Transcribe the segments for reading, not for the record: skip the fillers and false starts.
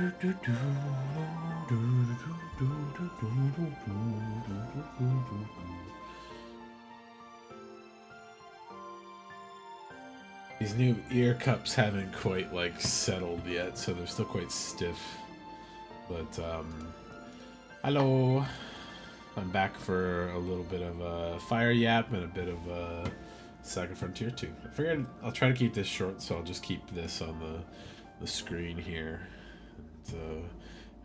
These new ear cups haven't quite like settled yet, so they're still quite stiff. But hello. I'm back for a little bit of a fire yap and a bit of a Saga Frontier 2. I figured I'll try to keep this short, so I'll just keep this on the screen here. And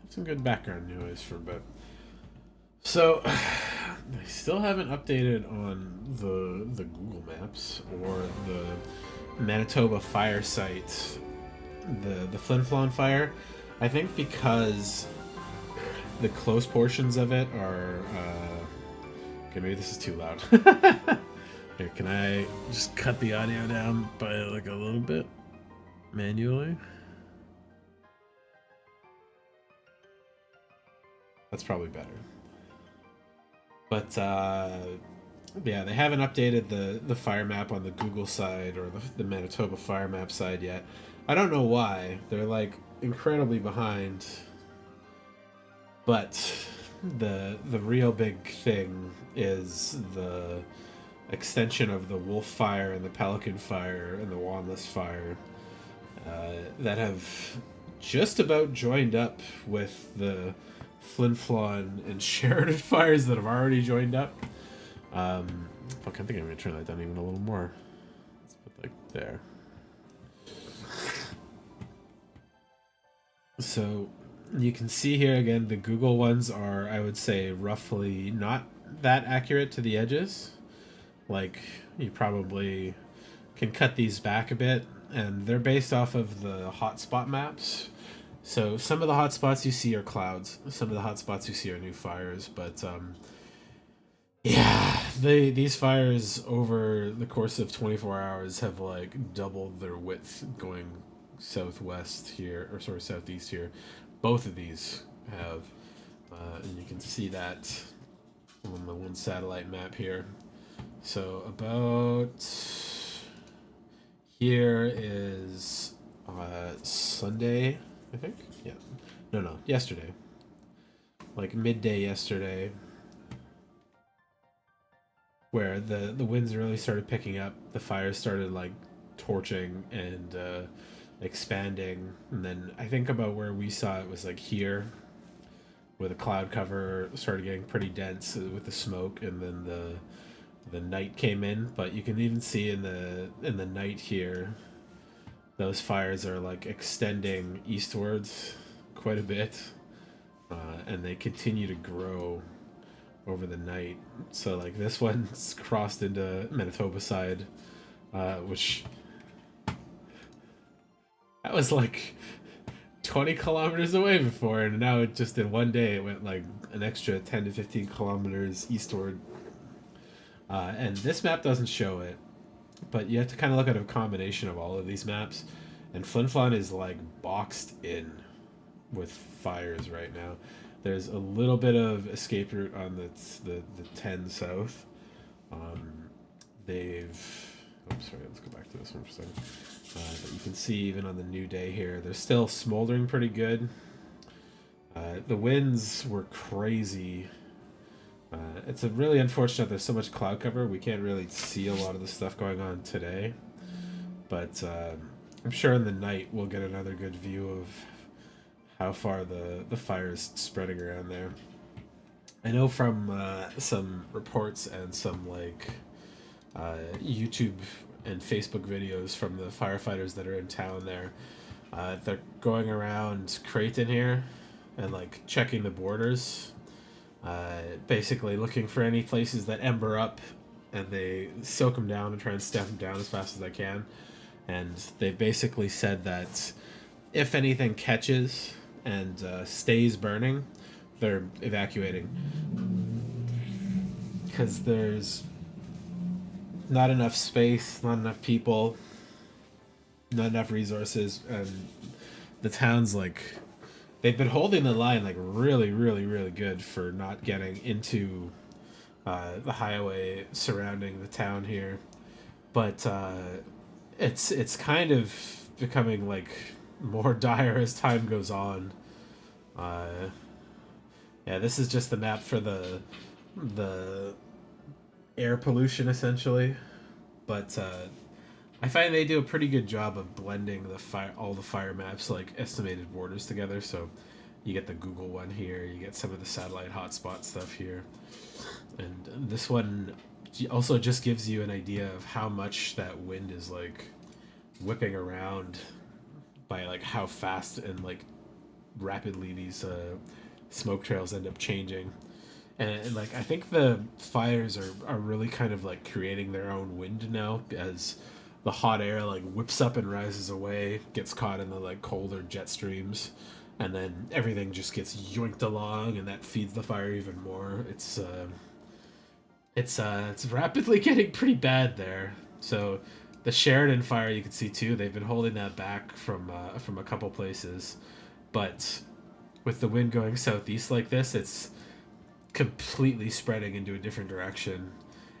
have some good background noise for a bit. So, I still haven't updated on the Google Maps or the Manitoba fire site, the Flin Flon fire. I think because the close portions of it are okay, maybe this is too loud. Here, can I just cut the audio down by like a little bit manually? That's probably better. But yeah, they haven't updated the fire map on the Google side or the Manitoba fire map side yet. I don't know why. They're like incredibly behind. But the real big thing is the extension of the Wolf Fire and the Pelican Fire and the Wanless Fire that have just about joined up with the Flin Flon and Sheridan fires that have already joined up. Fuck, I think I'm gonna turn that down even a little more. Let's put like there. So you can see here again, the Google ones are, I would say, roughly not that accurate to the edges. Like, you probably can cut these back a bit, and they're based off of the hotspot maps. So some of the hotspots you see are clouds, some of the hotspots you see are new fires, but yeah, these fires over the course of 24 hours have like doubled their width going southwest here, or sorry, southeast here. Both of these have, and you can see that on the one satellite map here. So about here is Sunday, I think. Yeah, no, yesterday, like midday yesterday, where the winds really started picking up. The fires started like torching and expanding, and then I think about where we saw it was like here, where the cloud cover started getting pretty dense with the smoke, and then the night came in. But you can even see in the night here, those fires are like extending eastwards quite a bit, and they continue to grow over the night. So like this one's crossed into Manitoba side, which that was like 20 kilometers away before, and now it just in one day it went like an extra 10 to 15 kilometers eastward. And this map doesn't show it, but you have to kind of look at a combination of all of these maps, and Flin Flon is like boxed in with fires right now. There's a little bit of escape route on the 10 south. They've... I'm sorry, let's go back to this one for a second. But you can see even on the new day here, they're still smoldering pretty good. The winds were crazy. It's a really unfortunate there's so much cloud cover. We can't really see a lot of the stuff going on today. But I'm sure in the night we'll get another good view of how far the fire is spreading around there. I know from some reports and some like YouTube and Facebook videos from the firefighters that are in town there, they're going around Creighton here and like checking the borders, basically looking for any places that ember up, and they soak them down and try and stamp them down as fast as they can. And they've basically said that if anything catches and stays burning, they're evacuating, because there's not enough space, not enough people, not enough resources, and the town's like, they've been holding the line like really, really, really good for not getting into the highway surrounding the town here, but it's kind of becoming like more dire as time goes on. Uh, yeah, this is just the map for the air pollution essentially, but I find they do a pretty good job of blending all the fire maps like estimated borders together. So you get the Google one here, you get some of the satellite hotspot stuff here, and this one also just gives you an idea of how much that wind is like whipping around by like how fast and like rapidly these smoke trails end up changing. And like I think the fires are really kind of like creating their own wind now as the hot air like whips up and rises away, gets caught in the like colder jet streams, and then everything just gets yoinked along, and that feeds the fire even more. It's rapidly getting pretty bad there. So the Sheridan fire you can see too. They've been holding that back from a couple places, but with the wind going southeast like this, it's completely spreading into a different direction.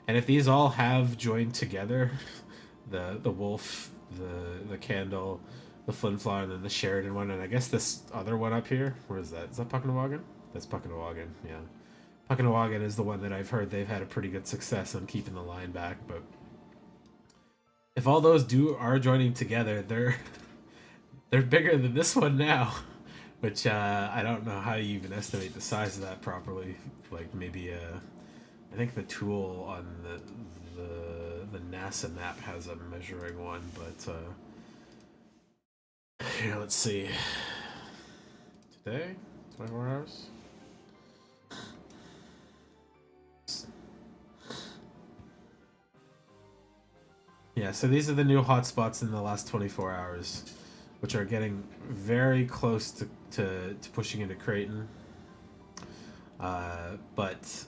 And if these all have joined together, the wolf, the candle, the flinflaw, and then the Sheridan one, and I guess this other one up here, where is that? Is that Puckenawagan? That's Puckenawagan, yeah. Puckenawagan is the one that I've heard they've had a pretty good success on keeping the line back, but if all those are joining together, they're bigger than this one now, which I don't know how you even estimate the size of that properly. Like maybe I think the tool on the NASA map has a measuring one, but here, let's see. Today, 24 hours. Yeah, so these are the new hotspots in the last 24 hours, which are getting very close to pushing into Creighton. But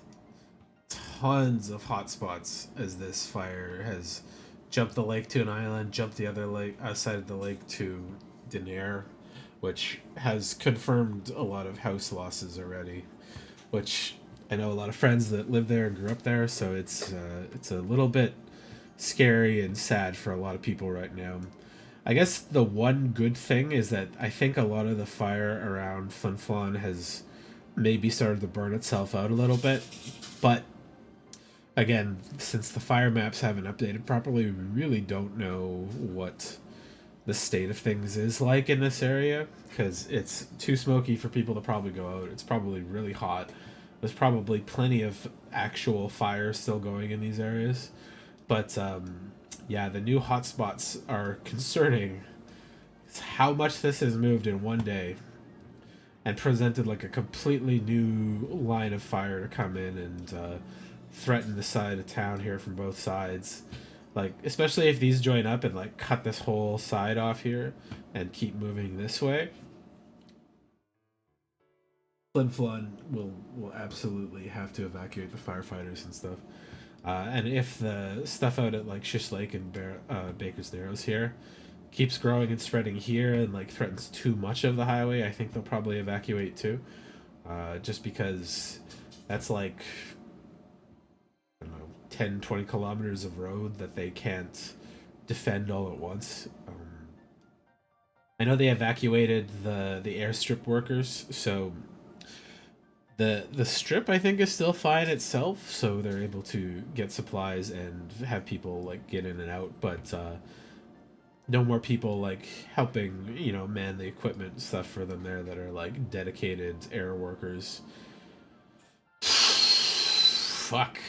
tons of hotspots as this fire has jumped the lake to an island, jumped the other lake outside of the lake to Denair, which has confirmed a lot of house losses already. Which I know a lot of friends that live there and grew up there, so it's a little bit scary and sad for a lot of people right now. I guess the one good thing is that I think a lot of the fire around Funflon has maybe started to burn itself out a little bit, but again, since the fire maps haven't updated properly, we really don't know what the state of things is like in this area because it's too smoky for people to probably go out. It's probably really hot. There's probably plenty of actual fire still going in these areas, but yeah, the new hotspots are concerning. It's how much this has moved in one day and presented like a completely new line of fire to come in and threaten the side of town here from both sides. Like, especially if these join up and like cut this whole side off here and keep moving this way. Flin Flon will absolutely have to evacuate the firefighters and stuff. And if the stuff out at like Shish Lake and Baker's Narrows here keeps growing and spreading here and like threatens too much of the highway, I think they'll probably evacuate too. Just because that's like, I don't know, 10, 20 kilometers of road that they can't defend all at once. I know they evacuated the airstrip workers, so the strip I think is still fine itself, so they're able to get supplies and have people like get in and out, but no more people like helping, man the equipment and stuff for them there that are like dedicated air workers. Fuck.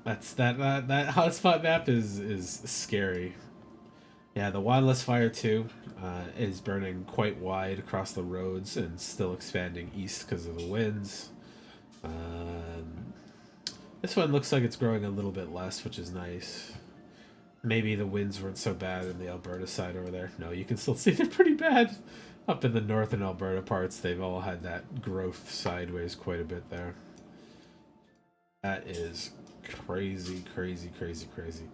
That hotspot map is scary. Yeah, the Wildless Fire 2 is burning quite wide across the roads and still expanding east because of the winds. This one looks like it's growing a little bit less, which is nice. Maybe the winds weren't so bad in the Alberta side over there. No, you can still see they're pretty bad. Up in the northern Alberta parts, they've all had that growth sideways quite a bit there. That is crazy, crazy, crazy, crazy.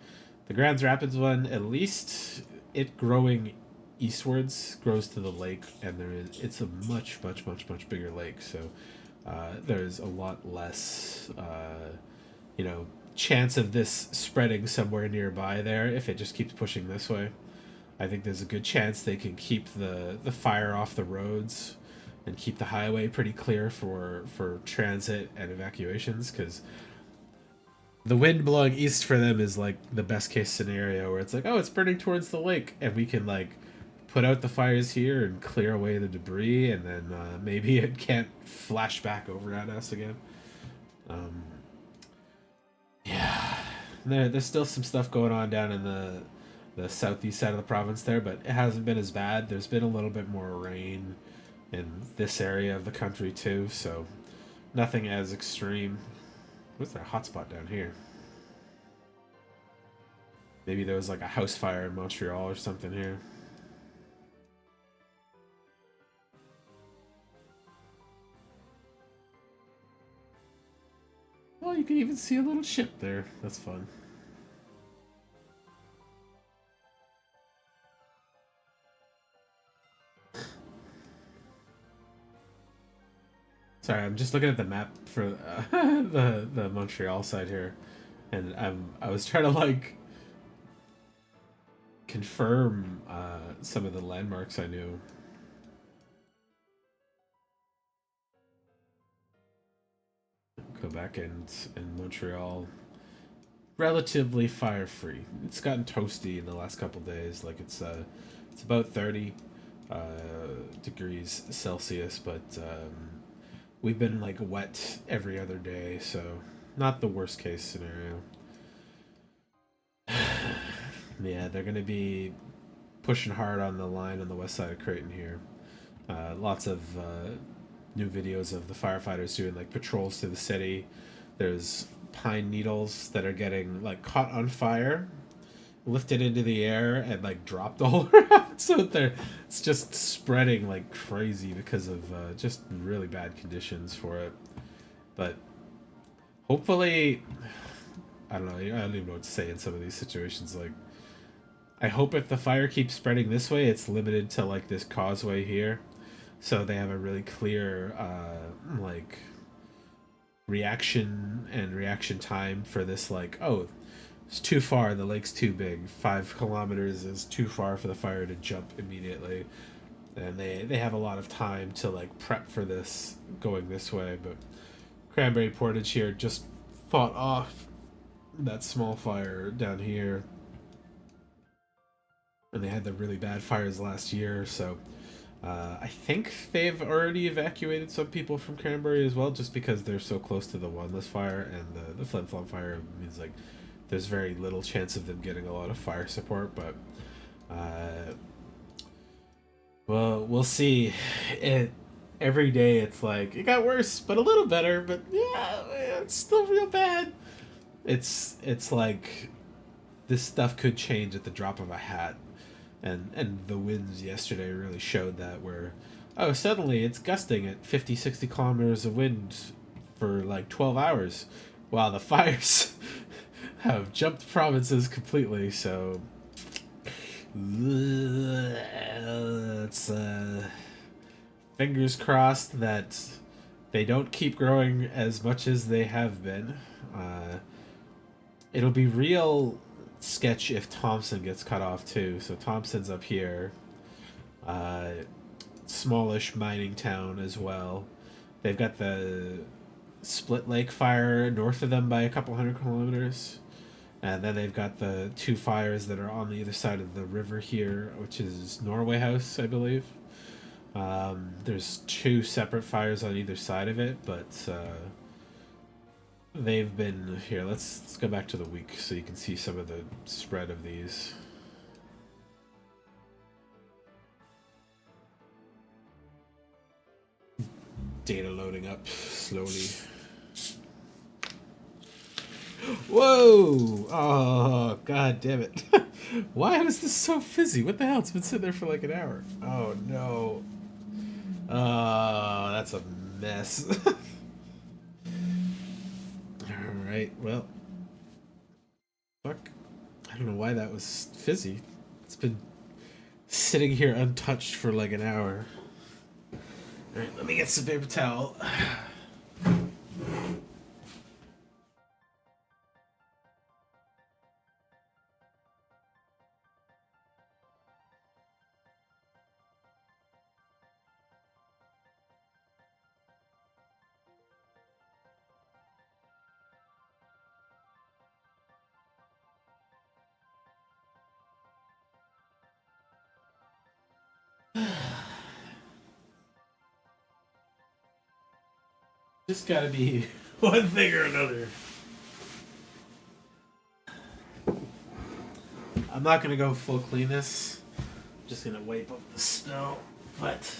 The Grand Rapids one, at least it growing eastwards grows to the lake, and it's a much, much, much, much bigger lake. So there's a lot less, chance of this spreading somewhere nearby there if it just keeps pushing this way. I think there's a good chance they can keep the fire off the roads and keep the highway pretty clear for transit and evacuations, because the wind blowing east for them is like the best case scenario, where it's like, oh, it's burning towards the lake, and we can like put out the fires here and clear away the debris, and then maybe it can't flash back over at us again. Um, yeah, there's still some stuff going on down in the southeast side of the province there, but it hasn't been as bad. There's been a little bit more rain in this area of the country too, so nothing as extreme. What's that hotspot down here? Maybe there was like a house fire in Montreal or something here. Oh, you can even see a little ship there. That's fun. Sorry, I'm just looking at the map for the Montreal side here, and I was trying to like confirm some of the landmarks I knew. Quebec and Montreal, relatively fire free. It's gotten toasty in the last couple days. Like it's about 30 uh, degrees Celsius, but we've been like wet every other day, so not the worst case scenario. Yeah, they're gonna be pushing hard on the line on the west side of Creighton here. Lots of new videos of the firefighters doing like patrols through the city. There's pine needles that are getting like caught on fire, lifted into the air, and like dropped all around. So it's just spreading like crazy because of just really bad conditions for it. But hopefully, I don't know. I don't even know what to say in some of these situations. Like, I hope if the fire keeps spreading this way, it's limited to like this causeway here, so they have a really clear like reaction time for this. Like, oh, it's too far, the lake's too big, 5 kilometers is too far for the fire to jump immediately, and they have a lot of time to like prep for this going this way. But Cranberry Portage here just fought off that small fire down here, and they had the really bad fires last year, so I think they've already evacuated some people from Cranberry as well, just because they're so close to the Wanless fire, and the Flin Flon fire means like there's very little chance of them getting a lot of fire support. But well, we'll see. It every day it's like it got worse, but a little better. But yeah, it's still real bad. It's like this stuff could change at the drop of a hat, and the winds yesterday really showed that, where oh, suddenly it's gusting at 50, 60 kilometers of wind for like 12 hours while the fires have jumped provinces completely. So it's fingers crossed that they don't keep growing as much as they have been. It'll be real sketch if Thompson gets cut off too. So Thompson's up here, uh, smallish mining town as well. They've got the Split Lake fire north of them by a couple 100 kilometers, and then they've got the two fires that are on the other side of the river here, which is Norway House, I believe. There's two separate fires on either side of it, but they've been here. Let's go back to the week so you can see some of the spread of these. Data loading up slowly. Whoa! Oh, god damn it. Why was this so fizzy? What the hell? It's been sitting there for like an hour. Oh no. Oh, that's a mess. Alright, well. Fuck. I don't know why that was fizzy. It's been sitting here untouched for like an hour. Alright, let me get some paper towel. Just gotta be one thing or another. I'm not gonna go full cleanness. I'm just gonna wipe up the snow, but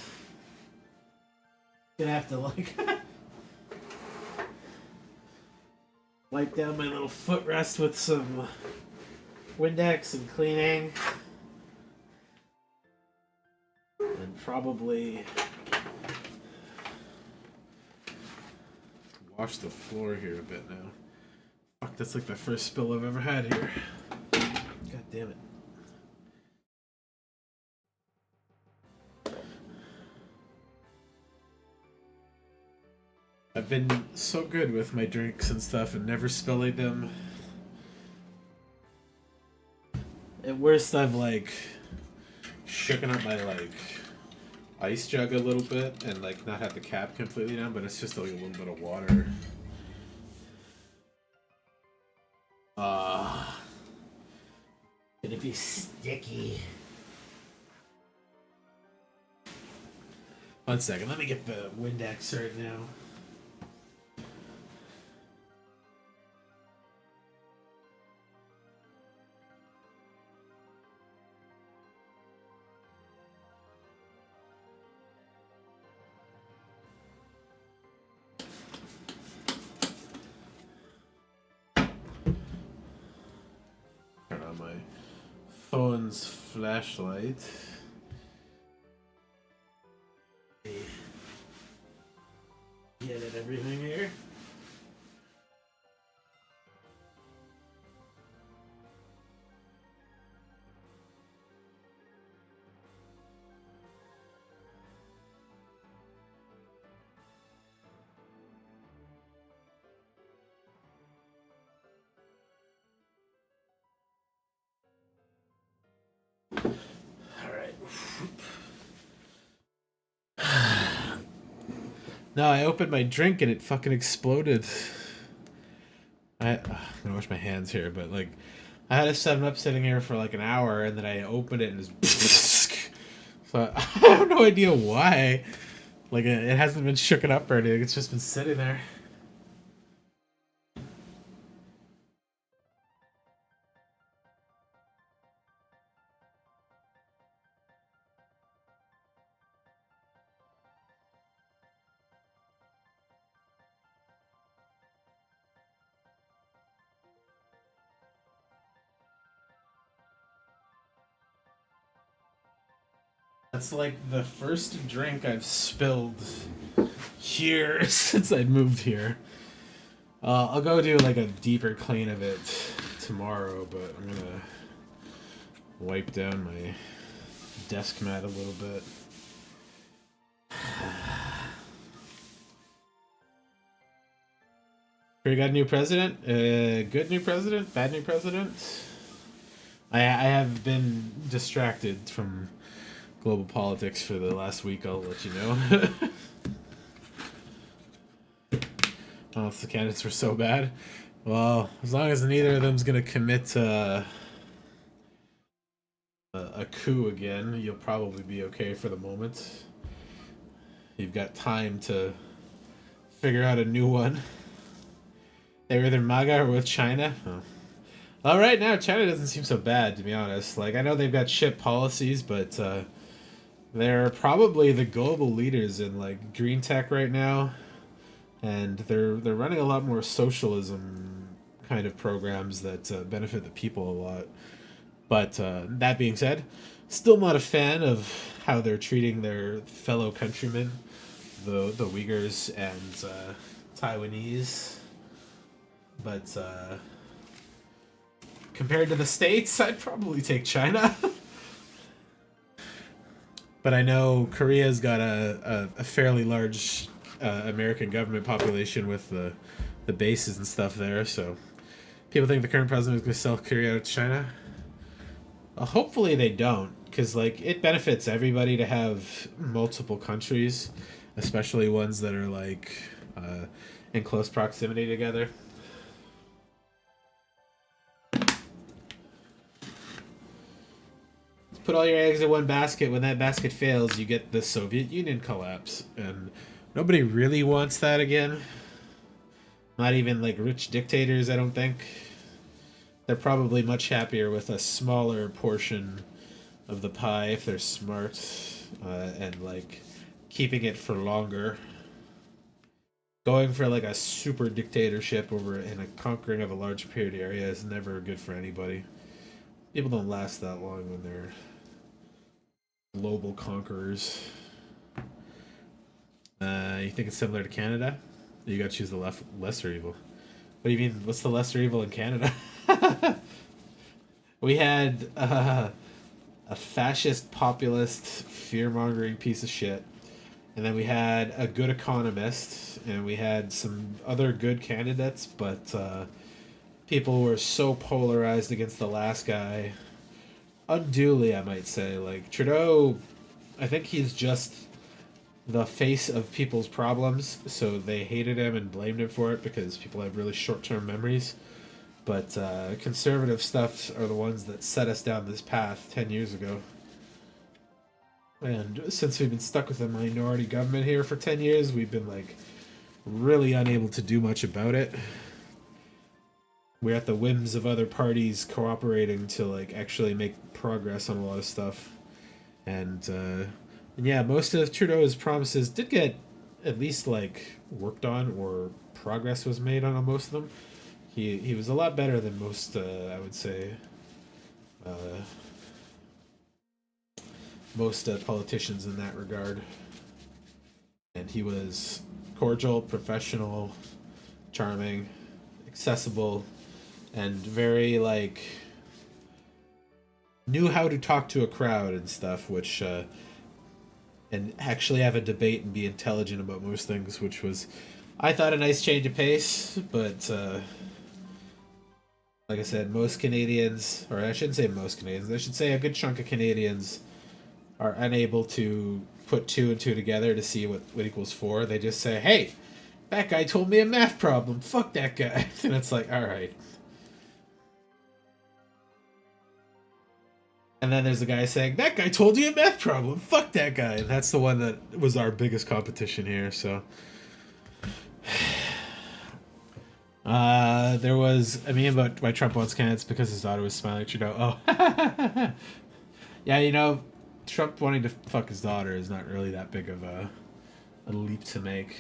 gonna have to like wipe down my little footrest with some Windex and cleaning, and probably wash the floor here a bit now. Fuck, that's like the first spill I've ever had here. God damn it. I've been so good with my drinks and stuff and never spilling them. At worst, I've like shooken up my like ice jug a little bit and like not had the cap completely down, but it's just like a little bit of water. Gonna be sticky. One second, let me get the Windex right now. Turn on my phone's flashlight. Get at everything here. No, I opened my drink and it fucking exploded. I'm gonna wash my hands here, but like, I had a 7-Up sitting here for like an hour, and then I opened it and it's so I have no idea why. Like, it hasn't been shooken up or anything. It's just been sitting there. That's like the first drink I've spilled here since I moved here. I'll go do like a deeper clean of it tomorrow, but I'm gonna wipe down my desk mat a little bit. We got a new president. Good new president. Bad new president. I have been distracted from global politics for the last week. I'll let you know. Oh, if the candidates were so bad. Well, as long as neither of them's gonna commit a coup again, you'll probably be okay for the moment. You've got time to figure out a new one. They were either MAGA or with China. Oh. Well, right now, China doesn't seem so bad, to be honest. Like, I know they've got shit policies, but they're probably the global leaders in like green tech right now, and they're running a lot more socialism kind of programs that benefit the people a lot. But that being said, still not a fan of how they're treating their fellow countrymen, the Uyghurs and Taiwanese. But compared to the States, I'd probably take China. But I know Korea's got a fairly large American government population with the bases and stuff there, so people think the current president is going to sell Korea out to China. Hopefully they don't, because like it benefits everybody to have multiple countries, especially ones that are like in close proximity together. Put all your eggs in one basket. When that basket fails, you get the Soviet Union collapse. And Nobody really wants that again. Not even like rich dictators, I don't think. They're probably much happier with a smaller portion of the pie if they're smart, and like keeping it for longer. Going for like a super dictatorship over and a conquering of a large period area is never good for anybody. People don't last that long when they're global conquerors. You think it's similar to Canada? You gotta choose the lesser evil. What do you mean? What's the lesser evil in Canada? We had a fascist, populist, fear mongering piece of shit. And then we had a good economist, and we had some other good candidates, but people were so polarized against the last guy. Unduly, I might say. Like, Trudeau, I think he's just the face of people's problems, so they hated him and blamed him for it because people have really short term memories. But conservative stuffs are the ones that set us down this path 10 years ago. And since we've been stuck with a minority government here for 10 years, we've been like really unable to do much about it. We're at the whims of other parties cooperating to like actually make progress on a lot of stuff. And yeah, most of Trudeau's promises did get at least like worked on or progress was made on most of them. He was a lot better than most, I would say, uh, most politicians in that regard. And he was cordial, professional, charming, accessible, and very like knew how to talk to a crowd and stuff, which and actually have a debate and be intelligent about most things, which was, I thought, a nice change of pace. But like I said, most Canadians, or I shouldn't say most Canadians, I should say a good chunk of Canadians are unable to put two and two together to see what equals four. They just say, hey, that guy told me a math problem. Fuck that guy. And it's like, all right. And then there's a guy saying, that guy told you a math problem. Fuck that guy. And that's the one that was our biggest competition here. So there was a meme about why Trump wants candidates because his daughter was smiling at Trudeau. Oh, yeah, you know, Trump wanting to fuck his daughter is not really that big of a leap to make.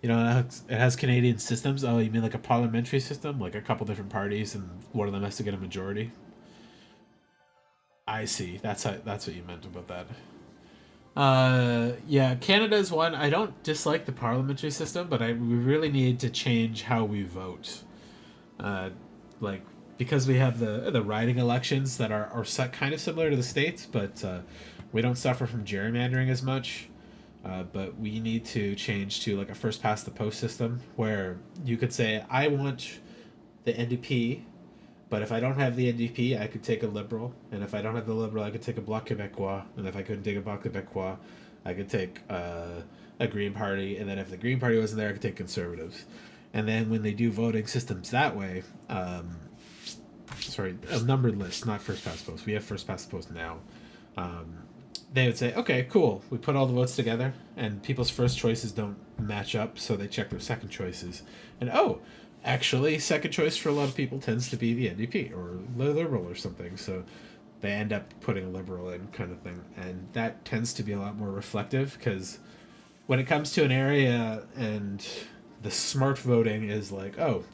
You know, it has Canadian systems. Oh, you mean like a parliamentary system? Like a couple different parties and one of them has to get a majority? I see. That's what you meant about that. Yeah, Canada's one. I don't dislike the parliamentary system, but we really need to change how we vote. Uh, like because we have the riding elections that are set kind of similar to the states, but we don't suffer from gerrymandering as much. But we need to change to like a first past the post system where you could say I want the NDP, but if I don't have the NDP, I could take a Liberal, and if I don't have the Liberal, I could take a Bloc Québécois, and if I couldn't take a Bloc Québécois, I could take a Green Party, and then if the Green Party wasn't there, I could take Conservatives. And then when they do voting systems that way, sorry, a numbered list, not first past post. We have first past post now. Um, they would say, okay, cool. We put all the votes together, and people's first choices don't match up, so they check their second choices. And oh, actually, second choice for a lot of people tends to be the NDP or the Liberal or something. So they end up putting a Liberal in, kind of thing. And that tends to be a lot more reflective because when it comes to an area and the smart voting is like, oh,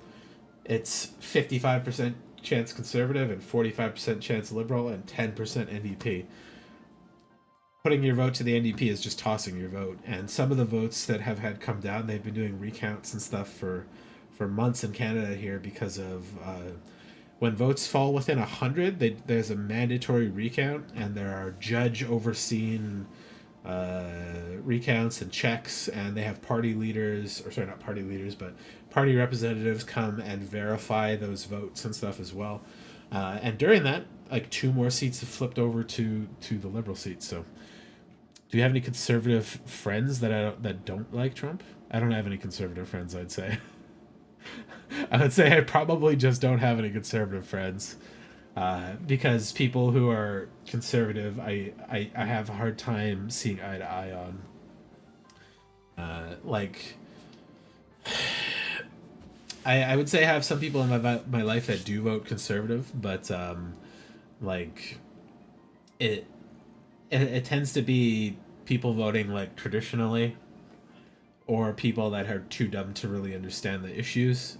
it's 55% chance conservative and 45% chance liberal and 10% NDP. Putting your vote to the NDP is just tossing your vote. And some of the votes that have had come down, they've been doing recounts and stuff for months in Canada here because of when votes fall within 100, there's a mandatory recount, and there are judge overseen recounts and checks, and they have party leaders, or sorry, not party leaders, but party representatives come and verify those votes and stuff as well. And during that, like two more seats have flipped over to the Liberal seats. So, do you have any conservative friends that don't like Trump? I don't have any conservative friends, I'd say. I would say I probably just don't have any conservative friends because people who are conservative, I have a hard time seeing eye to eye on. Like, I would say I have some people in my life that do vote conservative, but like it, it tends to be people voting like traditionally, or people that are too dumb to really understand the issues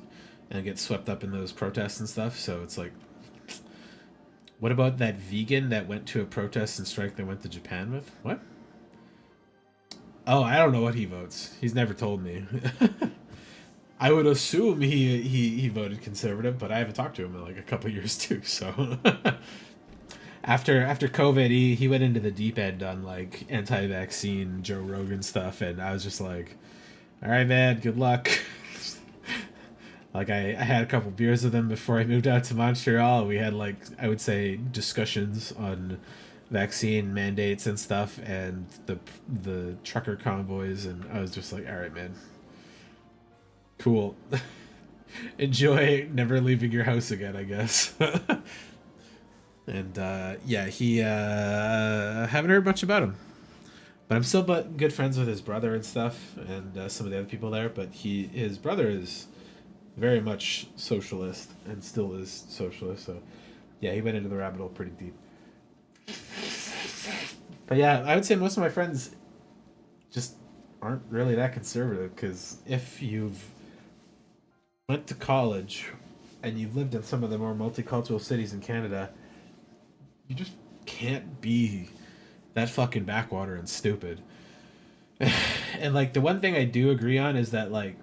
and get swept up in those protests and stuff. So it's like, what about that vegan that went to a protest and strike that went to Japan with? What? Oh, I don't know what he votes. He's never told me. I would assume he voted conservative, but I haven't talked to him in like a couple years too. So after COVID, he went into the deep end on like anti-vaccine Joe Rogan stuff, and I was just like, all right, man, good luck. Like I had a couple beers with him before I moved out to Montreal. We had like, I would say, discussions on vaccine mandates and stuff, and the trucker convoys, and I was just like, all right, man, cool. Enjoy never leaving your house again, I guess. And yeah, he haven't heard much about him, but I'm still but good friends with his brother and stuff, and some of the other people there. But his brother is very much socialist and still is socialist. So yeah, he went into the rabbit hole pretty deep. But yeah, I would say most of my friends just aren't really that conservative, because if you've went to college and you've lived in some of the more multicultural cities in Canada, you just can't be that fucking backwater and stupid. And like the one thing I do agree on is that like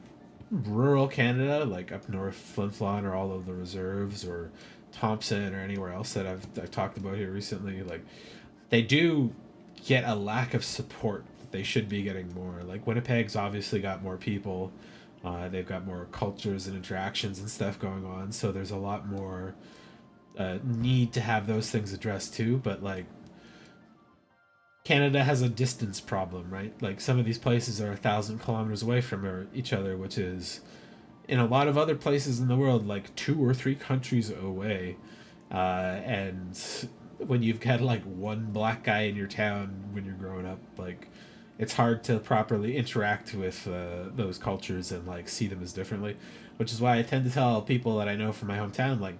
rural Canada, like up north, Flin Flon, or all of the reserves, or Thompson, or anywhere else that I've talked about here recently, like they do get a lack of support that they should be getting more. Like Winnipeg's obviously got more people, they've got more cultures and interactions and stuff going on, so there's a lot more need to have those things addressed too. But like Canada has a distance problem, right? Like some of these places are 1,000 kilometers away from each other, which is in a lot of other places in the world like 2 or 3 countries away. And when you've got like one black guy in your town when you're growing up, like it's hard to properly interact with those cultures and like see them as differently. Which is why I tend to tell people that I know from my hometown, like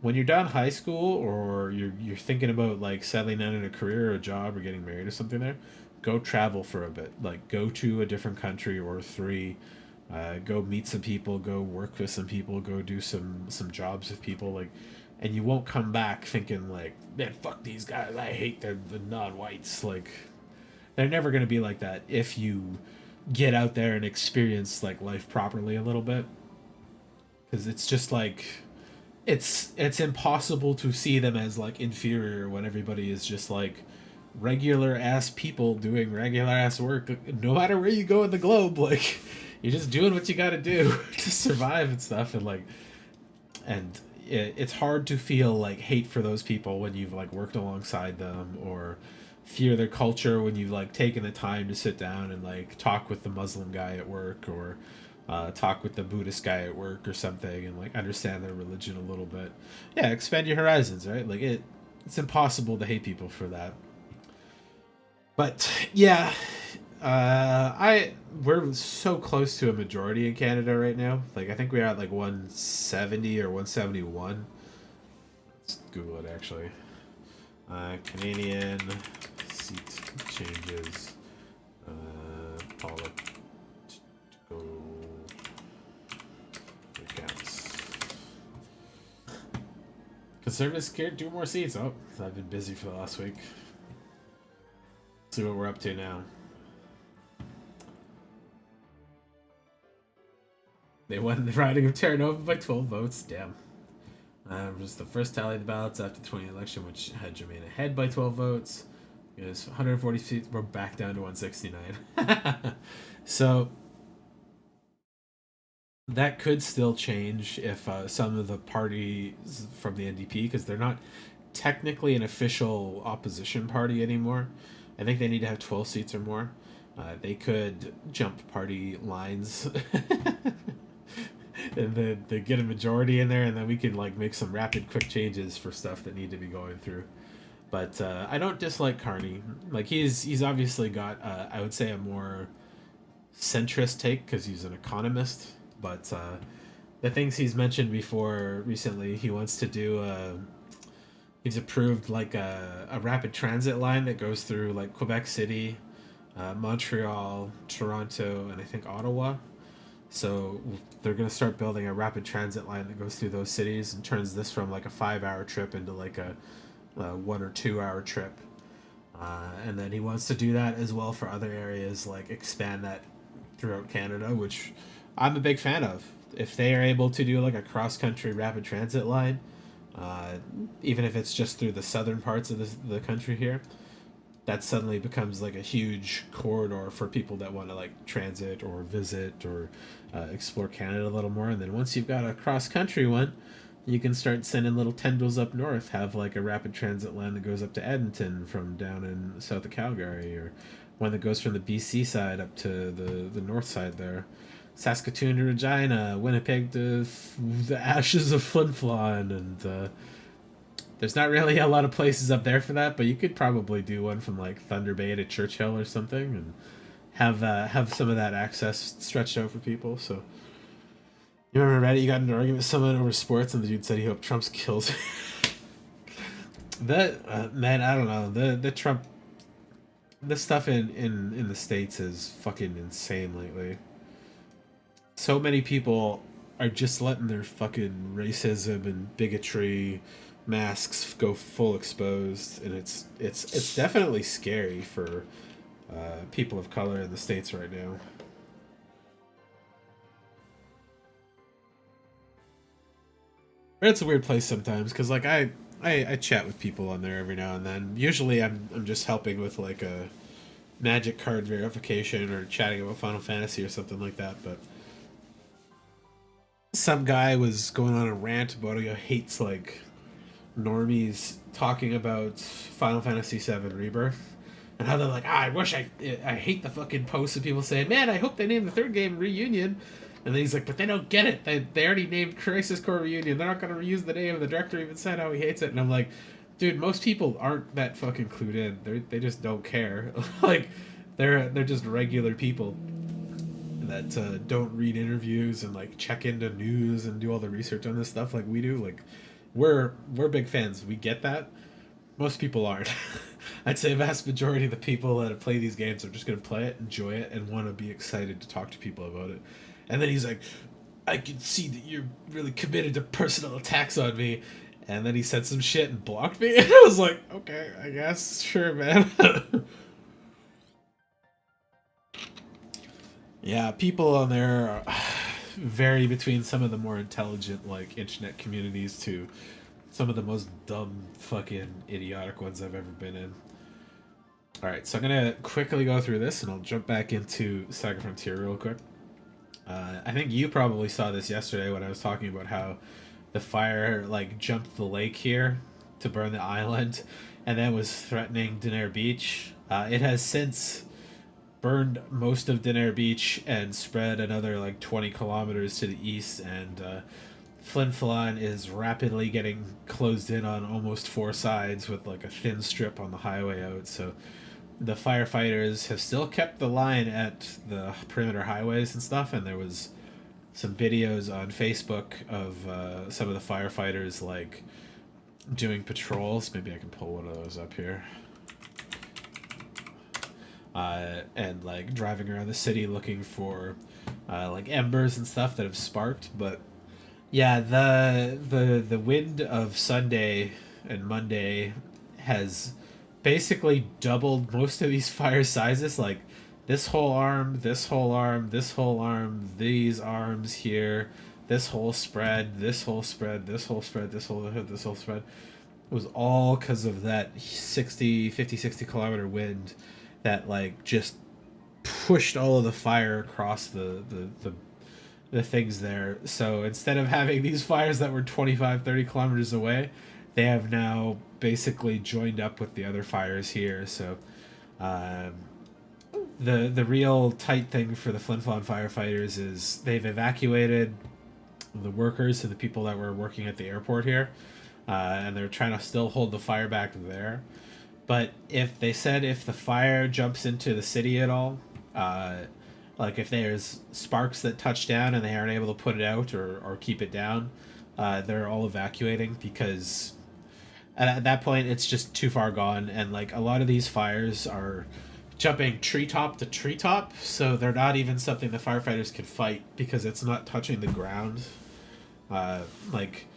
when you're done high school, or you're thinking about like settling down in a career or a job or getting married or something there, go travel for a bit. Like go to a different country or three, go meet some people, go work with some people, go do some jobs with people, like, and you won't come back thinking like, man, fuck these guys, I hate the non-whites. Like they're never gonna be like that if you get out there and experience like life properly a little bit, because it's just like it's impossible to see them as like inferior when everybody is just like regular ass people doing regular ass work, no matter where you go in the globe. Like you're just doing what you got to do to survive and stuff, and like, and it's hard to feel like hate for those people when you've like worked alongside them, or fear their culture when you've like taken the time to sit down and like talk with the Muslim guy at work, or talk with the Buddhist guy at work or something, and like understand their religion a little bit. Yeah, expand your horizons, right? Like it's impossible to hate people for that. But yeah, I we're so close to a majority in Canada right now. Like I think we're at like 170 or 171. Let's Google it actually. Canadian seat changes. Political accounts. Conservatives scared 2 more seats. Oh, I've been busy for the last week. Let's see what we're up to now. They won the riding of Terranova by 12 votes. Damn. It was the first tally of the ballots after the 2020 election, which had Germain ahead by 12 votes. It was 140 seats. We're back down to 169. So that could still change if some of the parties from the NDP, because they're not technically an official opposition party anymore. I think they need to have 12 seats or more. They could jump party lines and then they get a majority in there, and then we can like make some rapid, quick changes for stuff that need to be going through. But I don't dislike Carney. Like he's obviously got I would say a more centrist take because he's an economist, but the things he's mentioned before recently, he wants to do. He's approved like a rapid transit line that goes through like Quebec City, Montreal, Toronto, and I think Ottawa. So they're gonna start building a rapid transit line that goes through those cities and turns this from like a 5 hour trip into like a 1 or 2 hour trip. And then he wants to do that as well for other areas, like expand that throughout Canada, which I'm a big fan of. If they are able to do like a cross country rapid transit line, uh, even if it's just through the southern parts of the country here, that suddenly becomes like a huge corridor for people that want to like transit or visit or explore Canada a little more. And then once you've got a cross country one, you can start sending little tendrils up north. Have like a rapid transit line that goes up to Edmonton from down in south of Calgary, or one that goes from the BC side up to the north side there. Saskatoon to Regina, Winnipeg to the ashes of Flin Flon, and there's not really a lot of places up there for that, but you could probably do one from like Thunder Bay to Churchill or something, and have some of that access stretched out for people. So you remember Reddit? You got into an argument with someone over sports, and the dude said he hoped Trump's kills. That man, I don't know. The Trump, the stuff in the states is fucking insane lately. So many people are just letting their fucking racism and bigotry masks go full exposed, and it's definitely scary for people of color in the states right now. It's a weird place sometimes because like I chat with people on there every now and then. Usually I'm just helping with like a magic card verification or chatting about Final Fantasy or something like that. But some guy was going on a rant about how he hates like normies talking about Final Fantasy VII Rebirth, and how they're like, I wish I hate the fucking posts of people saying, man, I hope they name the third game Reunion. And then he's like, but they don't get it. They already named Crisis Core Reunion. They're not going to reuse the name. The director even said how he hates it. And I'm like, dude, most people aren't that fucking clued in. They just don't care. Like, they're just regular people that don't read interviews and like check into news and do all the research on this stuff like we do. Like, we're big fans. We get that. Most people aren't. I'd say a vast majority of the people that play these games are just going to play it, enjoy it, and want to be excited to talk to people about it. And then he's like, I can see that you're really committed to personal attacks on me. And then he said some shit and blocked me. And I was like, okay, I guess, sure, man. Yeah, people on there vary between some of the more intelligent, like, internet communities to some of the most dumb, fucking idiotic ones I've ever been in. Alright, so I'm gonna quickly go through this and I'll jump back into Saga Frontier real quick. I think you probably saw this yesterday when I was talking about how the fire like jumped the lake here to burn the island, and then was threatening Denair Beach. It has since burned most of Denair Beach and spread another like 20 kilometers to the east, and Flin Flon is rapidly getting closed in on almost four sides with like a thin strip on the highway out. So the firefighters have still kept the line at the perimeter highways and stuff, and there was some videos on Facebook of some of the firefighters like doing patrols. Maybe I can pull one of those up here. And like driving around the city looking for like embers and stuff that have sparked. But yeah, the wind of Sunday and Monday has basically doubled most of these fire sizes. Like this whole arm, this whole arm, this whole arm, these arms here, this whole spread, this whole spread, this whole spread, this whole spread. It was all because of that 60 kilometer wind that like just pushed all of the fire across the things there. So instead of having these fires that were 25, 30 kilometers away, they have now basically joined up with the other fires here. So um, the real tight thing for the Flin Flon firefighters is they've evacuated the workers and the people that were working at the airport here, and they're trying to still hold the fire back there. But if they said if the fire jumps into the city at all, Like if there's sparks that touch down and they aren't able to put it out or keep it down, they're all evacuating because at that point it's just too far gone. And like a lot of these fires are jumping treetop to treetop, so they're not even something the firefighters can fight because it's not touching the ground. Like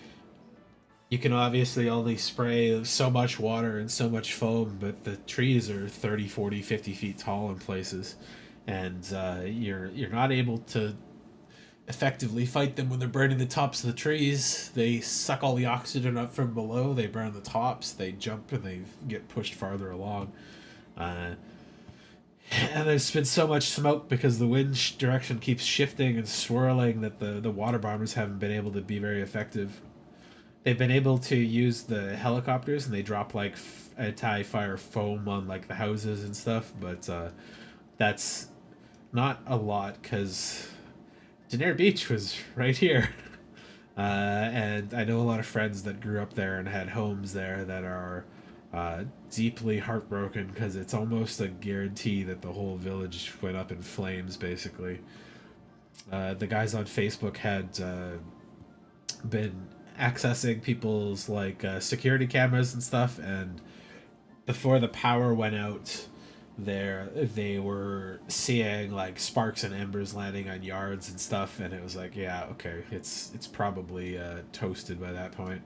you can obviously only spray so much water and so much foam, but the trees are 30, 40, 50 feet tall in places, and you're not able to effectively fight them when they're burning the tops of the trees. They suck all the oxygen up from below, they burn the tops, they jump and they get pushed farther along. Uh, and there's been so much smoke because the wind direction keeps shifting and swirling that the water bombers haven't been able to be very effective. They've been able to use the helicopters and they drop like anti-fire foam on like the houses and stuff, but that's not a lot because Denier Beach was right here. And I know a lot of friends that grew up there and had homes there that are deeply heartbroken because it's almost a guarantee that the whole village went up in flames, basically. The guys on Facebook had been accessing people's like security cameras and stuff, and before the power went out there they were seeing like sparks and embers landing on yards and stuff, and it was like, yeah, okay, it's probably toasted by that point.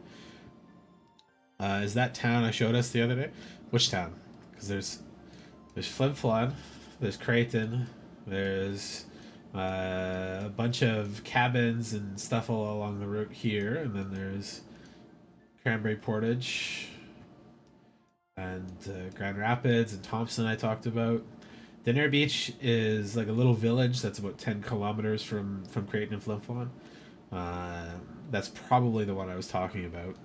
Is that town I showed us the other day? Which town? Because there's Flin Flon, there's Creighton, there's a bunch of cabins and stuff all along the route here, and then there's Cranberry Portage and Grand Rapids and Thompson I talked about. Denier Beach is like a little village that's about 10 kilometers from Creighton and Flin Flon. That's probably the one I was talking about.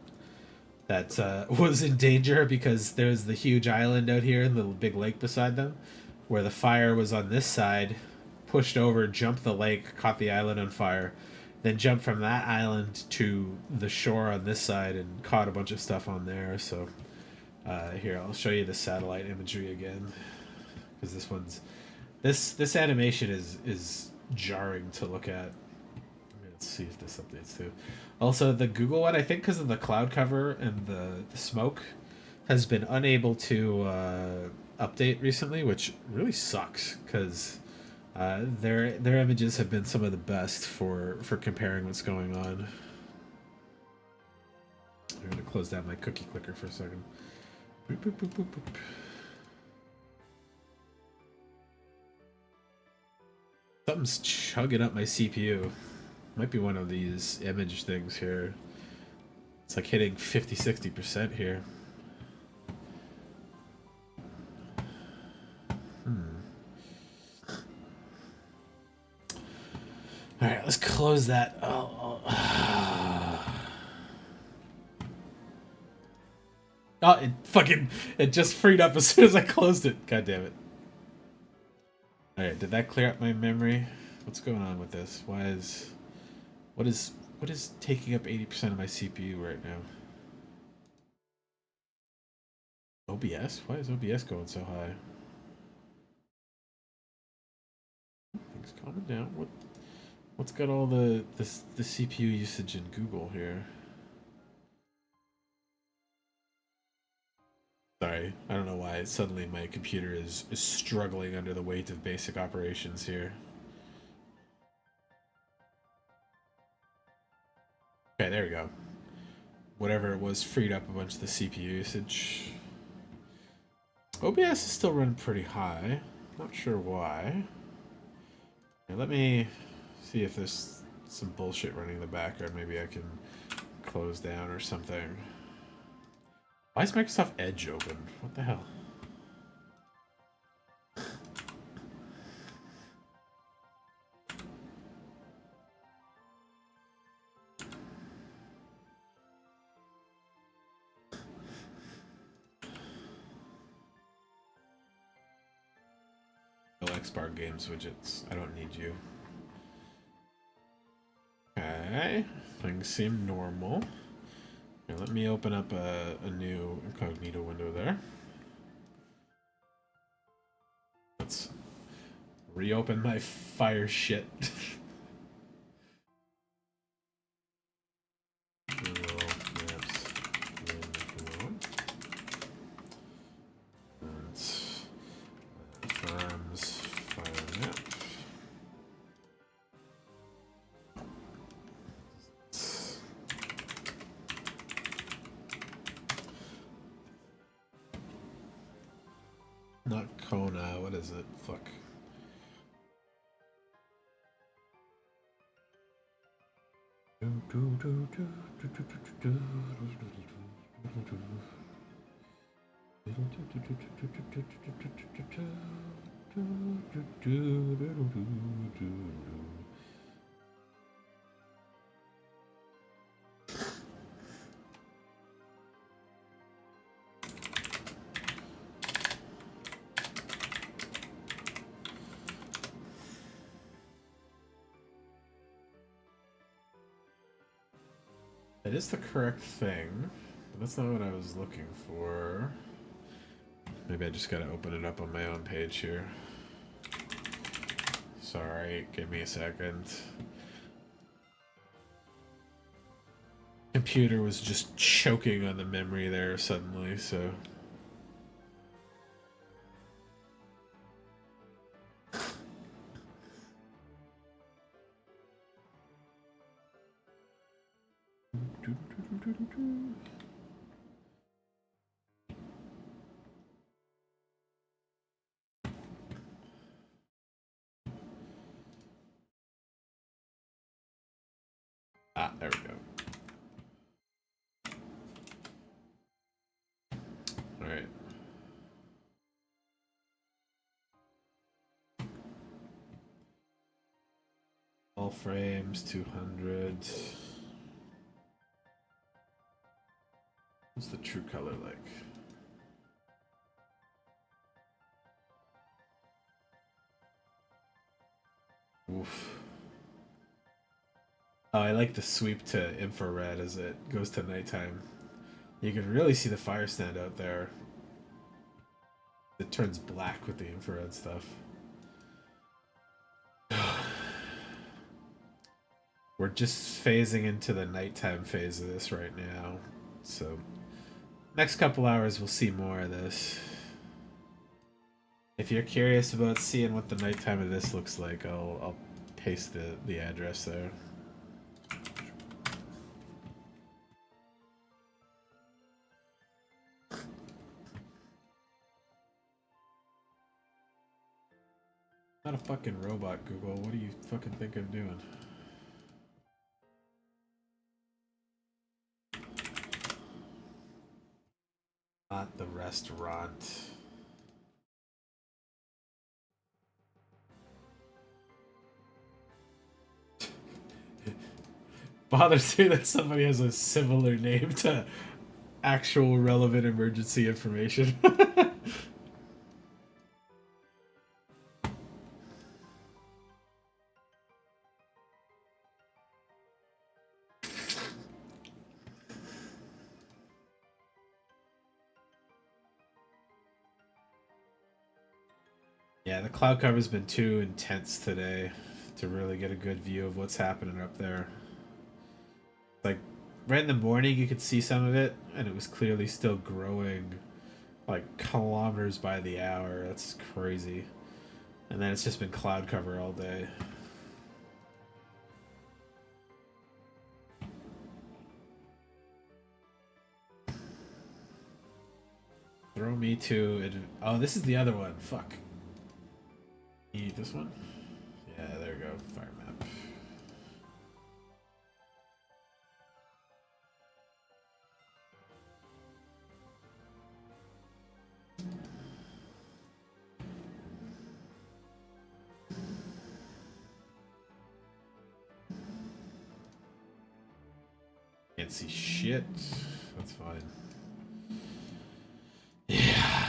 That was in danger because there's the huge island out here and the big lake beside them, where the fire was on this side, pushed over, jumped the lake, caught the island on fire, then jumped from that island to the shore on this side and caught a bunch of stuff on there. So here, I'll show you the satellite imagery again, because this animation is jarring to look at. Let's see if this updates too. Also, the Google one, I think because of the cloud cover and the smoke, has been unable to update recently, which really sucks because their images have been some of the best for comparing what's going on. I'm going to close down my cookie clicker for a second. Boop, boop, boop, boop, boop. Something's chugging up my CPU. Might be one of these image things here. It's like hitting 50-60% here. Alright, let's close that. Oh, it just freed up as soon as I closed it. God damn it. Alright, did that clear up my memory? What's going on with this? What is taking up 80% of my CPU right now? OBS? Why is OBS going so high? Things calming down. What's got all the CPU usage in Google here? Sorry, I don't know why suddenly my computer is struggling under the weight of basic operations here. Okay, there we go. Whatever it was freed up a bunch of the CPU usage. OBS is still running pretty high. Not sure why. Okay, let me see if there's some bullshit running in the background. Maybe I can close down or something. Why is Microsoft Edge open? What the hell? No Xbar Games widgets. I don't need you. Okay, things seem normal. Here, let me open up a new incognito window there. Let's Reopen my fire shit. Farms fire map. Not Kona, what is it? Fuck. It is the correct thing, but that's not what I was looking for. Maybe I just gotta open it up on my own page here. Sorry, give me a second. Computer was just choking on the memory there suddenly, so... Ah, there we go. Alright. All frames, 200. What's the true color like? Oof. Oh, I like the sweep to infrared as it goes to nighttime. You can really see the fire stand out there. It turns black with the infrared stuff. We're just phasing into the nighttime phase of this right now. So, next couple hours we'll see more of this. If you're curious about seeing what the nighttime of this looks like, I'll paste the address there. Not a fucking robot, Google. What do you fucking think I'm doing? Not the restaurant. Bothers me that somebody has a similar name to actual relevant emergency information. Yeah, the cloud cover's been too intense today to really get a good view of what's happening up there. Like, right in the morning you could see some of it, and it was clearly still growing like kilometers by the hour. That's crazy. And then it's just been cloud cover all day. Throw me to... Oh, this is the other one. Fuck. This one? Yeah, there we go. Fire map. Can't see shit. That's fine. Yeah.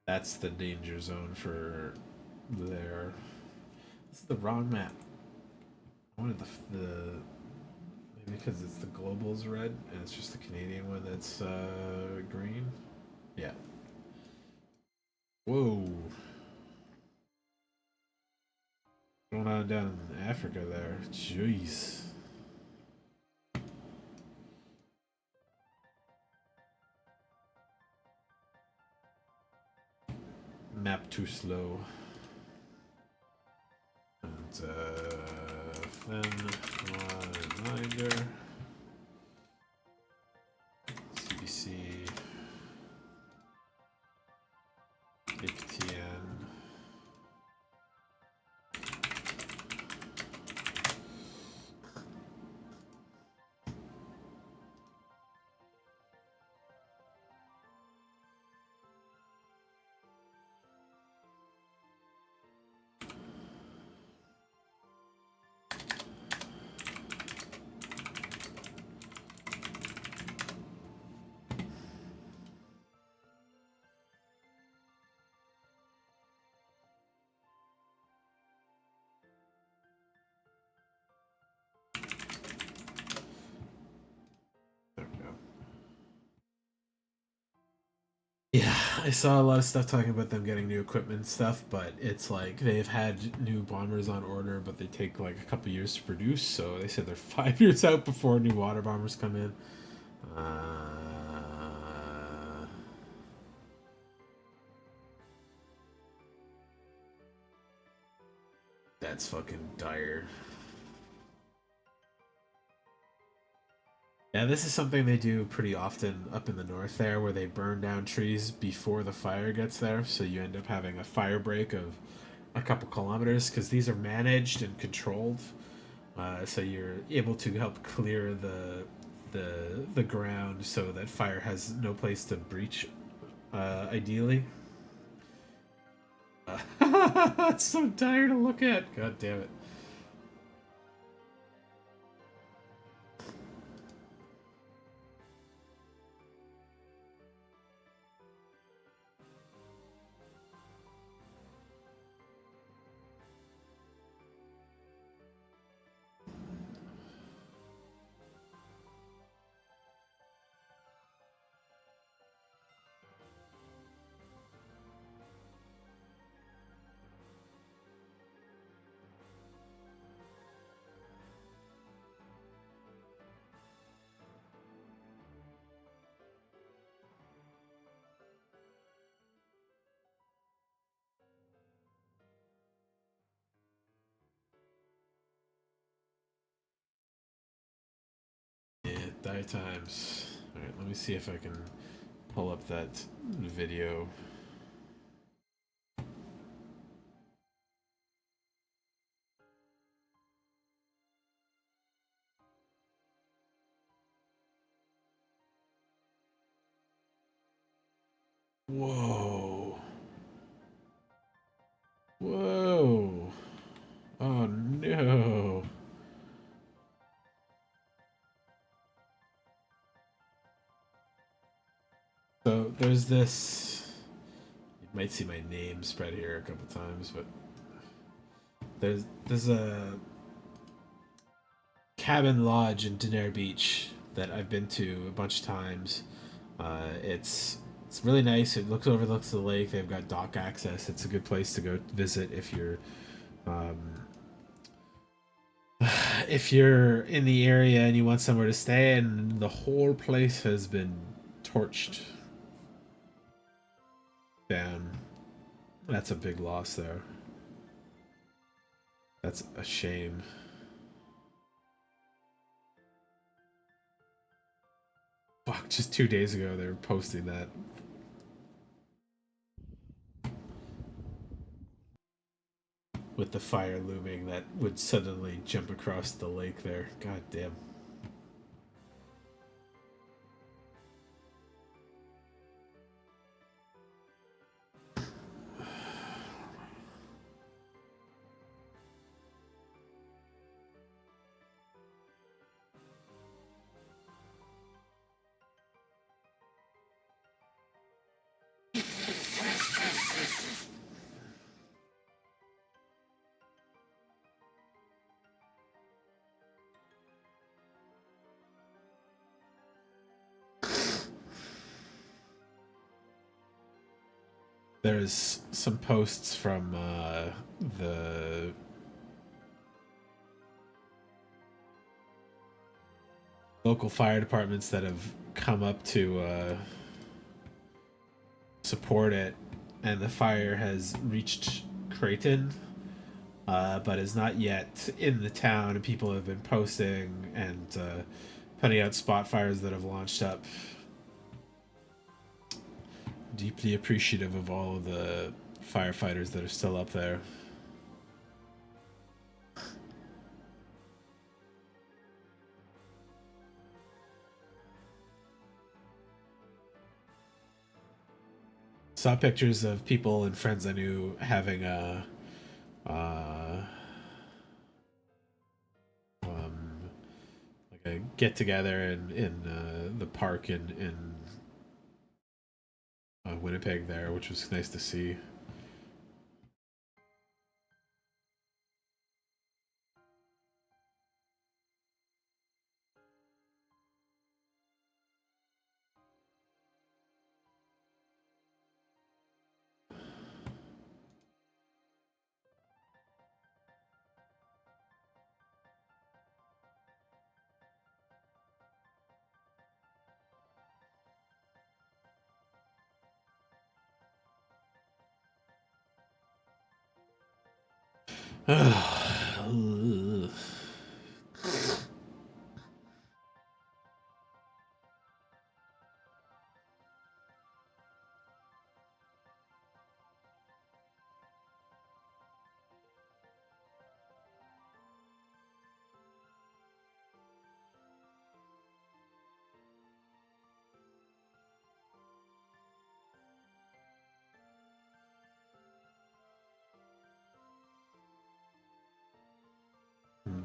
That's the danger zone for there. This is the wrong map. I wanted the maybe because it's the global's red and it's just the Canadian one that's green. Yeah. Whoa. Going on down in Africa there. Jeez. Map too slow. And then reminder. CBC. APTN. Yeah, I saw a lot of stuff talking about them getting new equipment and stuff, but it's like they've had new bombers on order, but they take like a couple years to produce. So they said they're 5 years out before new water bombers come in. That's fucking dire. Yeah, this is something they do pretty often up in the north there, where they burn down trees before the fire gets there. So you end up having a fire break of a couple kilometers because these are managed and controlled. So you're able to help clear the ground so that fire has no place to breach. Ideally, it's so tired to look at. God damn it. Yeah, die times. All right, let me see if I can pull up that video. Whoa. Whoa. Oh no. So there's this. You might see my name spread here a couple times, but there's a cabin lodge in Denair Beach that I've been to a bunch of times. It's really nice. It overlooks the lake. They've got dock access. It's a good place to go visit um, if you're in the area and you want somewhere to stay. And the whole place has been torched down. That's a big loss there. That's a shame. Fuck, just 2 days ago they were posting that. With the fire looming that would suddenly jump across the lake there. God damn. There's some posts from the local fire departments that have come up to support it, and the fire has reached Creighton, but is not yet in the town. And people have been posting and putting out spot fires that have launched up. Deeply appreciative of all of the firefighters that are still up there. Saw pictures of people and friends I knew having uh, um, like a get together in the park in Winnipeg there, which was nice to see.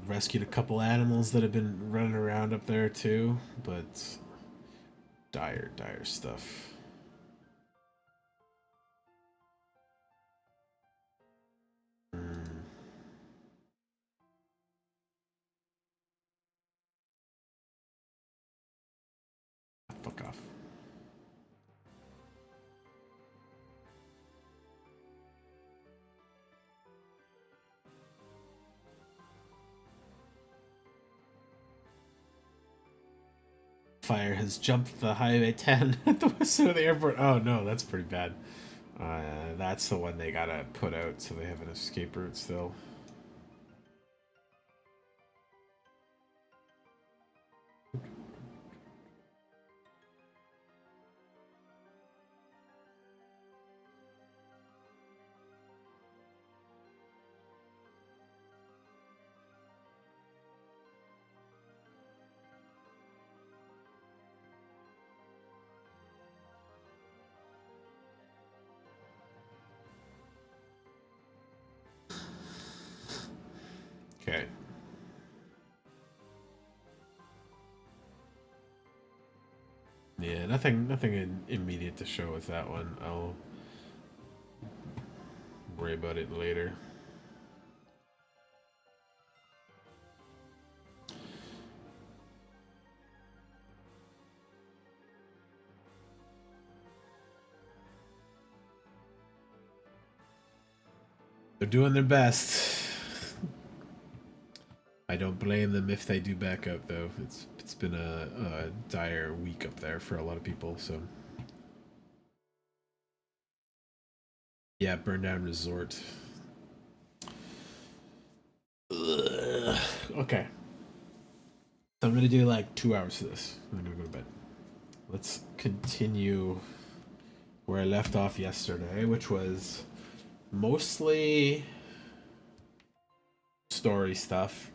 Rescued a couple animals that have been running around up there too, but dire stuff. Mm, fuck off. Fire has jumped the Highway 10 at the west side of the airport. Oh no, that's pretty bad. That's the one they gotta put out so they have an escape route still. Okay. Yeah, nothing immediate to show with that one. I'll worry about it later. They're doing their best. I don't blame them if they do back out, though. It's been a dire week up there for a lot of people. So yeah, burn down resort. Ugh. Okay, so I'm gonna do like 2 hours of this. I'm gonna go to bed. Let's continue where I left off yesterday, which was mostly story stuff.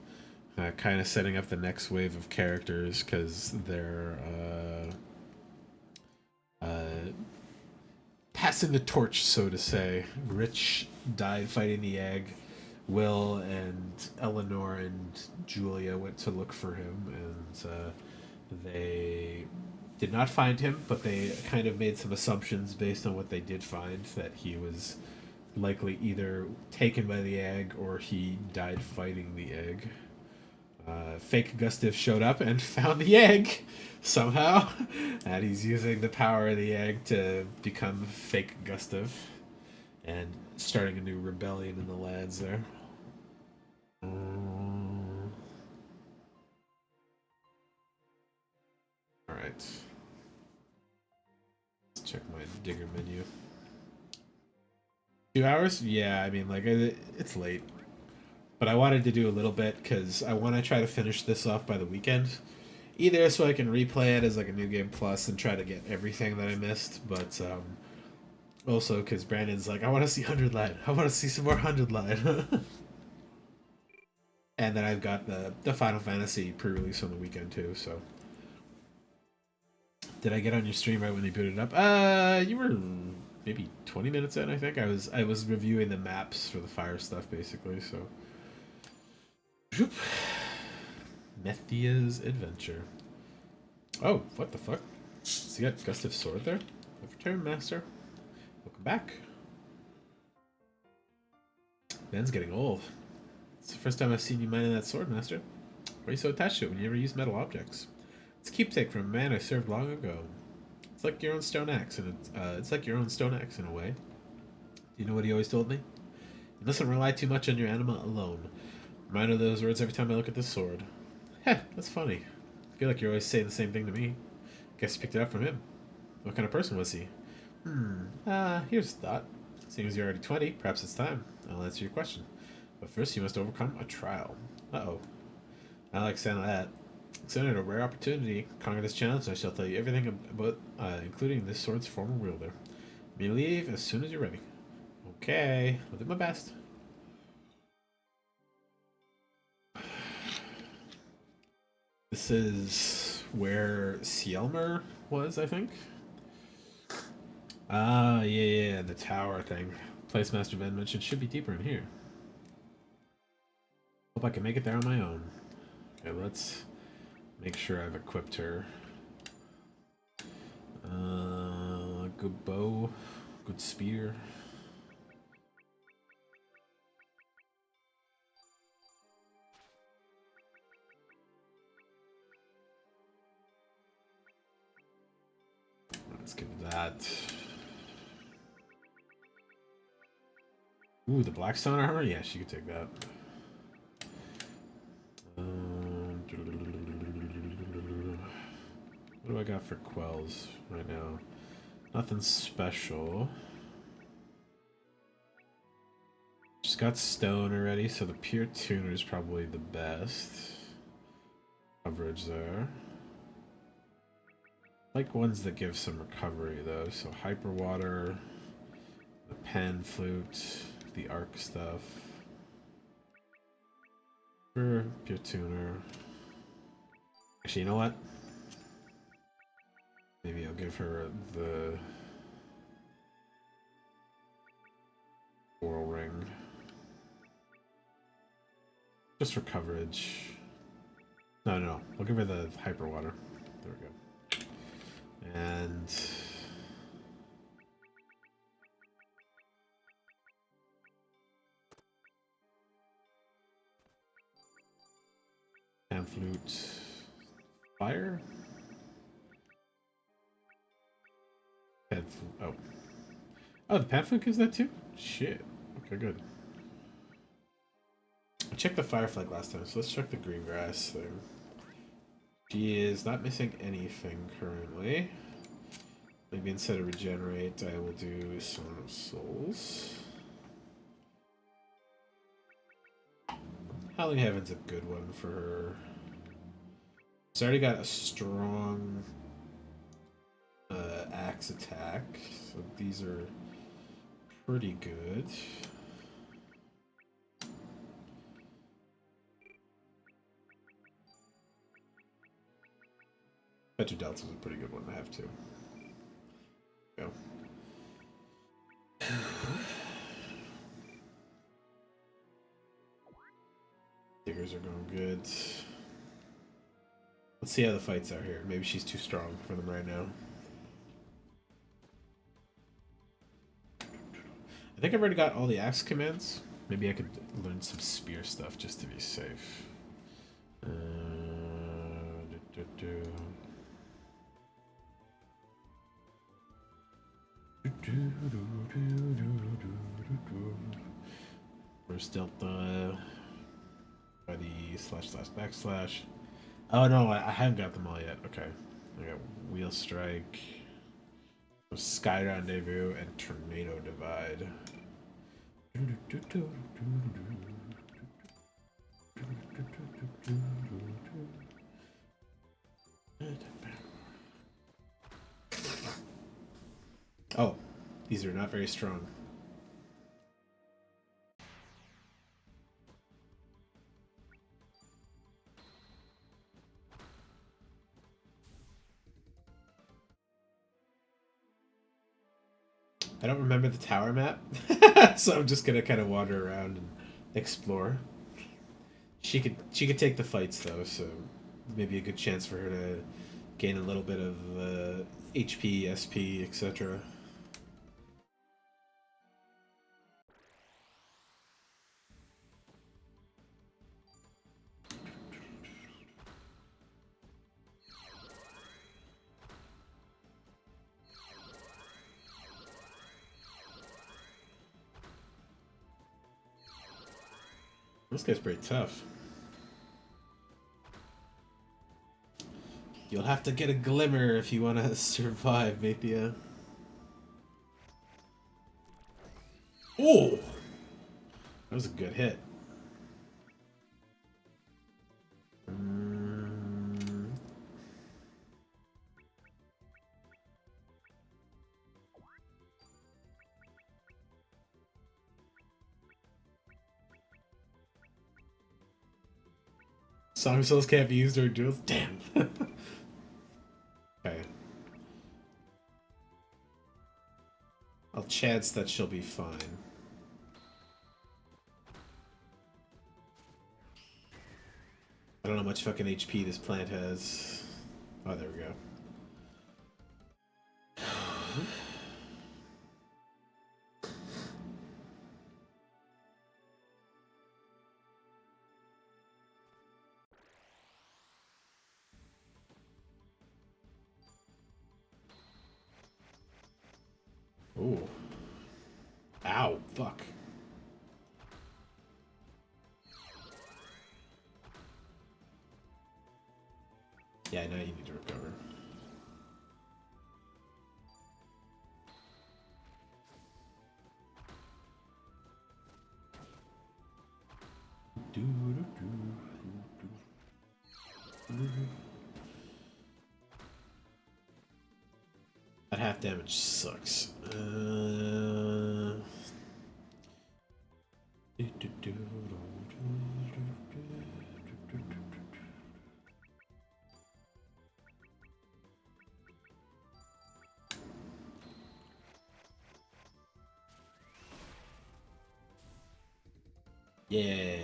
Kind of setting up the next wave of characters because they're passing the torch, so to say. Rich died fighting the egg. Will and Eleanor and Julia went to look for him, and they did not find him, but they kind of made some assumptions based on what they did find that he was likely either taken by the egg or he died fighting the egg. Fake Gustav showed up and found the egg somehow, and he's using the power of the egg to become fake Gustav and starting a new rebellion in the lands there. Perfect. Let's check my digger menu. 2 hours? Yeah, I mean, like, it's late. But I wanted to do a little bit because I want to try to finish this off by the weekend. Either so I can replay it as like a new game plus and try to get everything that I missed, but also because Brandon's like, I want to see 100 line. I want to see some more 100 line. And then I've got the Final Fantasy pre-release on the weekend too. So, did I get on your stream right when they booted it up? You were maybe 20 minutes in. I think I was reviewing the maps for the fire stuff basically. So, Zoop. Methia's Adventure. Oh, what the fuck? So you got Gustive Sword there? Return, Master. Welcome back. Ben's getting old. It's the first time I've seen you mining that sword, Master. Why are you so attached to it when you never use metal objects? It's a keepsake from a man I served long ago. It's like your own stone axe, and it's like your own stone axe in a way. Do you know what he always told me? You mustn't rely too much on your anima alone. Remind of those words every time I look at this sword. Heh, that's funny. I feel like you're always saying the same thing to me. Guess you picked it up from him. What kind of person was he? Here's a thought. Seeing as you're already 20, perhaps it's time. I'll answer your question. But first you must overcome a trial. Uh-oh. I like sound of that. Consider it a rare opportunity. Conquer this challenge and I shall tell you everything about, including this sword's former wielder. You may leave as soon as you're ready. Okay, I'll do my best. This is where Sielmer was, I think. Yeah, the tower thing. Place Master Ben mentioned should be deeper in here. Hope I can make it there on my own. Okay, let's make sure I've equipped her. Good bow, good spear. Let's give that. Ooh, the Blackstone armor? Yeah, she could take that. What do I got for quells right now? Nothing special. She's got stone already, so the pure tuner is probably the best. Coverage there. Like ones that give some recovery though, so hyper water, the pan flute, the arc stuff. Pure tuner. Actually, you know what? Maybe I'll give her the coral ring. Just for coverage. No. I'll give her the hyper water. There we go. And pan flute, fire. Pan flute. Oh, the pan flute gives that too. Shit. Okay, good. I checked the fire flag last time, so let's check the green grass thing. She is not missing anything currently. Maybe instead of regenerate, I will do Song of Souls. Howling Heaven's a good one for her. She's already got a strong axe attack, so these are pretty good. Petro Delta's a pretty good one to have too. Go. Diggers are going good. Let's see how the fights are here. Maybe she's too strong for them right now. I think I've already got all the axe commands. Maybe I could learn some spear stuff just to be safe. Where's Delta? Ready ///. Oh no, I haven't got them all yet. Okay. I got Wheel Strike, Sky Rendezvous, and Tornado Divide. Oh, these are not very strong. I don't remember the tower map, so I'm just gonna kind of wander around and explore. She could take the fights though, so maybe a good chance for her to gain a little bit of HP, SP, etc. This guy's pretty tough. You'll have to get a glimmer if you want to survive, Mapia. Oh! That was a good hit. Song cells can't be used during duels? Damn. Okay. I'll chance that she'll be fine. I don't know how much fucking HP this plant has. Oh, there we go. Ooh. Ow, fuck. Yeah, now you need to recover. That half damage sucks. Yeah.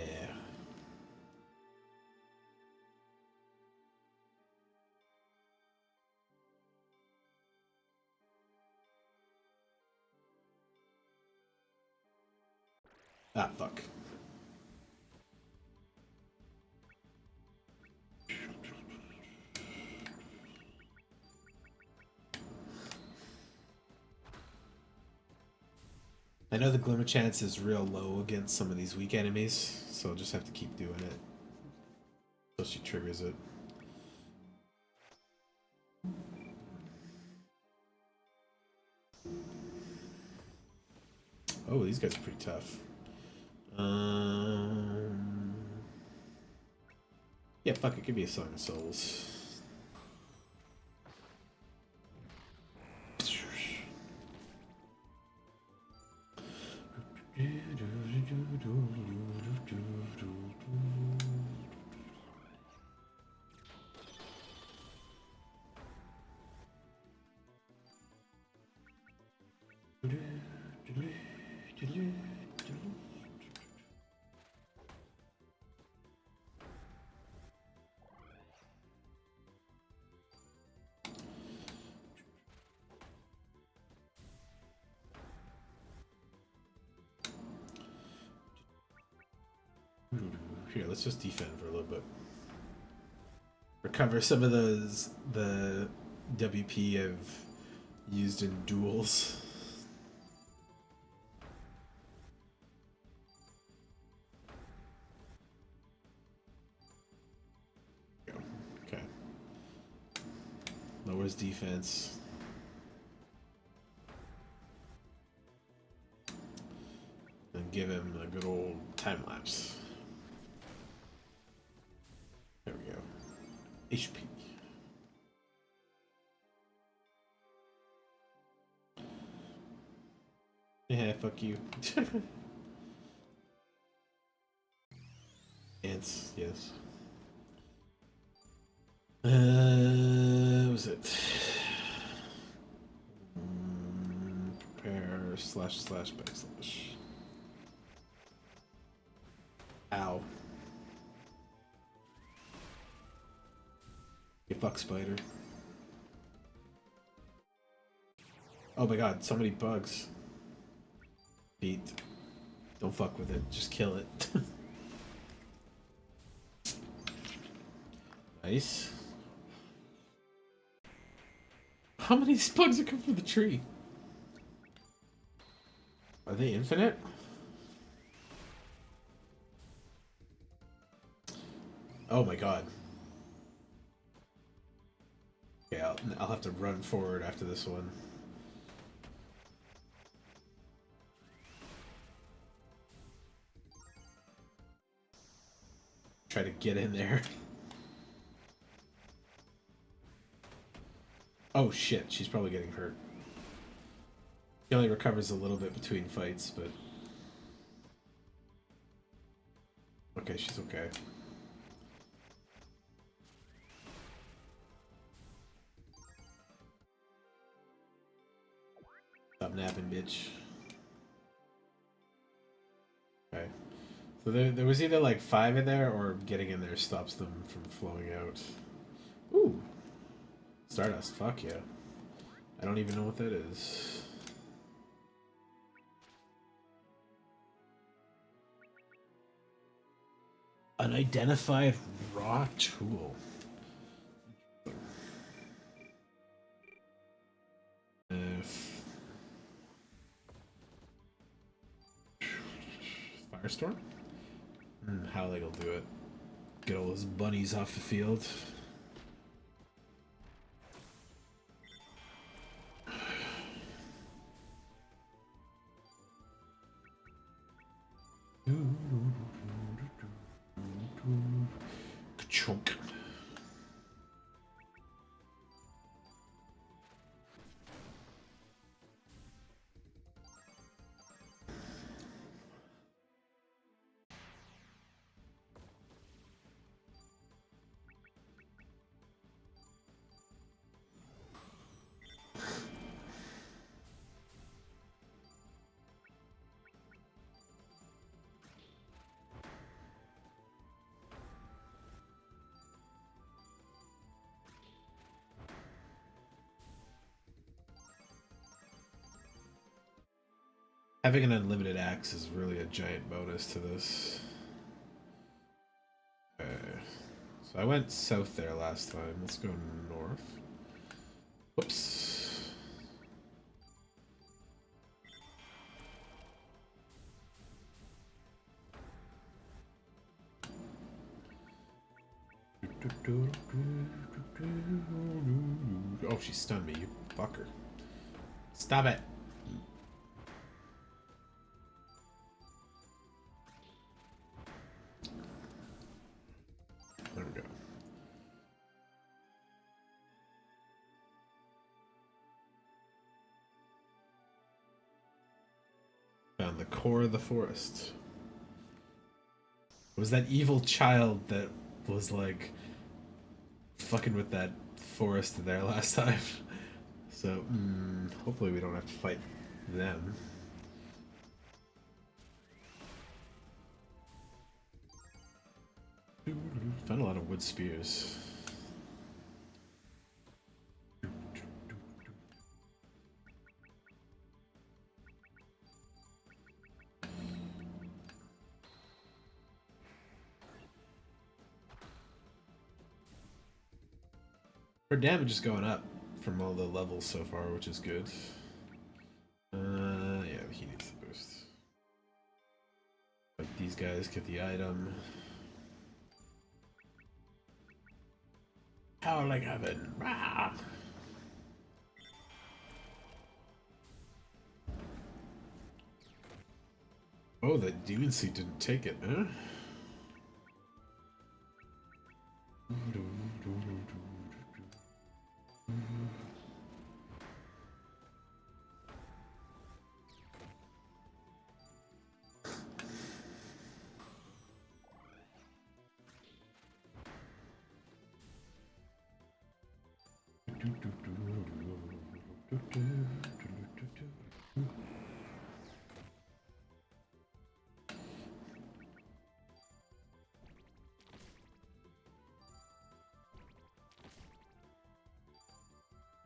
Ah, fuck. I know the glimmer chance is real low against some of these weak enemies, so I'll just have to keep doing it until she triggers it. Oh, these guys are pretty tough. Yeah, fuck it, give me a Song of Souls. Here, let's just defend for a little bit. Recover some of the WP I've used in duels. Okay. No his defense. And give him a good old time lapse. There we go. HP. Yeah, fuck you. Ants, yes. What was it? Prepare slash backslash. Ow. You fuck spider. Oh my god, so many bugs. Beat. Don't fuck with it, just kill it. Nice. How many bugs are coming from the tree? Are they infinite? Oh my god. Okay, I'll have to run forward after this one. Try to get in there. Oh shit, she's probably getting hurt. She only recovers a little bit between fights, but... Okay, she's okay. Stop napping, bitch. Okay. So there was either like 5 in there, or getting in there stops them from flowing out. Ooh! Stardust, fuck yeah. I don't even know what that is. Unidentified raw tool. Firestorm? How they'll do it. Get all those bunnies off the field. Chunk. Having an unlimited axe is really a giant bonus to this. Okay. So I went south there last time. Let's go north. Whoops. Oh, she stunned me, you fucker. Stop it. There we go. Found the core of the forest. It was that evil child that was like fucking with that forest there last time. So, hopefully we don't have to fight them. Found a lot of wood spears. Her damage is going up from all the levels so far, which is good. Yeah, he needs the boost. But these guys get the item. Howling heaven! Rah! Oh, that demon seed didn't take it, huh?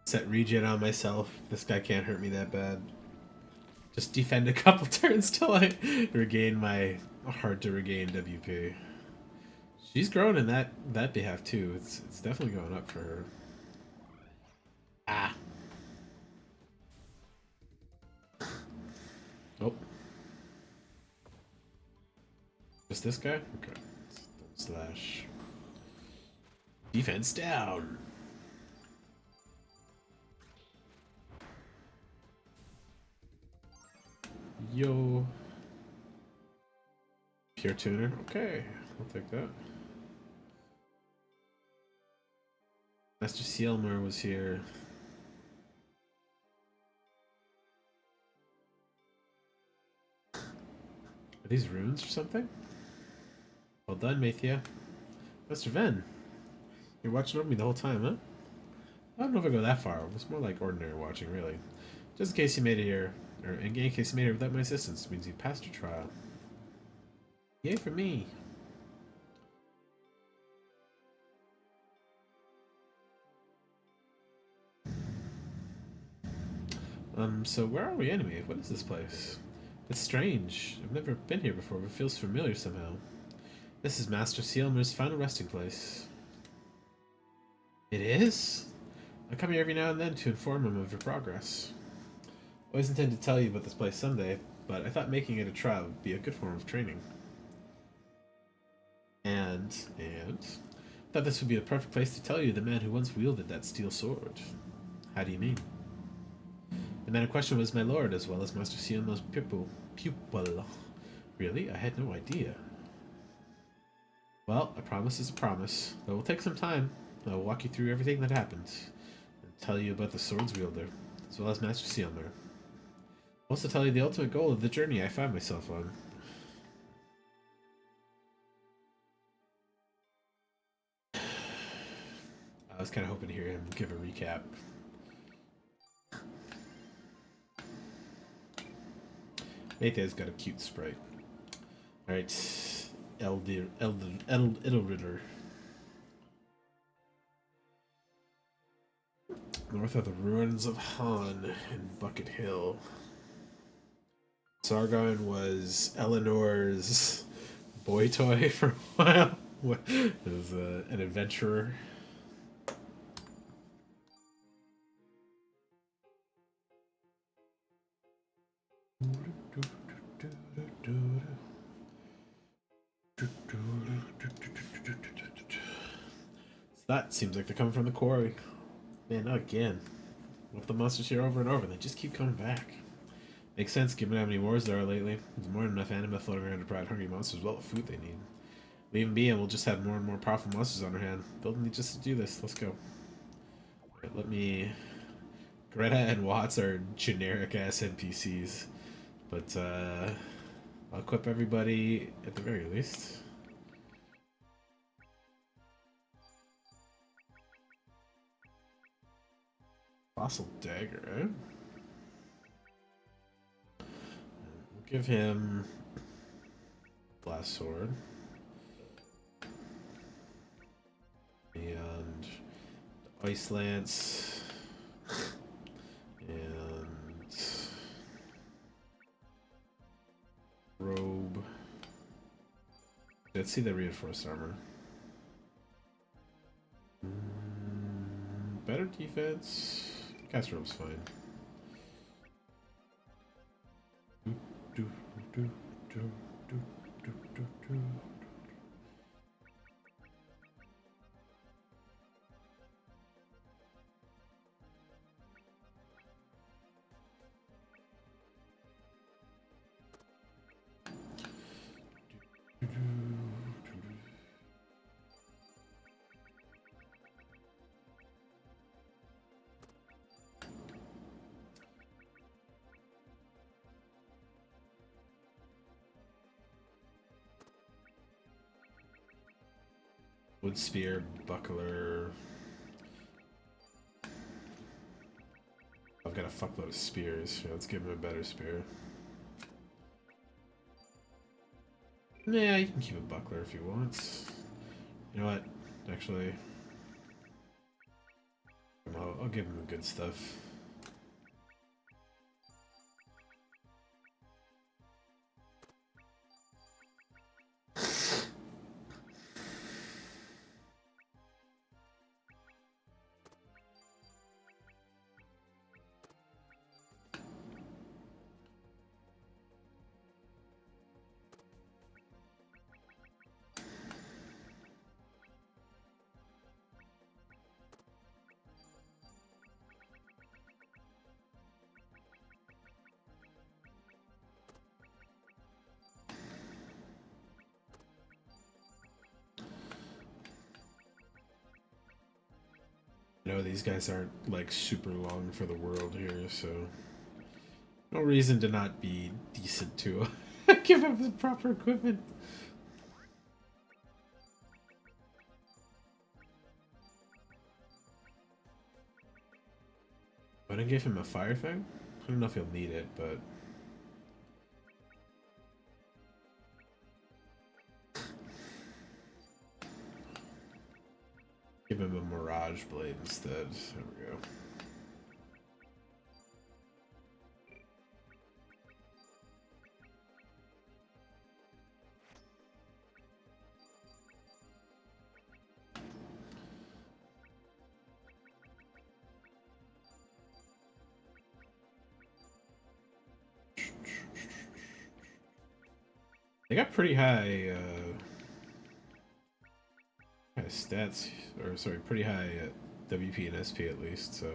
Set regen on myself. This guy can't hurt me that bad. Just defend a couple turns till I regain my hard to regain WP. She's grown in that behalf too. It's definitely going up for her. Ah. Nope. Just this guy? Okay. Slash. Defense down. Yo. Pure tuner. Okay. I'll take that. Master Sealmer was here. Are these runes or something? Well done, Mathia. Master Ven. You're watching over me the whole time, huh? I don't know if I go that far. It was more like ordinary watching, really. Just in case you made it here, or in case you made it without my assistance, means you passed your trial. Yay for me. So where are we anyway? What is this place? It's strange. I've never been here before, but it feels familiar somehow. This is Master Sealmer's final resting place. It is? I come here every now and then to inform him of your progress. Always intend to tell you about this place someday, but I thought making it a trial would be a good form of training. And thought this would be a perfect place to tell you the man who once wielded that steel sword. How do you mean? The man in question was my lord, as well as Master Sealmer's pupil. Really? I had no idea. Well, a promise is a promise. It will take some time. I will walk you through everything that happened, and tell you about the sword's wielder, as well as Master Sealmer. I'll also tell you the ultimate goal of the journey I find myself on. I was kind of hoping to hear him give a recap. Nathan's got a cute sprite. Alright. Edelritter. North of the ruins of Han in Bucket Hill. Sargon was Eleanor's boy toy for a while. As an adventurer. That seems like they're coming from the quarry. Man, not again. With the monsters here over and over, they just keep coming back. Makes sense given how many wars there are lately. There's more than enough anima floating around to provide hungry monsters well the food they need. Leave them be and we'll just have more and more powerful monsters on our hand. Building need just to do this. Let's go. Alright, let me... Greta and Watts are generic ass NPCs. But I'll equip everybody at the very least. Fossil dagger, eh? We'll give him blast sword. And ice lance. And robe. Let's see the reinforced armor. Better defense. Cast robe's fine. Wood spear, buckler. I've got a fuckload of spears. Yeah, let's give him a better spear. Nah, you can keep a buckler if you want. You know what? Actually, I'll give him the good stuff. No, these guys aren't like super long for the world here, so no reason to not be decent to give him the proper equipment. I didn't give him a fire thing. I don't know if he'll need it, but give him a mirage blade instead. There we go. They got pretty high, stats, or sorry, pretty high WP and SP at least, so.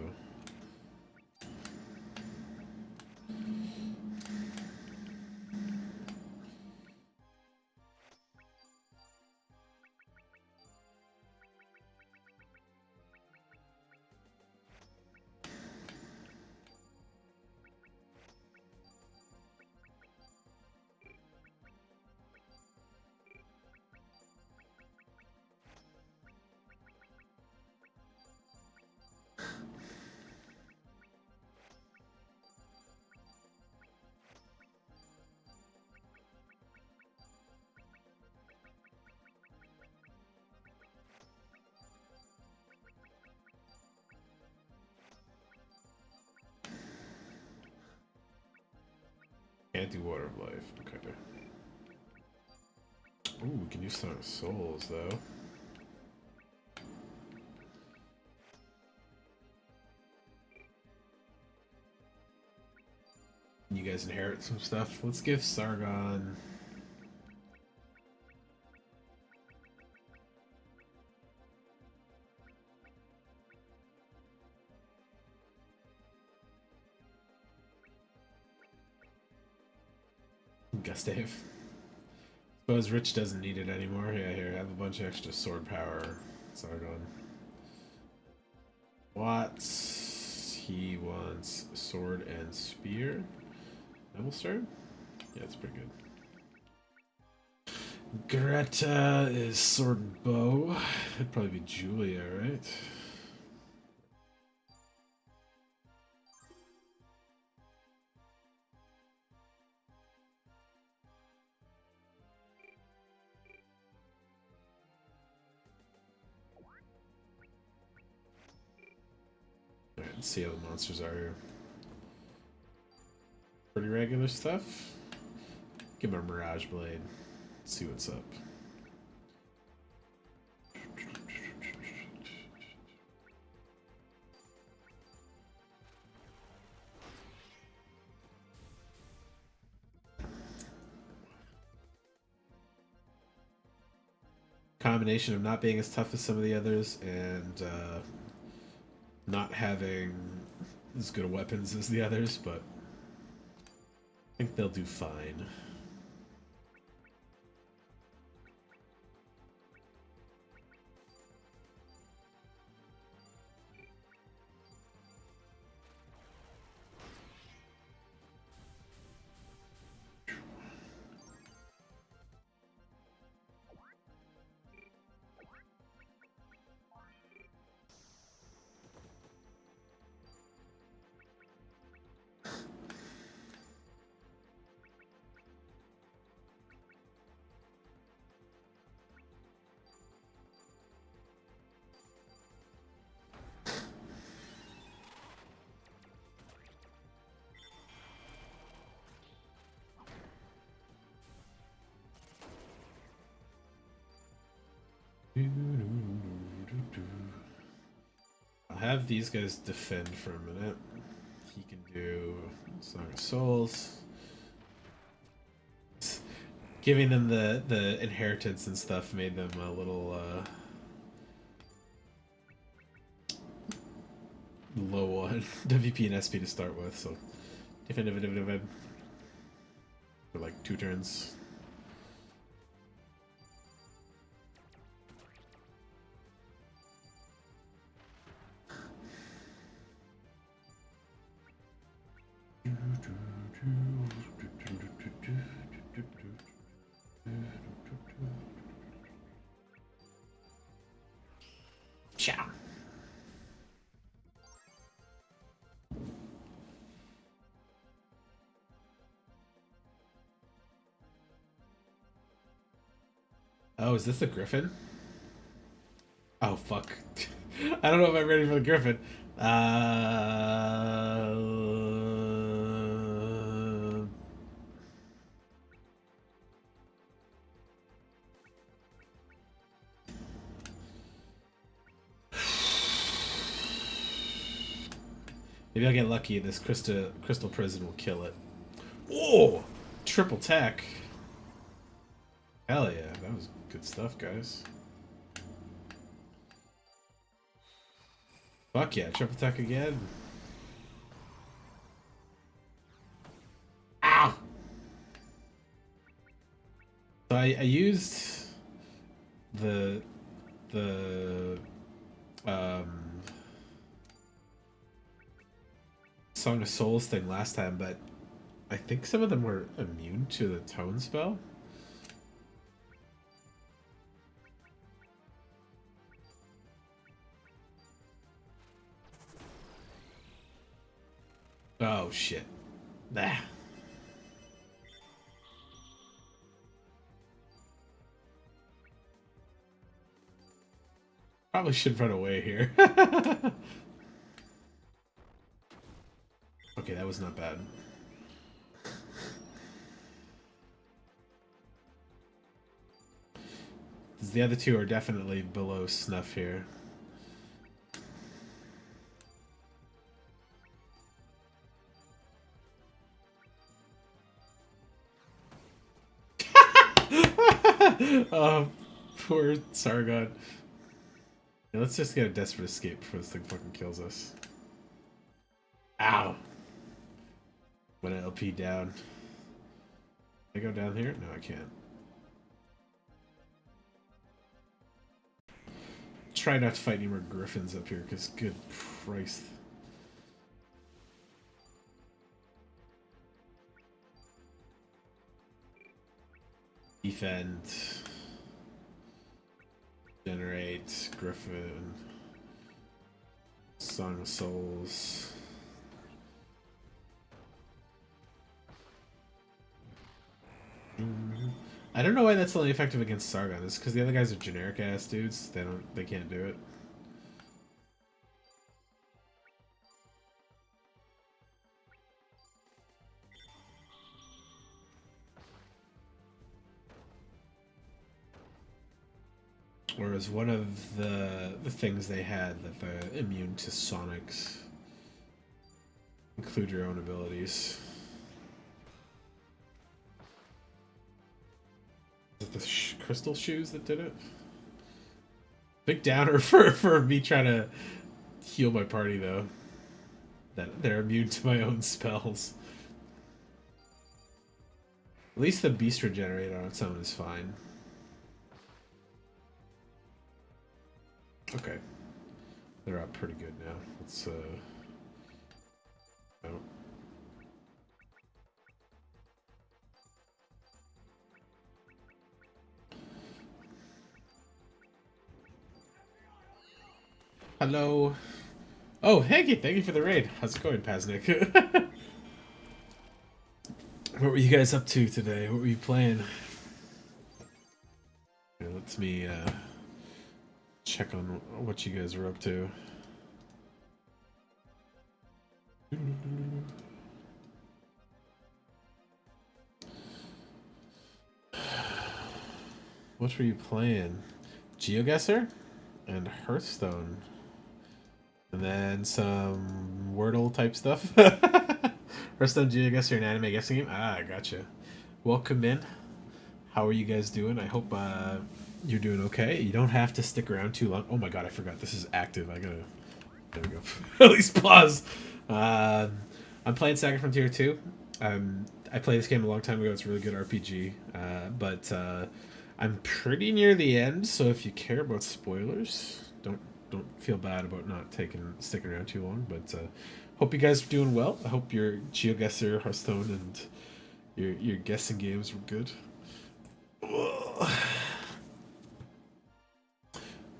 Can't do Water of Life. Okay. Ooh, we can use some souls though. You guys inherit some stuff. Let's give Sargon. Gustav. Suppose Rich doesn't need it anymore. Yeah, here, have a bunch of extra sword power. Sargon. What? He wants sword and spear. Double sword? Yeah, it's pretty good. Greta is sword and bow. It'd probably be Julia, right? Alright, let's see how the monsters are here. Pretty regular stuff. Give him a Mirage Blade. Let's see what's up. Combination of not being as tough as some of the others and not having as good weapons as the others, but I think they'll do fine. I'll have these guys defend for a minute. He can do Song of Souls. Giving them the inheritance and stuff made them a little low on WP and SP to start with, so defend for like 2 turns. Ciao. Oh, is this the Griffin? Oh, fuck. I don't know if I'm ready for the Griffin. Maybe I'll get lucky and this Crystal Prison will kill it. Oh! Triple tech. Hell yeah, that was good stuff, guys. Fuck yeah, triple tech again. Ow! So I used the Song of Souls thing last time, but I think some of them were immune to the tone spell. Oh shit. Nah. Probably should run away here. Okay, that was not bad. The other two are definitely below snuff here. Oh, poor Sargon. Yeah, let's just get a desperate escape before this thing fucking kills us. Ow! When I LP down. Can I go down here? No, I can't. Try not to fight any more griffins up here, because good Christ. Defend. Generate. Griffin. Song of Souls. I don't know why that's only effective against Sargon. It's because the other guys are generic ass dudes. They can't do it. Whereas one of the things they had that they're immune to sonics include your own abilities. Is it the crystal shoes that did it? Big downer for me trying to heal my party though. That they're immune to my own spells. At least the beast regenerator on its own is fine. Okay. They're up pretty good now. Let's oh. Hello. Oh, Hanky, thank you for the raid. How's it going, Paznik? What were you guys up to today? What were you playing? Here, let me check on what you guys were up to. What were you playing? GeoGuessr and Hearthstone. And then some Wordle type stuff. Hearthstone, GeoGuessr, and anime guessing game. Ah, gotcha. Welcome in. How are you guys doing? I hope you're doing okay. You don't have to stick around too long. Oh my god, I forgot. This is active. I gotta... There we go. At least pause. I'm playing Saga Frontier 2. I played this game a long time ago. It's a really good RPG. But I'm pretty near the end, so if you care about spoilers, don't feel bad about not sticking around too long. But hope you guys are doing well. I hope your GeoGuessr, Hearthstone, and your guessing games were good.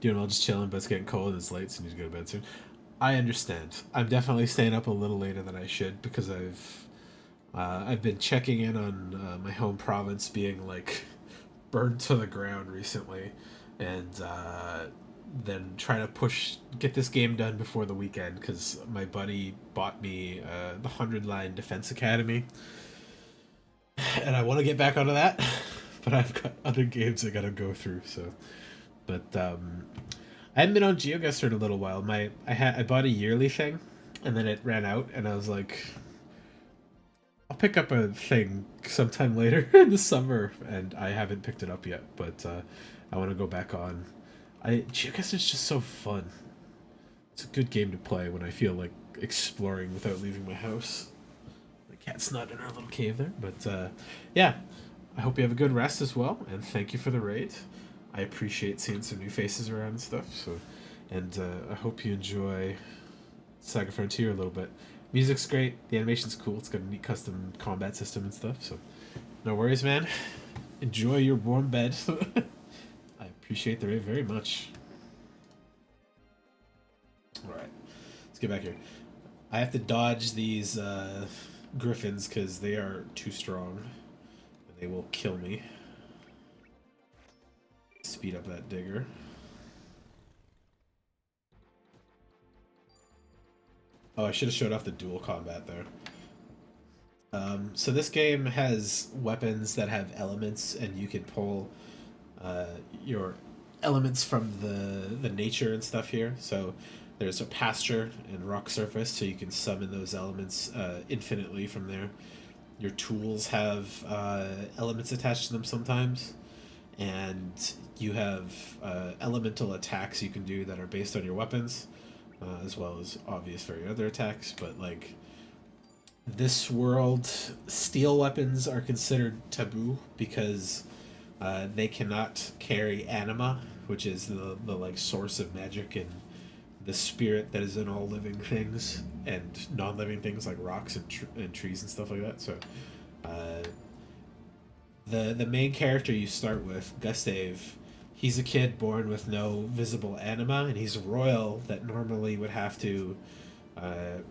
Doing well, just chilling, but it's getting cold. It's late, so I need to go to bed soon. I understand. I'm definitely staying up a little later than I should because I've been checking in on my home province being like burned to the ground recently, and then trying to get this game done before the weekend because my buddy bought me the 100 Line Defense Academy, and I want to get back onto that, but I've got other games I gotta go through. So, but I haven't been on GeoGuessr in a little while. I bought a yearly thing, and then it ran out, and I was like, I'll pick up a thing sometime later in the summer, and I haven't picked it up yet. But I want to go back on. GeoGuessr is just so fun. It's a good game to play when I feel like exploring without leaving my house. My cat's not in our little cave there, but yeah. I hope you have a good rest as well, and thank you for the raid. I appreciate seeing some new faces around and stuff. So, and I hope you enjoy Saga Frontier a little bit. Music's great. The animation's cool. It's got a neat custom combat system and stuff. So, no worries, man. Enjoy your warm bed. I appreciate the raid very much. All right, let's get back here. I have to dodge these griffins because they are too strong. And they will kill me. Speed up that digger. Oh, I should have showed off the dual combat there. So this game has weapons that have elements, and you can pull your elements from the nature and stuff here. So there's a pasture and rock surface, so you can summon those elements infinitely from there. Your tools have elements attached to them sometimes, and you have elemental attacks you can do that are based on your weapons, as well as obvious very other attacks. But like this world, steel weapons are considered taboo because they cannot carry anima, which is the like source of magic and the spirit that is in all living things and non-living things like rocks and trees and stuff like that. So the main character you start with, Gustave, he's a kid born with no visible anima, and he's a royal that normally would have to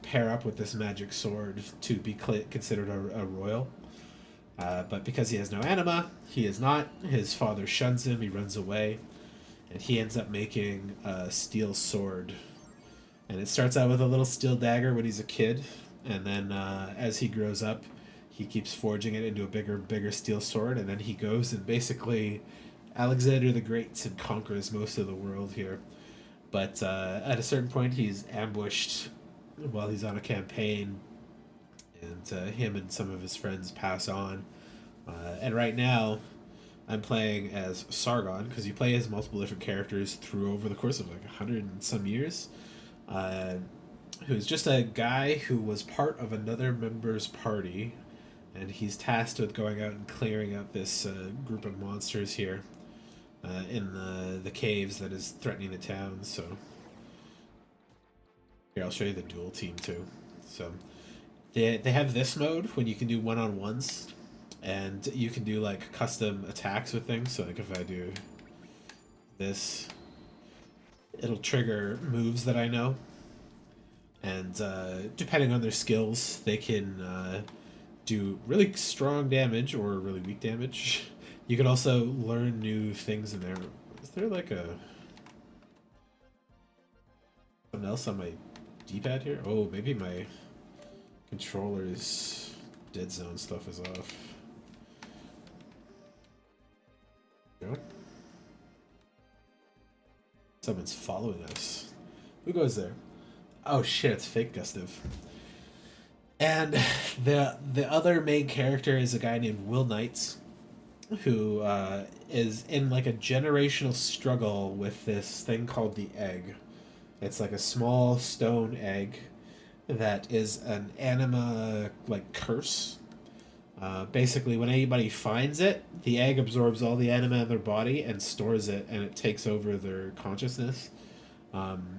pair up with this magic sword to be considered a royal. But because he has no anima, he is not. His father shuns him, he runs away, and he ends up making a steel sword. And it starts out with a little steel dagger when he's a kid, and then as he grows up, he keeps forging it into a bigger steel sword, and then he goes and basically Alexander the Great and conquers most of the world here. But at a certain point, he's ambushed while he's on a campaign, and him and some of his friends pass on. And right now, I'm playing as Sargon, because you play as multiple different characters through over the course of like 100 and some years. Who's just a guy who was part of another member's party, and he's tasked with going out and clearing out this group of monsters here in the caves that is threatening the town. So here, I'll show you the dual team too. So they have this mode when you can do one-on-ones, and you can do like custom attacks with things. So like if I do this, it'll trigger moves that I know, and depending on their skills, they can do really strong damage or really weak damage. You can also learn new things in there. Is there like something else on my D-pad here? Oh, maybe my controller's dead zone stuff is off. Go. Someone's following us. Who goes there? Oh shit, it's fake Gustav. And the other main character is a guy named Will Knights, who is in like a generational struggle with this thing called the egg. It's like a small stone egg that is an anima like curse. Basically, when anybody finds it, the egg absorbs all the anima in their body and stores it, and it takes over their consciousness.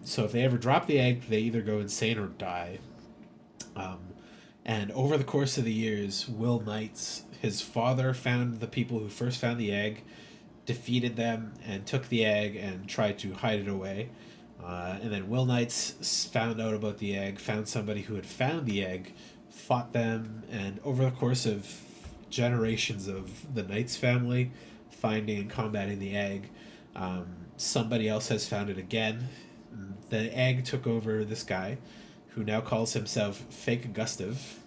So if they ever drop the egg, they either go insane or die. Um, and over the course of the years, Will Knights, his father found the people who first found the egg, defeated them, and took the egg and tried to hide it away. And then Will Knights found out about the egg, found somebody who had found the egg, fought them, and over the course of generations of the Knights family finding and combating the egg, somebody else has found it again. The egg took over this guy, who now calls himself Fake Gustav.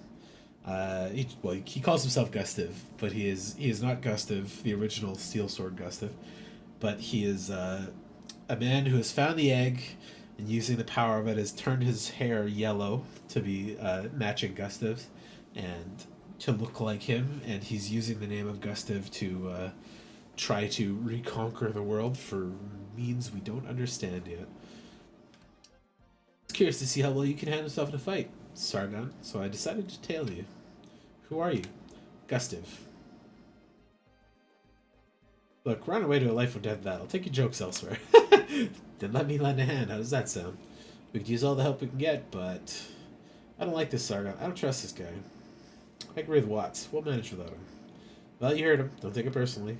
He calls himself Gustav, but he is not Gustav, the original Steel Sword Gustav, but he is a man who has found the egg and using the power of it has turned his hair yellow to be matching Gustav's and to look like him, and he's using the name of Gustav to try to reconquer the world for means we don't understand yet. I was curious to see how well you can handle yourself in a fight, Sargon, so I decided to tail you. Who are you? Gustav. Look, run away to a life or death battle. Take your jokes elsewhere. Then let me lend a hand. How does that sound? We could use all the help we can get, but I don't like this Sargon. I don't trust this guy. I agree with Watts. We'll manage without him. Well, you heard him. Don't take it personally.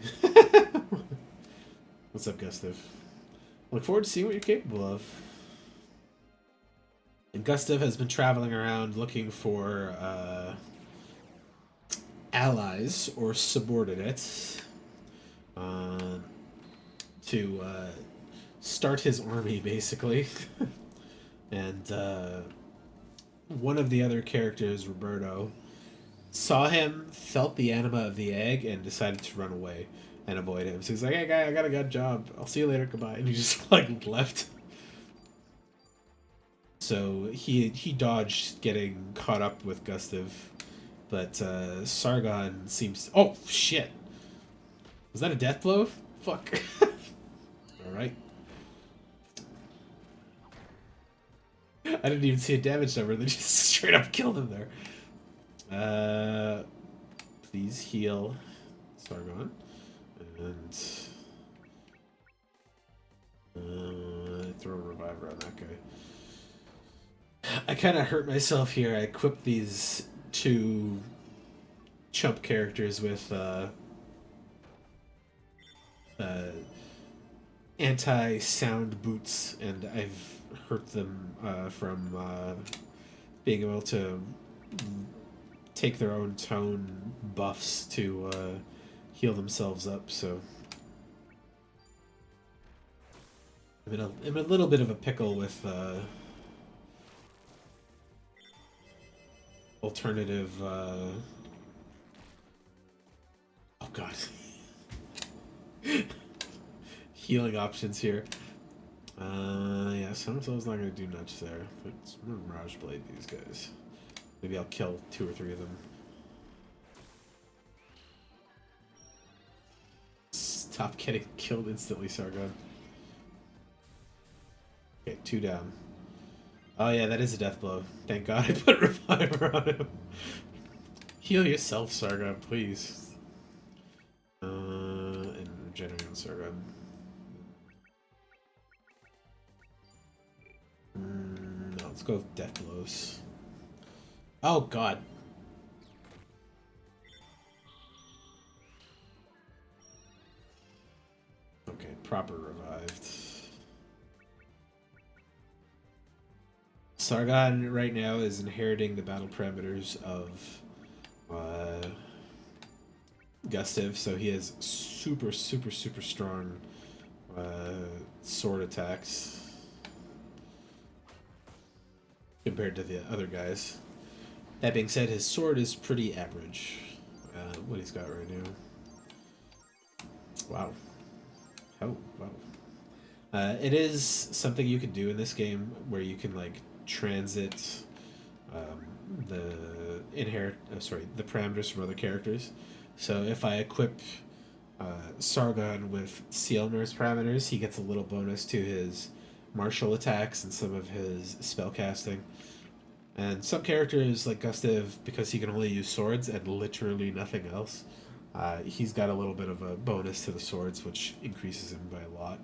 What's up, Gustav? Look forward to seeing what you're capable of. And Gustav has been traveling around looking for allies or subordinates to start his army, basically. And one of the other characters, Roberto, saw him, felt the anima of the egg, and decided to run away and avoid him. So he's like, "Hey, guy, I got a good job. I'll see you later. Goodbye." And he just like left. So he dodged getting caught up with Gustav, but Sargon seems. Oh shit! Was that a death blow? Fuck. All right. I didn't even see a damage number. They just straight up killed him there. Please heal Sargon. And throw a reviver on that guy. I kind of hurt myself here. I equipped these two chump characters with anti-sound boots, and I've hurt them from being able to take their own tone buffs to heal themselves up, so I'm in a little bit of a pickle with alternative oh god healing options here. Yeah, Summersoul's not gonna do much there. Let's Mirage Blade these guys. Maybe I'll kill 2 or 3 of them. Stop getting killed instantly, Sargon. Okay, 2 down. Oh yeah, that is a death blow. Thank God I put Reviver on him. Heal yourself, Sargon, please. And regenerate on Sargon. No, let's go with death blows. Oh God. Okay, proper revived. Sargon right now is inheriting the battle parameters of Gustav, so he has super strong sword attacks compared to the other guys. That being said, his sword is pretty average. What he's got right now. Wow. Oh, wow. It is something you can do in this game where you can like transit the parameters from other characters. So if I equip Sargon with Sealmer's parameters, he gets a little bonus to his martial attacks and some of his spell casting. And some characters like Gustav, because he can only use swords and literally nothing else, he's got a little bit of a bonus to the swords, which increases him by a lot.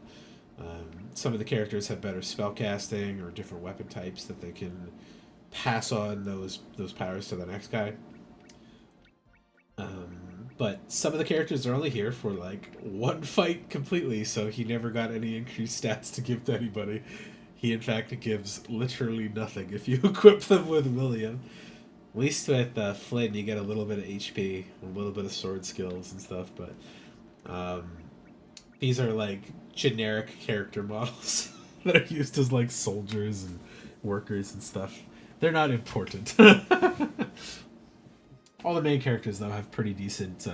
Some of the characters have better spell casting or different weapon types that they can pass on those powers to the next guy. But some of the characters are only here for like one fight completely, so he never got any increased stats to give to anybody. He in fact gives literally nothing if you equip them with William. At least with Flynn, you get a little bit of HP, a little bit of sword skills and stuff, but um, these are like generic character models that are used as like soldiers and workers and stuff. They're not important. All the main characters though have pretty decent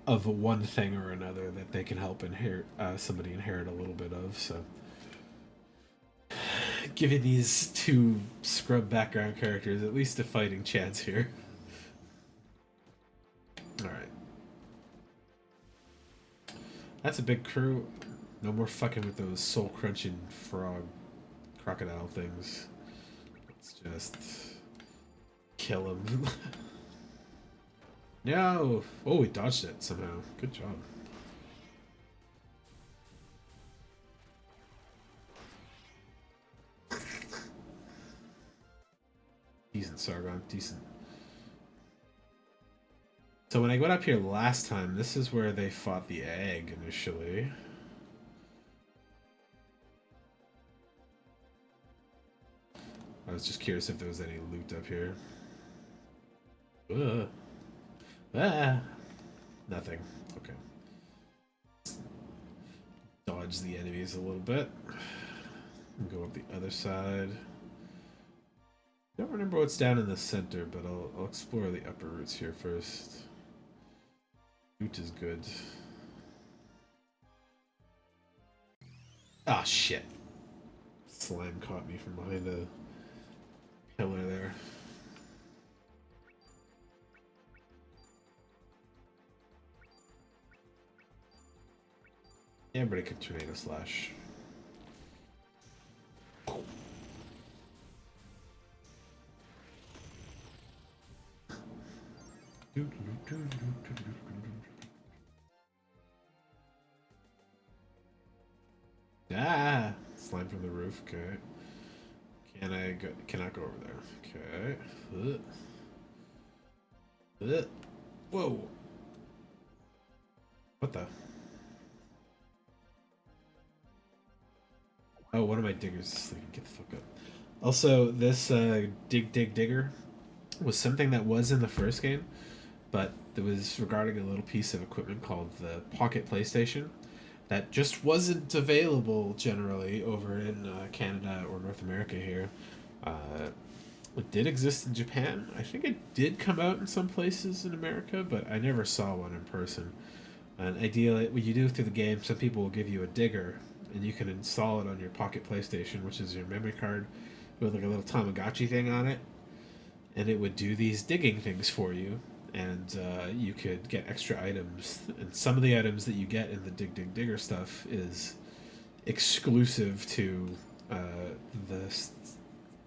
of one thing or another that they can help inherit somebody inherit a little bit of. So, giving these two scrub background characters at least a fighting chance here. All right, that's a big crew. No more fucking with those soul crunching frog crocodile things. Let's just kill them. No! Oh, we dodged it somehow. Good job. Decent, Sargon. Decent. So when I went up here last time, this is where they fought the egg initially. I was just curious if there was any loot up here. Ugh. Ah! Nothing. Okay. Dodge the enemies a little bit. And go up the other side. Don't remember what's down in the center, but I'll explore the upper routes here first. Loot is good. Ah, shit. Slime caught me from behind a pillar there. Yeah, everybody could tornado slash. Ah! Slime from the roof, okay. Can I go? Cannot go over there. Okay. Whoa! What the? Oh, one of my diggers is sleeping. Get the fuck up. Also, this digger was something that was in the first game, but it was regarding a little piece of equipment called the Pocket PlayStation that just wasn't available generally over in Canada or North America here. Uh, it did exist in Japan. I think it did come out in some places in America, but I never saw one in person. And ideally, what you do through the game, some people will give you a digger, and you can install it on your Pocket PlayStation, which is your memory card, with like a little Tamagotchi thing on it, and it would do these digging things for you, and you could get extra items. And some of the items that you get in the Digger stuff is exclusive uh, the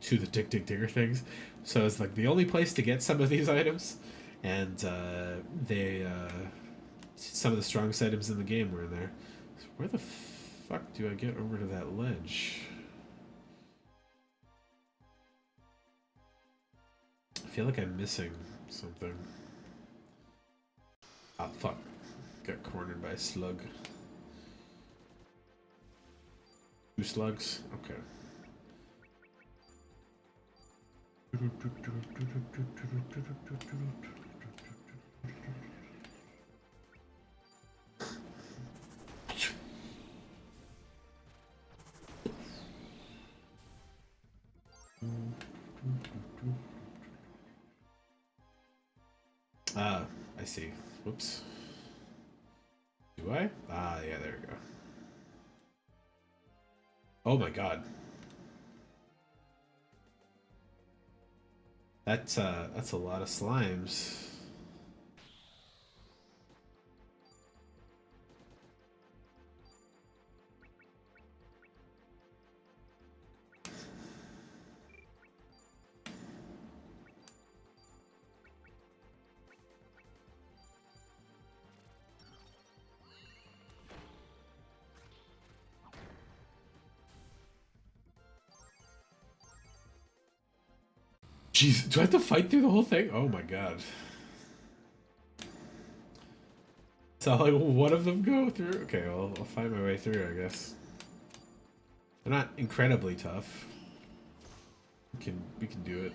the Digger things. So it's like the only place to get some of these items, and they some of the strongest items in the game were in there. So where the fuck do I get over to that ledge? I feel like I'm missing something. Ah, fuck. Got cornered by a slug. Two slugs? Okay. Ah, I see. Whoops. Do I? Ah, yeah, there we go. Oh my god. That's a lot of slimes. Jeez, do I have to fight through the whole thing? Oh my god. So like one of them go through? Okay, well, I'll find my way through, I guess. They're not incredibly tough. We can do it.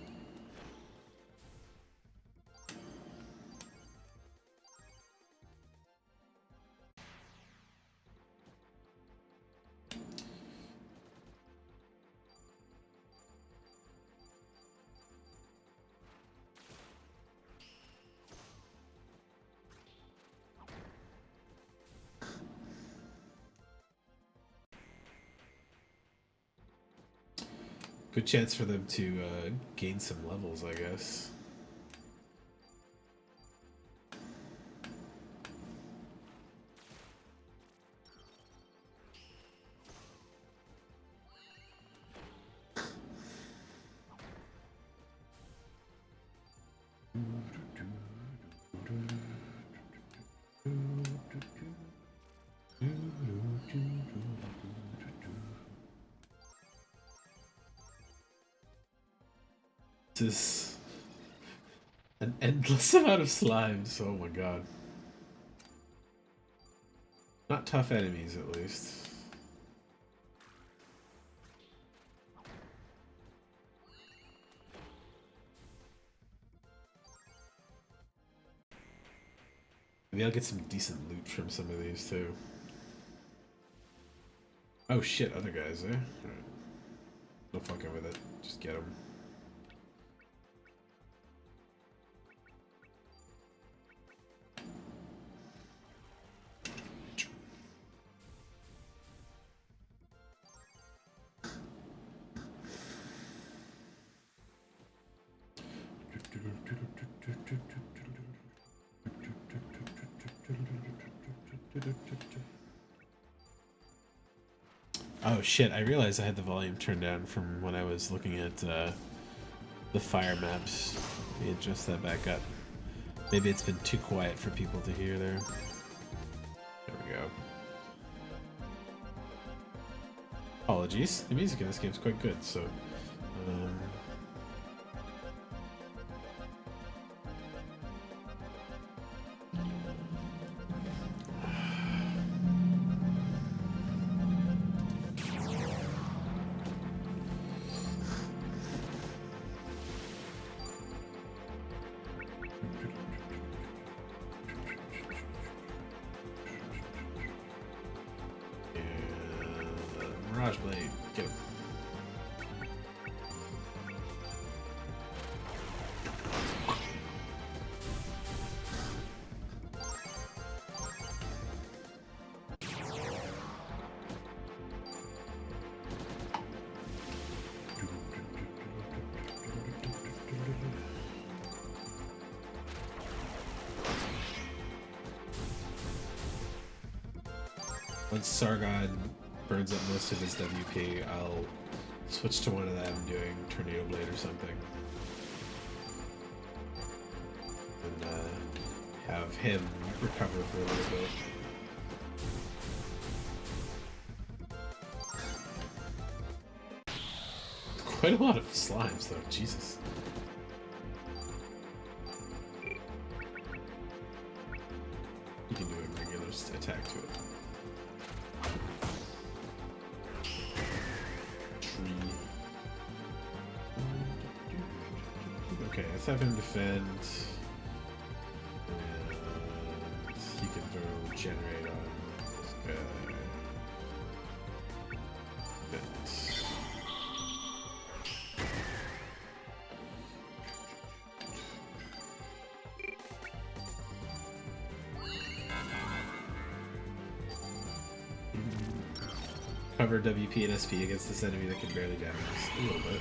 Good chance for them to gain some levels, I guess. This is an endless amount of slimes. Oh my god. Not tough enemies, at least. Maybe I'll get some decent loot from some of these, too. Oh shit, other guys there? Alright. No fucking with it. Just get them. Oh shit, I realized I had the volume turned down from when I was looking at the fire maps. Let me adjust that back up. Maybe it's been too quiet for people to hear there. There we go. Apologies. The music in this game is quite good, so... Mirage Blade, get him. Once Sargon burns up most of his WP, I'll switch to one of them doing Tornado Blade or something. And have him recover for a little bit. Quite a lot of slimes though, Jesus. You can do a regular attack to it. Okay, let's have him defend. And he can throw generate on this guy. cover WP and SP against this enemy that can barely damage us a little bit.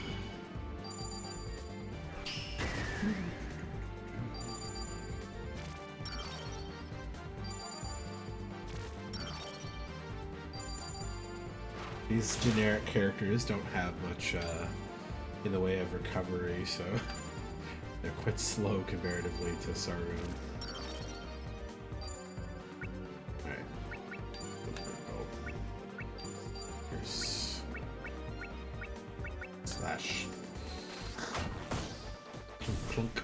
These generic characters don't have much in the way of recovery, so they're quite slow comparatively to Sargon. Alright. Here's slash. Clunk clunk.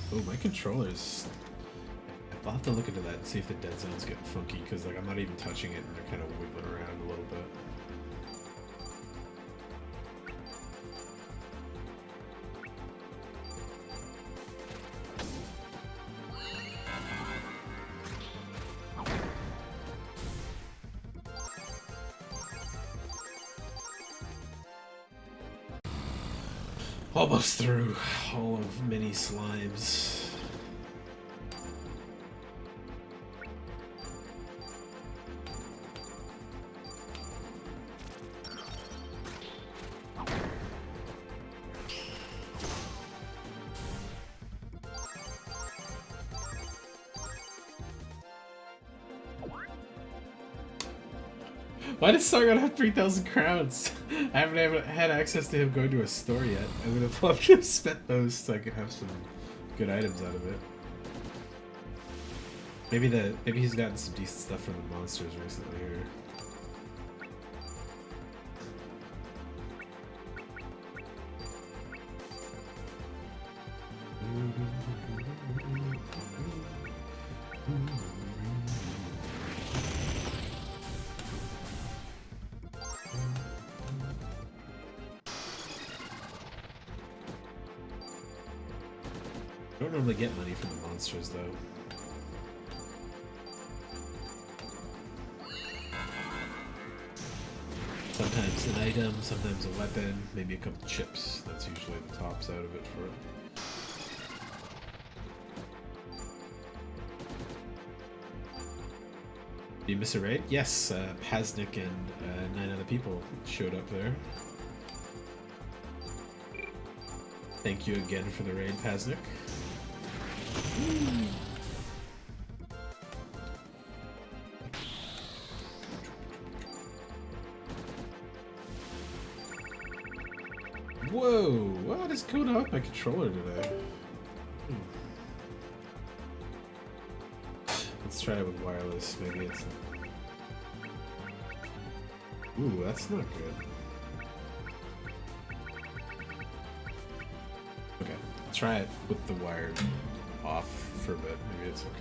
Oh, my controllers. I'll have to look into that and see if the dead zones get funky, because like I'm not even touching it and they're kind of wiggling around a little bit. Almost through all of mini slimes. Why does Sargon have 3,000 crowns? I haven't had access to him going to a store yet. I would have loved to have spent those so I could have some good items out of it. Maybe he's gotten some decent stuff from the monsters recently here. I don't normally get money from the monsters, though. Sometimes an item, sometimes a weapon, maybe a couple chips. That's usually the tops out of it for it. Did you miss a raid? Yes, Paznik and 9 other people showed up there. Thank you again for the raid, Paznik. Whoa! What is going on with my controller today? Let's try it with wireless. Maybe it's. Ooh, that's not good. Okay, try it with the wired off for a bit. Maybe it's okay.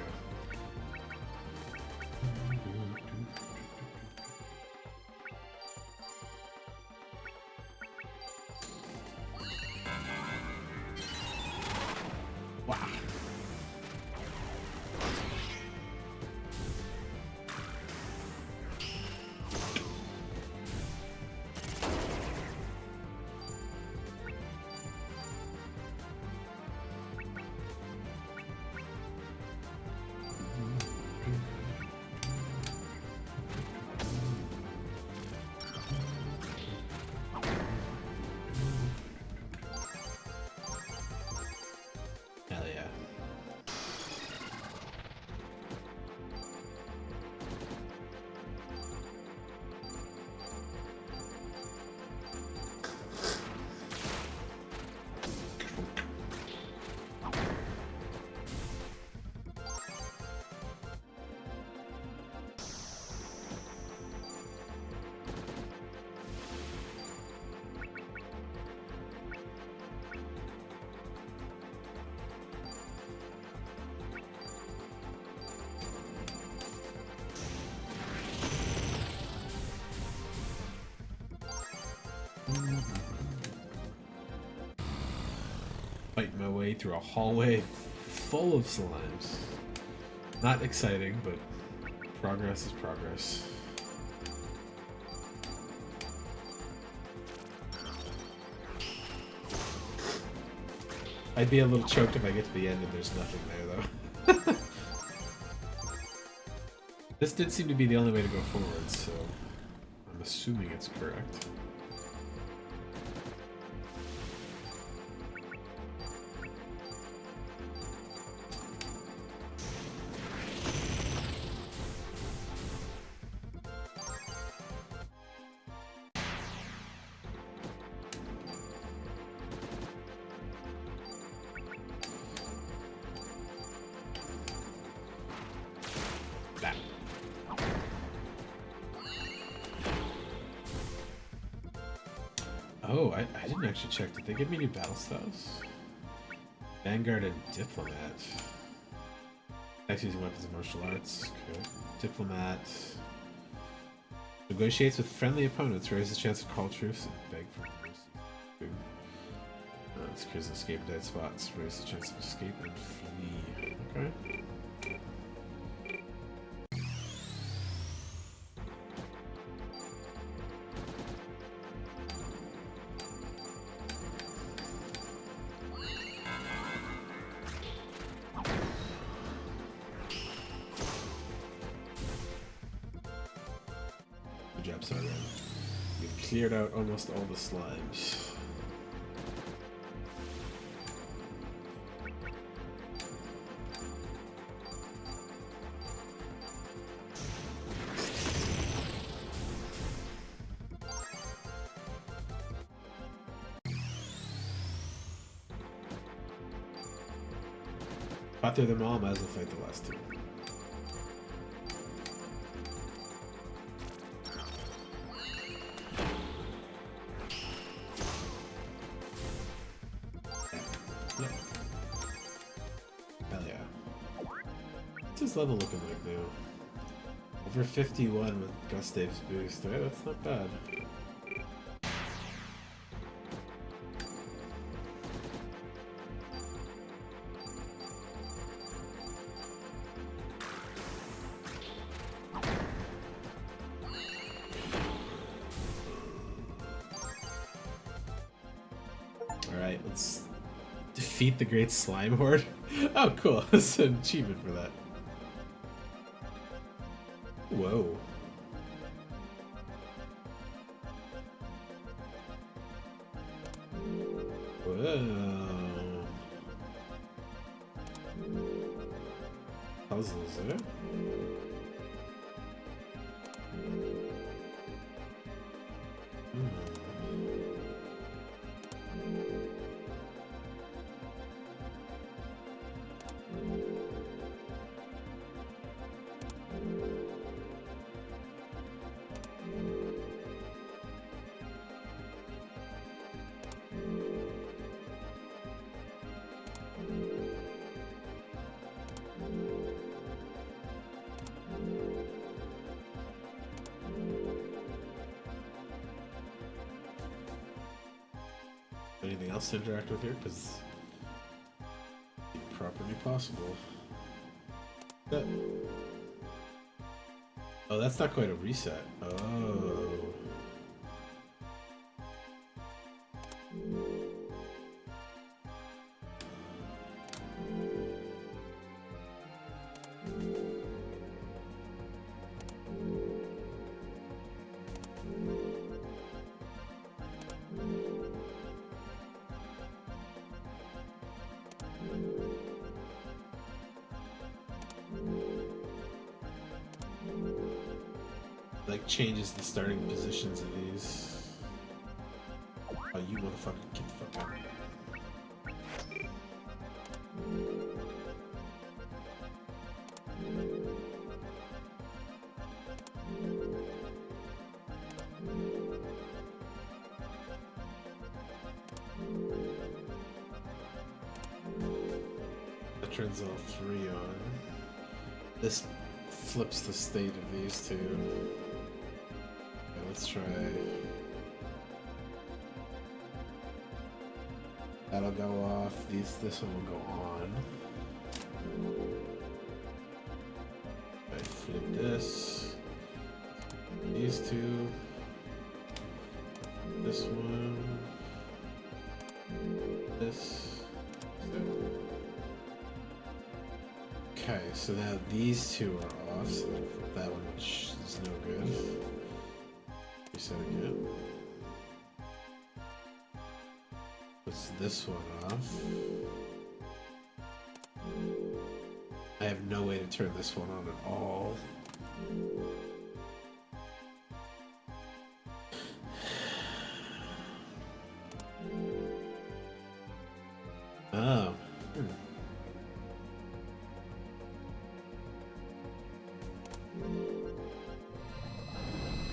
Wow. Fighting my way through a hallway full of slimes. Not exciting, but progress is progress. I'd be a little choked if I get to the end and there's nothing there, though. This did seem to be the only way to go forward, so I'm assuming it's correct. Oh, I didn't actually check. Did they give me new battle styles? Vanguard and Diplomat. Next using weapons of martial arts. Okay. Diplomat. Negotiates with friendly opponents, raises the chance to call truce and beg for mercy. Secures escape dead spots, raises the chance to escape and flee. Okay. We've cleared out almost all the slimes. Fought through them all, might as well fight the last two. Level looking like now? Over 51 with Gustave's boost. Right, that's not bad. Alright, let's defeat the Great Slime Horde. Oh, cool. That's an achievement for that. Whoa. Whoa. Puzzles, eh? Anything else to interact with here? Because properly possible. Oh, that's not quite a reset. Oh. Like changes the starting positions of these. Oh, you motherfucker, get the fuck out. That turns all three on. This flips the state of these two. Let's try. That'll go off. This one will go on. I flip this. These two. This one. This. Okay, so now these two are off, so that one which is no good. Reset again. Puts this one off. I have no way to turn this one on at all. Oh.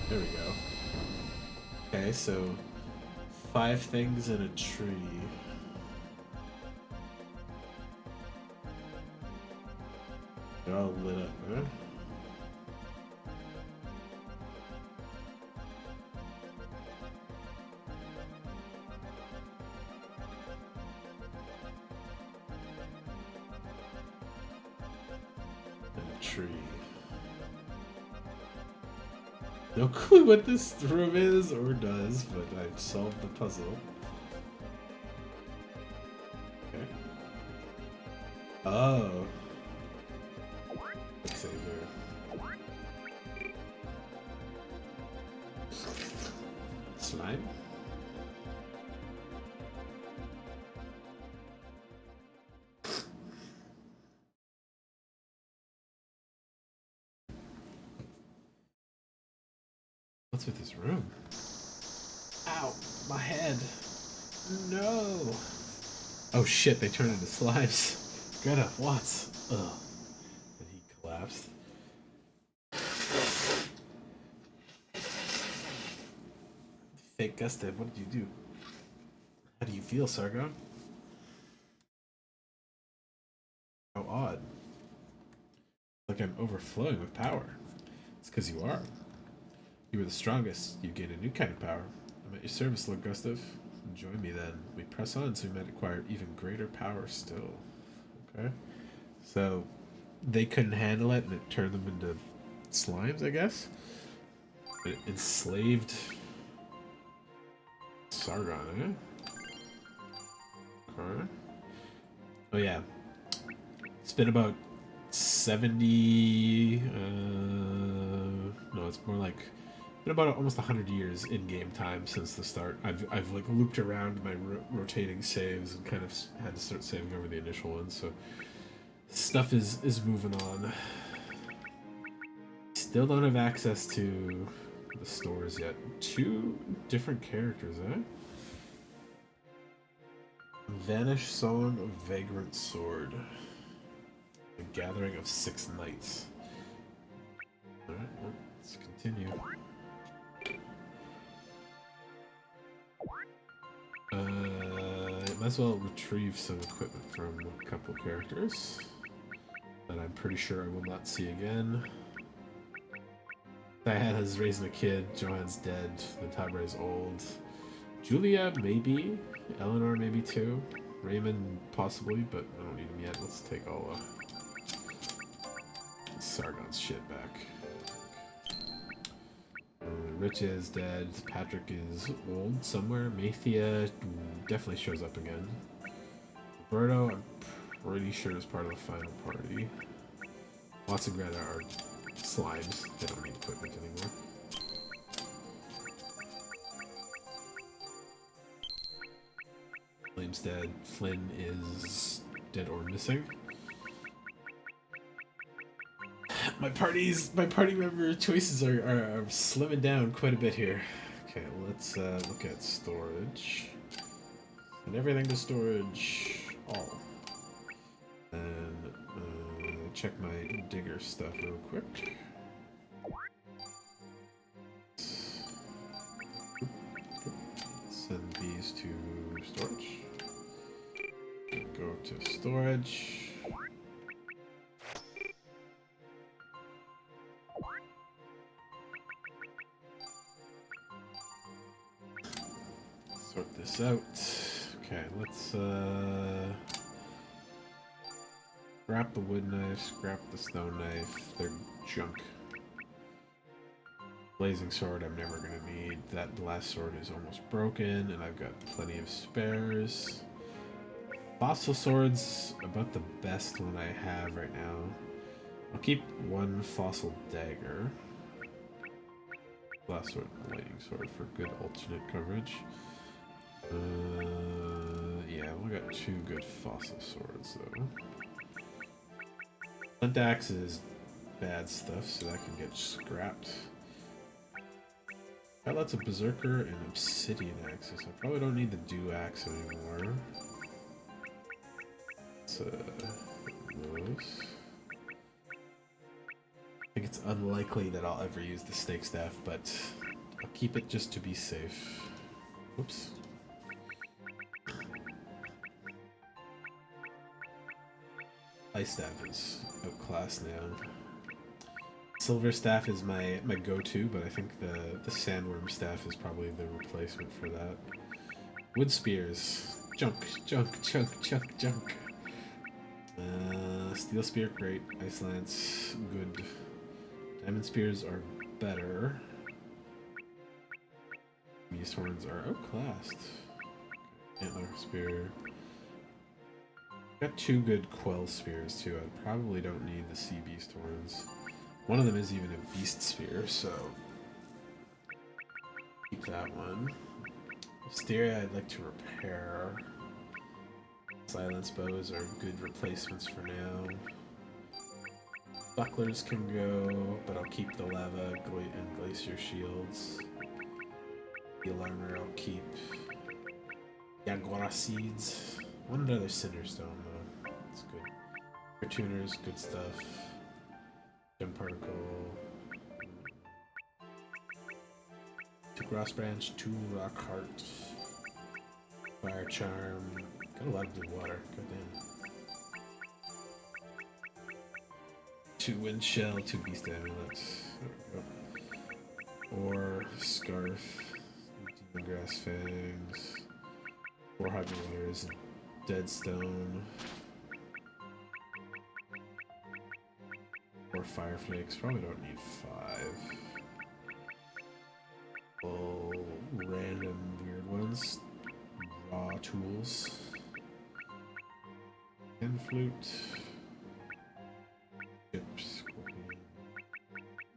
There we go. Okay, so 5 things in a tree. They're all lit up, huh? Tree. No clue what this room is or does, but I've solved the puzzle. Okay. Oh. Let's save here. Slime? What's with this room? Ow, my head. No. Oh shit, they turned into slimes. Greta, Watts. Ugh. And he collapsed. Fake Gustav, what did you do? How do you feel, Sargon? How odd. Like I'm overflowing with power. It's because you are. You were the strongest. You gained a new kind of power. I'm at your service, Lord Gustav. Join me then. We press on so we might acquire even greater power still. Okay. So they couldn't handle it and it turned them into slimes, I guess? It enslaved Sargon, eh? Okay. Oh yeah. It's been about 70... no, it's more like... been about almost 100 years in-game time since the start. I've like looped around my rotating saves and kind of had to start saving over the initial ones, so stuff is moving on. Still don't have access to the stores yet. 2 different characters, eh? Vanish Song of Vagrant Sword. A gathering of 6 knights. Alright, well, let's continue. Might as well retrieve some equipment from a couple characters that I'm pretty sure I will not see again. Diana is raising a kid, Johan's dead, Natabre is old. Julia, maybe. Eleanor, maybe too. Raymond, possibly, but I don't need him yet. Let's take all Sargon's shit back. Rich is dead. Patrick is old somewhere. Mathia definitely shows up again. Roberto, I'm pretty sure is part of the final party. Lots of Greta are slimes. They don't need equipment anymore. William's dead. Flynn is dead or missing. My party member choices are slimming down quite a bit here. Okay, let's look at storage. And everything to storage, all. And check my digger stuff real quick. Send these to storage. Go to storage. Sort this out. Okay, let's scrap the wood knife, scrap the stone knife. They're junk. Blazing sword I'm never gonna need. That blast sword is almost broken, and I've got plenty of spares. Fossil sword's about the best one I have right now. I'll keep one fossil dagger. Blast sword, lightning sword for good alternate coverage. Yeah, we got 2 good fossil swords though. Flint axe is bad stuff, so that can get scrapped. Got lots of berserker and obsidian axes. I probably don't need the dew axe anymore. So those. I think it's unlikely that I'll ever use the snake staff, but I'll keep it just to be safe. Oops. Ice staff is outclassed now. Silver staff is my go-to, but I think the sandworm staff is probably the replacement for that. Wood spears. Junk, junk, junk, junk, junk. Steel spear, great. Ice lance, good. Diamond spears are better. Beast horns are outclassed. Antler spear. Got 2 good quell spears too. I probably don't need the sea beast horns. One of them is even a beast spear, so keep that one. Wisteria I'd like to repair. Silence bows are good replacements for now. Bucklers can go, but I'll keep the lava and glacier shields. Steel armor I'll keep. Yaguara seeds. One another cinderstone though. That's good. For tuners, good stuff. Gem particle. 2 grass branch, 2 rock heart. Fire charm. Got a lot of blue water. Goddamn. 2 wind shell, 2 beast amulets. There we go. Or scarf. Demon grass fangs. 4 hydro waters. Dead stone. 4 fire flakes. Probably don't need 5. Oh, random weird ones. Raw tools. Hand flute. Chips. Scorpion.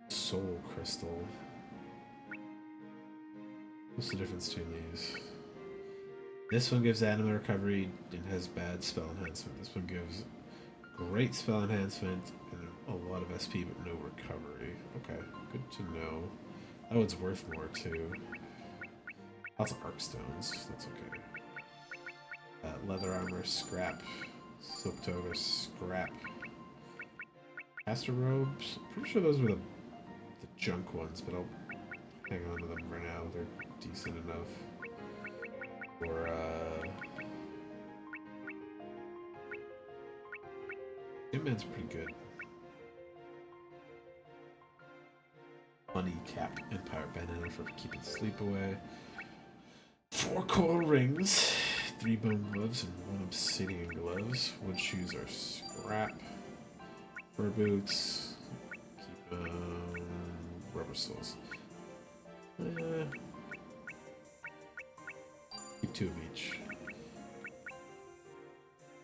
Soul crystal. What's the difference between these? This one gives animal recovery and has bad spell enhancement. This one gives great spell enhancement and a lot of SP but no recovery. Okay, good to know. That one's worth more too. Lots of arc stones, that's okay. Leather armor, scrap. Silk toga, scrap. Caster robes, pretty sure those were the junk ones, but I'll hang on to them for now. They're decent enough. Or, Hitman's pretty good. Money cap Empire banana for keeping sleep away. 4 coral rings, 3 bone gloves, and 1 obsidian gloves. Wood shoes are scrap. Fur boots. Keep rubber soles. Keep 2 of each.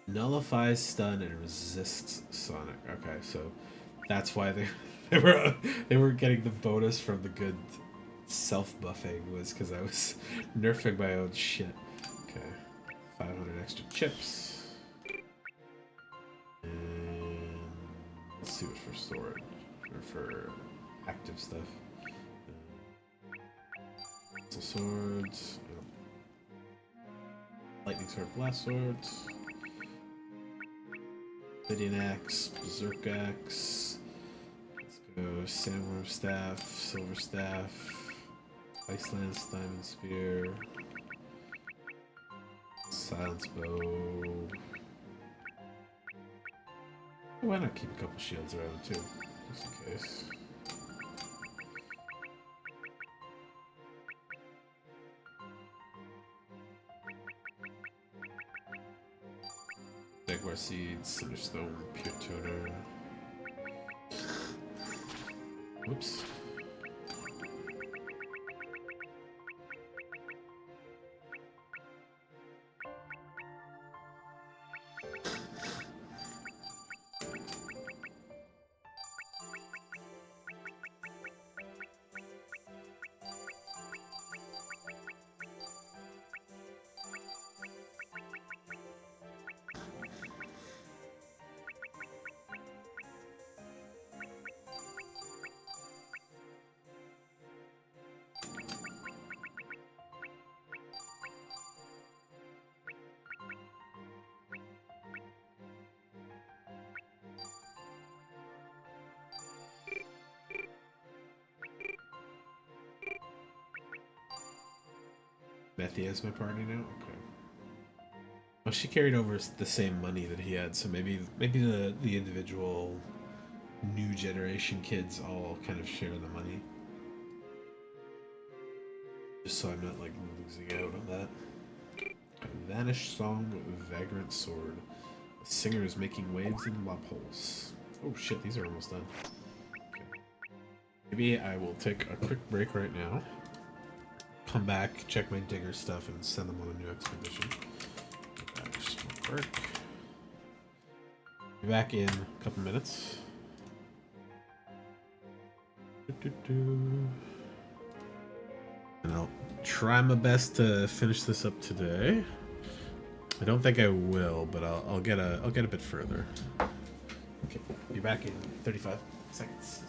Nullifies stun and resists sonic. Okay, so that's why they were getting the bonus from the good self-buffing, was because I was nerfing my own shit. Okay, 500 extra chips. And let's see what's for storage or for active stuff. Swords. Lightning sword, blast swords. Obsidian axe, berserk axe. Let's go sandworm staff, silver staff, ice lance, diamond spear, silence bow. Why not keep a couple shields around too, just in case. Jaguar Seeds, Cinderstone, Pure Tuner. Whoops. Methy has my party now? Okay. Well, she carried over the same money that he had, so maybe the individual new generation kids all kind of share the money. Just so I'm not like losing out on that. Vanished Song, Vagrant Sword. The singer is making waves in Lapulse. Oh shit, these are almost done. Okay. Maybe I will take a quick break right now. Come back, check my digger stuff, and send them on a new expedition. Work. Be back in a couple minutes. And I'll try my best to finish this up today. I don't think I will, but I'll get a bit further. Okay, be back in 35 seconds.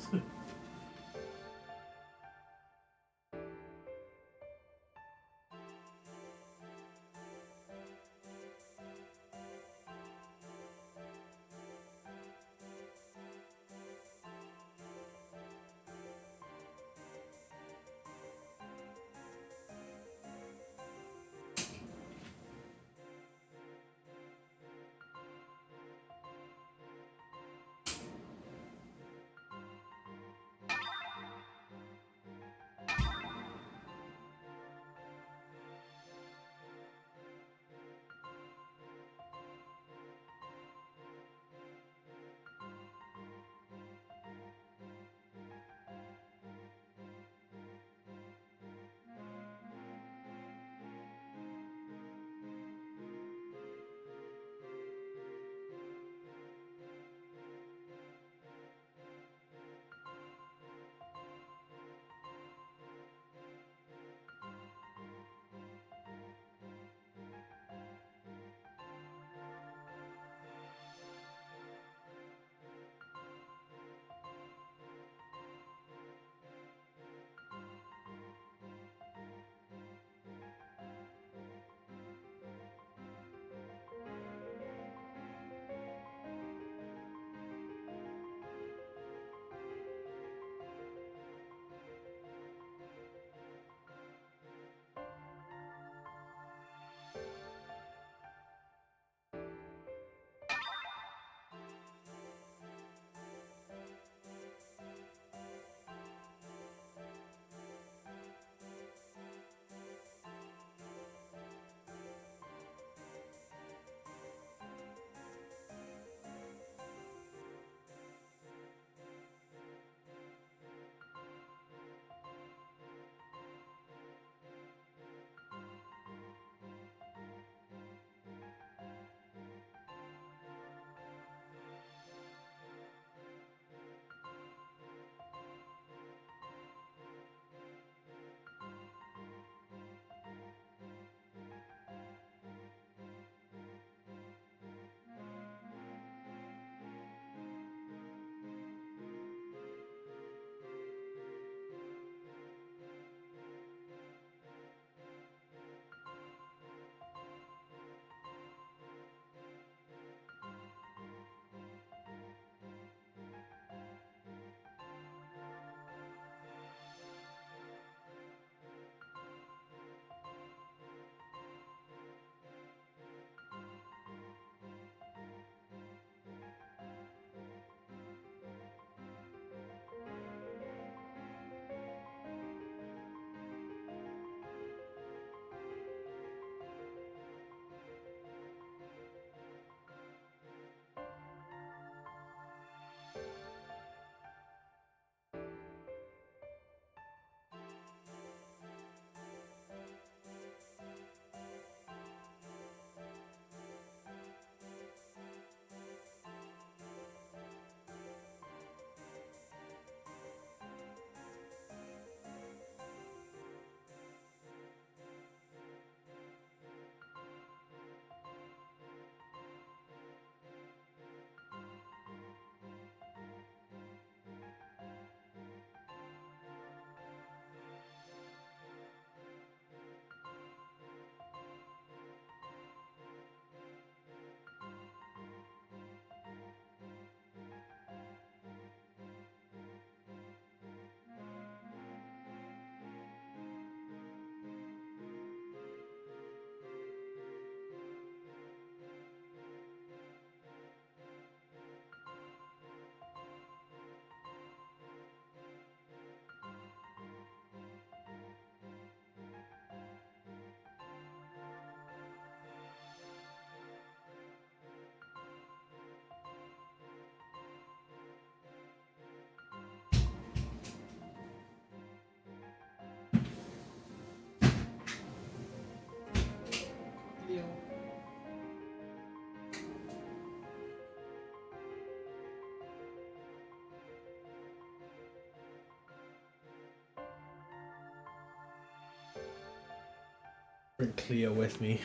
Bring Cleo with me.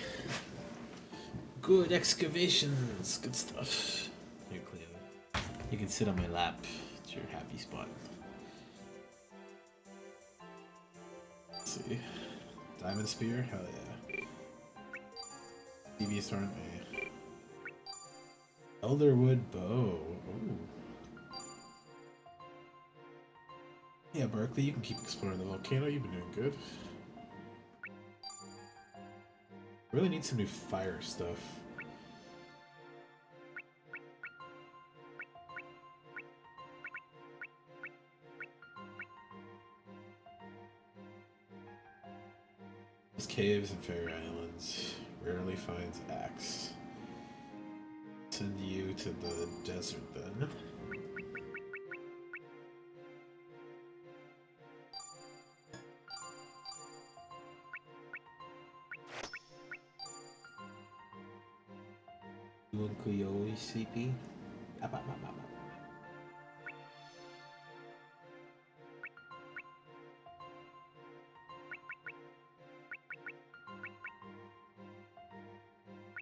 Good excavations. Good stuff. Here, Cleo. You can sit on my lap. It's your happy spot. Let's see. Diamond Spear? Hell yeah. Devious Horn? Eh. Elderwood Bow. Ooh. Yeah, Berkeley, you can keep exploring the volcano. You've been doing good. Really need some new fire stuff. These caves and Fairy Islands. Rarely finds axe. Send you to the desert then. You and Cleo sleepy?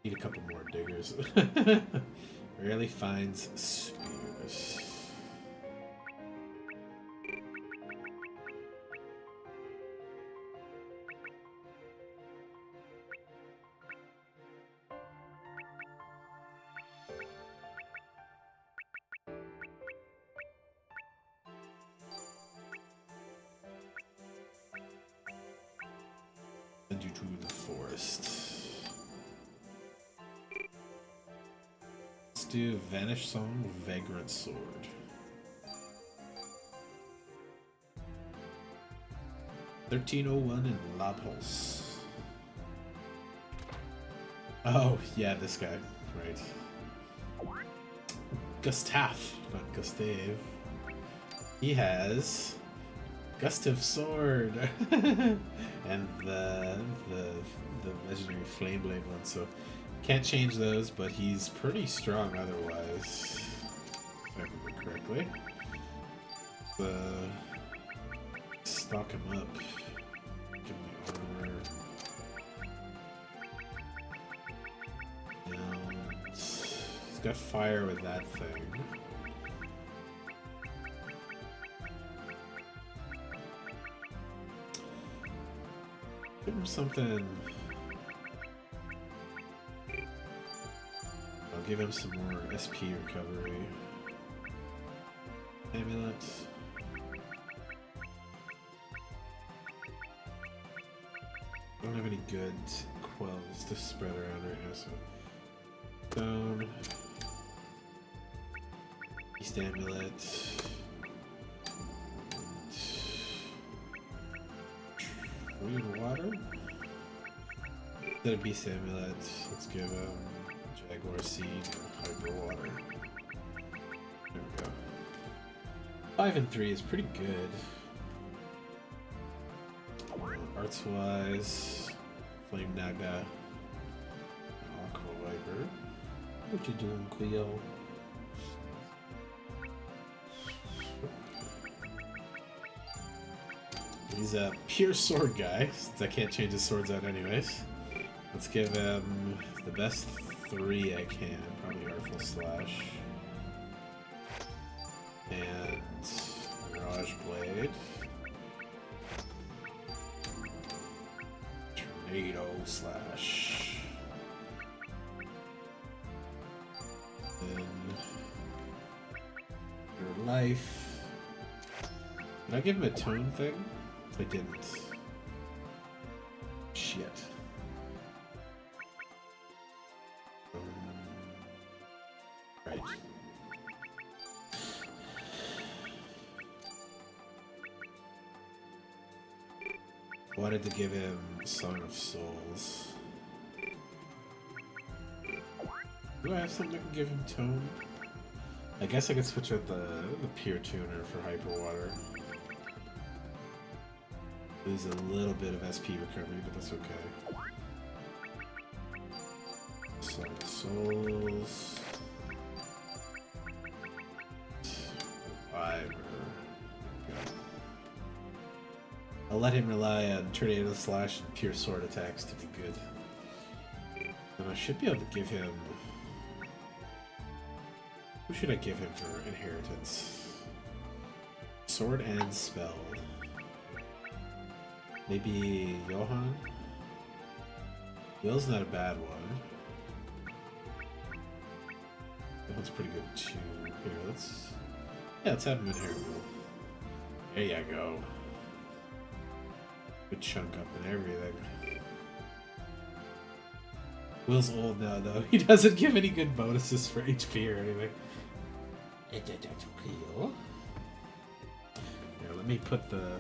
Need a couple more diggers. Rarely finds spears. Send you to the forest. Let's do Vanish Song, Vagrant Sword. $13.01 in La Pulse. Oh, yeah, this guy. Right. Gustav, not Gustave. He has Gustav Sword and the legendary Flame Blade one, so can't change those, but he's pretty strong otherwise, if I remember correctly. Stock him up. Give me armor. And he's got fire with that thing. Give him something. I'll give him some more SP recovery. Amulet. I don't have any good quells to spread around right now, so. Stone. Beast Amulet. True Water? Instead of Beast Amulet, let's give Jaguar Seed and Hyper Water. There we go. 5 and 3 is pretty good. Arts wise, Flame Naga, Aqua Viper. What you doing, Cleo? He's a pure sword guy, since I can't change his swords out anyways. Let's give him the best 3 I can, probably Artful Slash. And Mirage Blade. Tornado Slash. Then your life. Did I give him a tone thing? I didn't. Shit. Right. Wanted to give him Song of Souls. Do I have something that can give him tone? I guess I could switch out the pure tuner for Hyper Water. Lose a little bit of SP recovery, but that's okay. Song of Souls. Fiber. I'll let him rely on Tornado Slash and pure sword attacks to be good. And I should be able to give him... Who should I give him for inheritance? Sword and spell. Maybe Johan? Will's not a bad one. That one's pretty good too. Here, let's have him inherit Will. There you go. Good chunk up and everything. Will's old now, though. He doesn't give any good bonuses for HP or anything. Here, let me put the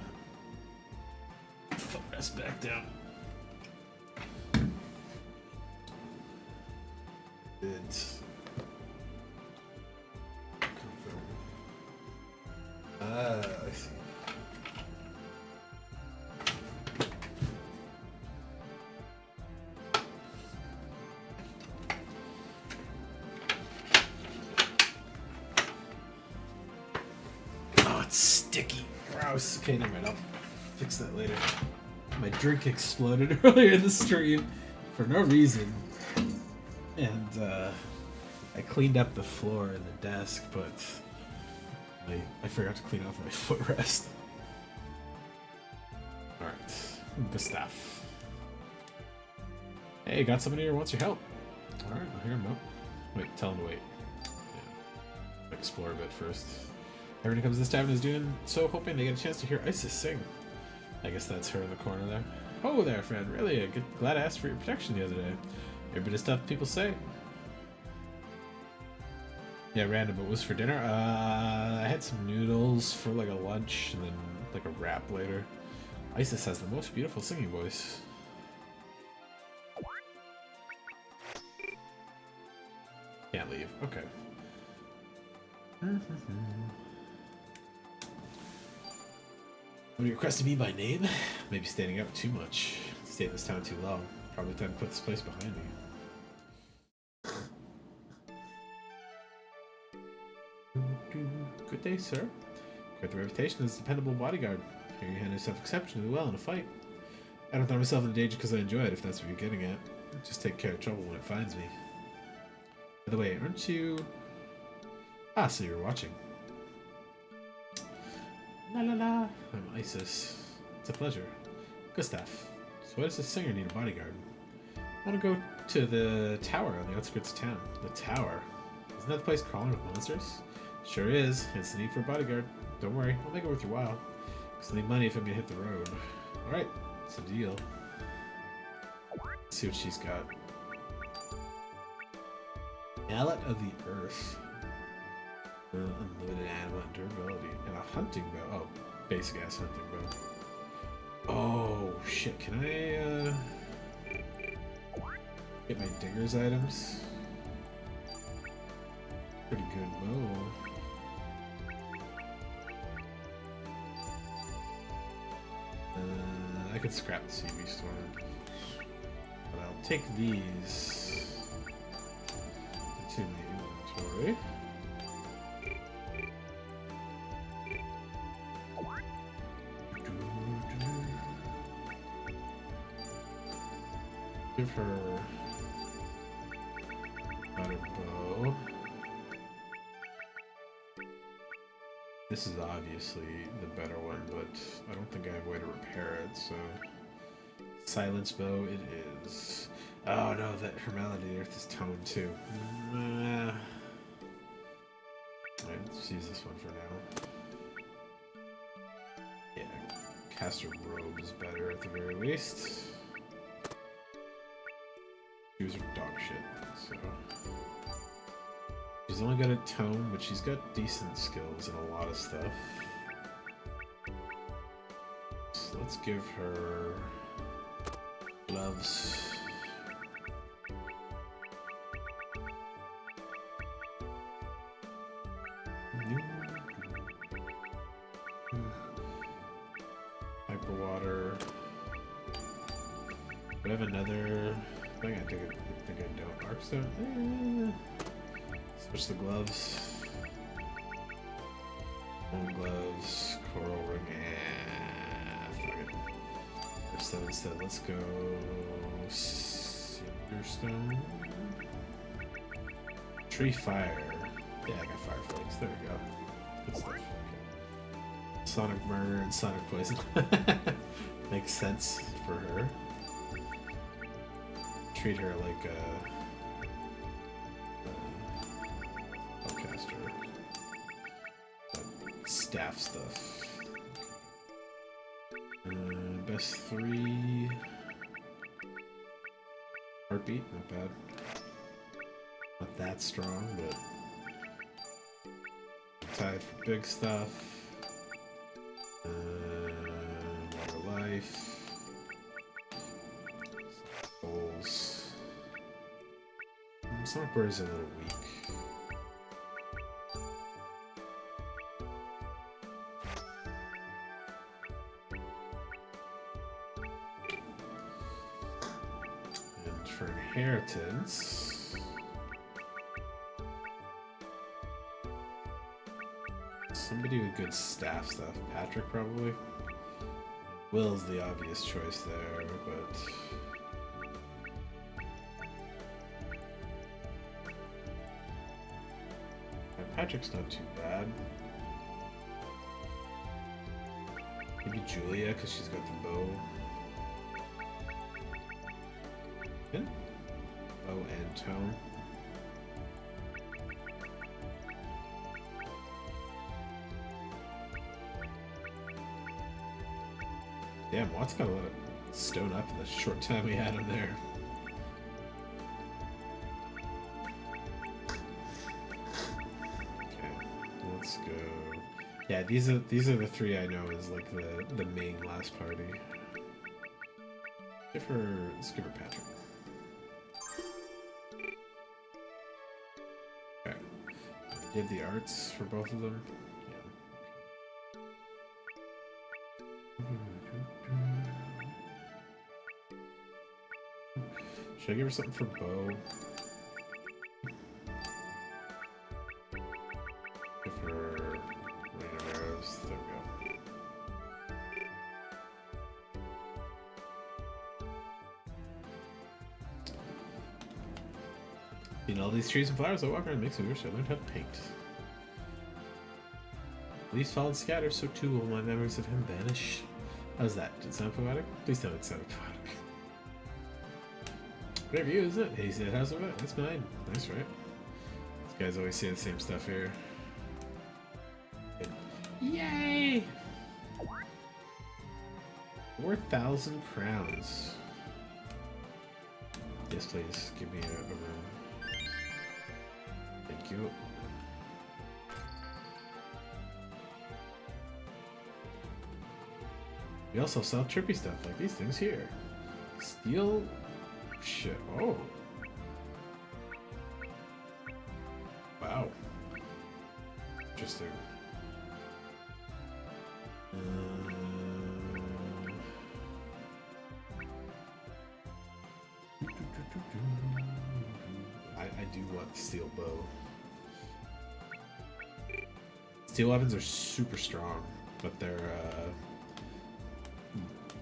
footrest back down. Good. I see. Oh, it's sticky. Gross. Okay, never mind. I'll fix that later. My drink exploded earlier in the stream for no reason. And I cleaned up the floor and the desk, but I forgot to clean off my footrest. Alright, Gustav. Hey, got somebody here who wants your help. Alright, I'll hear him out. Wait, tell him to wait. Yeah. Explore a bit first. Everyone who comes to this tavern is doing so, hoping they get a chance to hear Isis sing. I guess that's her in the corner there. Oh there, friend. Really, glad I asked for your protection the other day. You're a bit of stuff people say. Yeah, random, but was for dinner? I had some noodles for like a lunch and then like a wrap later. Isis has the most beautiful singing voice. Can't leave. Okay. Somebody requested me by name? Maybe standing up too much. Stayed in this town too long. Probably time to put this place behind me. Good day, sir. Quite the reputation as a dependable bodyguard. Here you handle yourself exceptionally well in a fight. I don't throw myself into danger because I enjoy it, if that's what you're getting at. Just take care of trouble when it finds me. By the way, aren't you... Ah, so you're watching. La la la. I'm Isis. It's a pleasure. Gustav. So why does this singer need a bodyguard? I want to go to the tower on the outskirts of town. The tower? Isn't that the place crawling with monsters? Sure is. Hence the need for a bodyguard. Don't worry, I'll make it worth your while. Because I need money if I'm gonna hit the road. Alright, it's a deal. Let's see what she's got. Mallet of the Earth. Unlimited animal and durability. And a hunting bow. Oh, basic ass hunting bow. Oh, shit. Can I, get my digger's items? Pretty good bow. I could scrap the CV storm. But I'll take these to my inventory. Give her another bow. This is obviously the better one, but I don't think I have a way to repair it, so... Silence bow it is. Oh no, that her Mallet of the Earth is toned too. Alright, let's use this one for now. Yeah, caster robe is better at the very least. Shoes are dog shit, so... She's only got a tome, but she's got decent skills in a lot of stuff. So let's give her gloves. Hyper water. Do I have another? I think I don't. Arcstone? Switch the gloves. Home gloves, coral ring, fuck it. Cinderstone instead. Let's go Cinderstone. Tree Fire. Yeah, I got Fire Flakes. There we go. Good stuff. Okay. Sonic Murder and Sonic Poison. Makes sense for her. Treat her like a spellcaster. Staff stuff. Best 3. Heartbeat, not bad. Not that strong, but tied for big stuff. Water Life. Souls. Sonic Bird is a little weak. For inheritance, somebody with good staff stuff. Patrick probably. Will's the obvious choice there, but yeah, Patrick's not too bad. Maybe Julia because she's got the bow. Bow and tone. Damn, Watt's got a lot of stone up in the short time we had him there. Okay, let's go. Yeah, these are the 3 I know is like the main last party. Let's give her Patrick. Okay. Give the arts for both of them. Yeah. Should I give her something for bow? Give her rain of arrows. There we go. In all these trees and flowers I walk around makes me wish I learned how to paint. Leaves fall and scatter, so too will my memories of him vanish. How's that? Did it sound poetic? Please tell me it sounded poetic. Great view, isn't it? He said, how's it? That's mine. Nice, right? These guys always say the same stuff here. Yay! 4,000 crowns. Yes, please. Give me a room. Thank you. We also sell trippy stuff like these things here. Steel shit. Oh. Wow. Interesting. I do want the steel bow. Steel weapons are super strong, but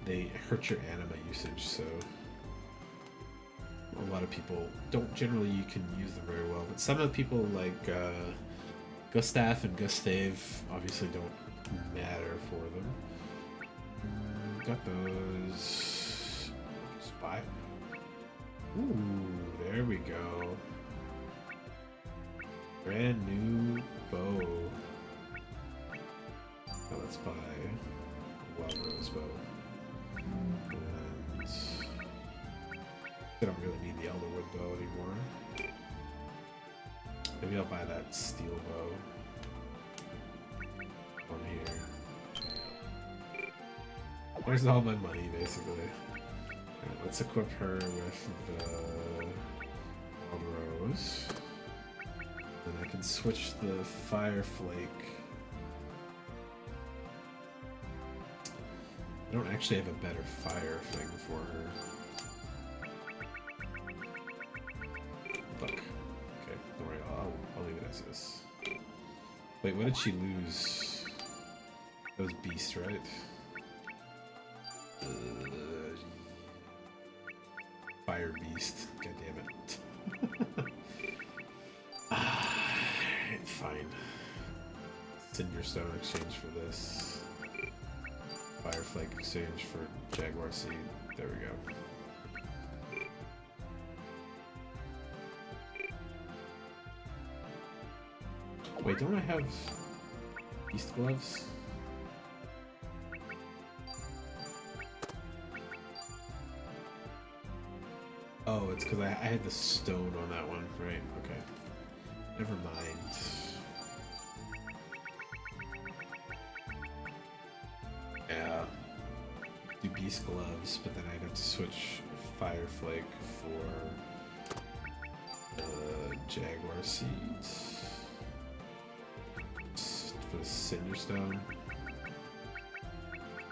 they hurt your anima usage, so a lot of people don't generally you can use them very well. But some of the people like Gustav and Gustave obviously don't matter for them. Got those. Spy. Ooh, there we go. Brand new bow. Oh, let's buy a Wild Rose bow. And I don't really need the Elderwood bow anymore. Maybe I'll buy that steel bow on here. There's all my money, basically. Right, let's equip her with the Wild Rose. And I can switch the Fire Flake. I don't actually have a better fire thing for her. Fuck. Okay, don't worry, I'll leave it as this. Wait, what did she lose? That was Beast, right? fire beast. God damn it. Fine. Cinder Stone exchange for this. Fireflake exchange for Jaguar Seed. There we go. Wait, don't I have Beast Gloves? Oh, it's because I had the stone on that one, right? Okay. Never mind. Yeah. Do Beast Gloves, but then I'd have to switch Fireflake for Jaguar Seeds. For the Cinder Stone.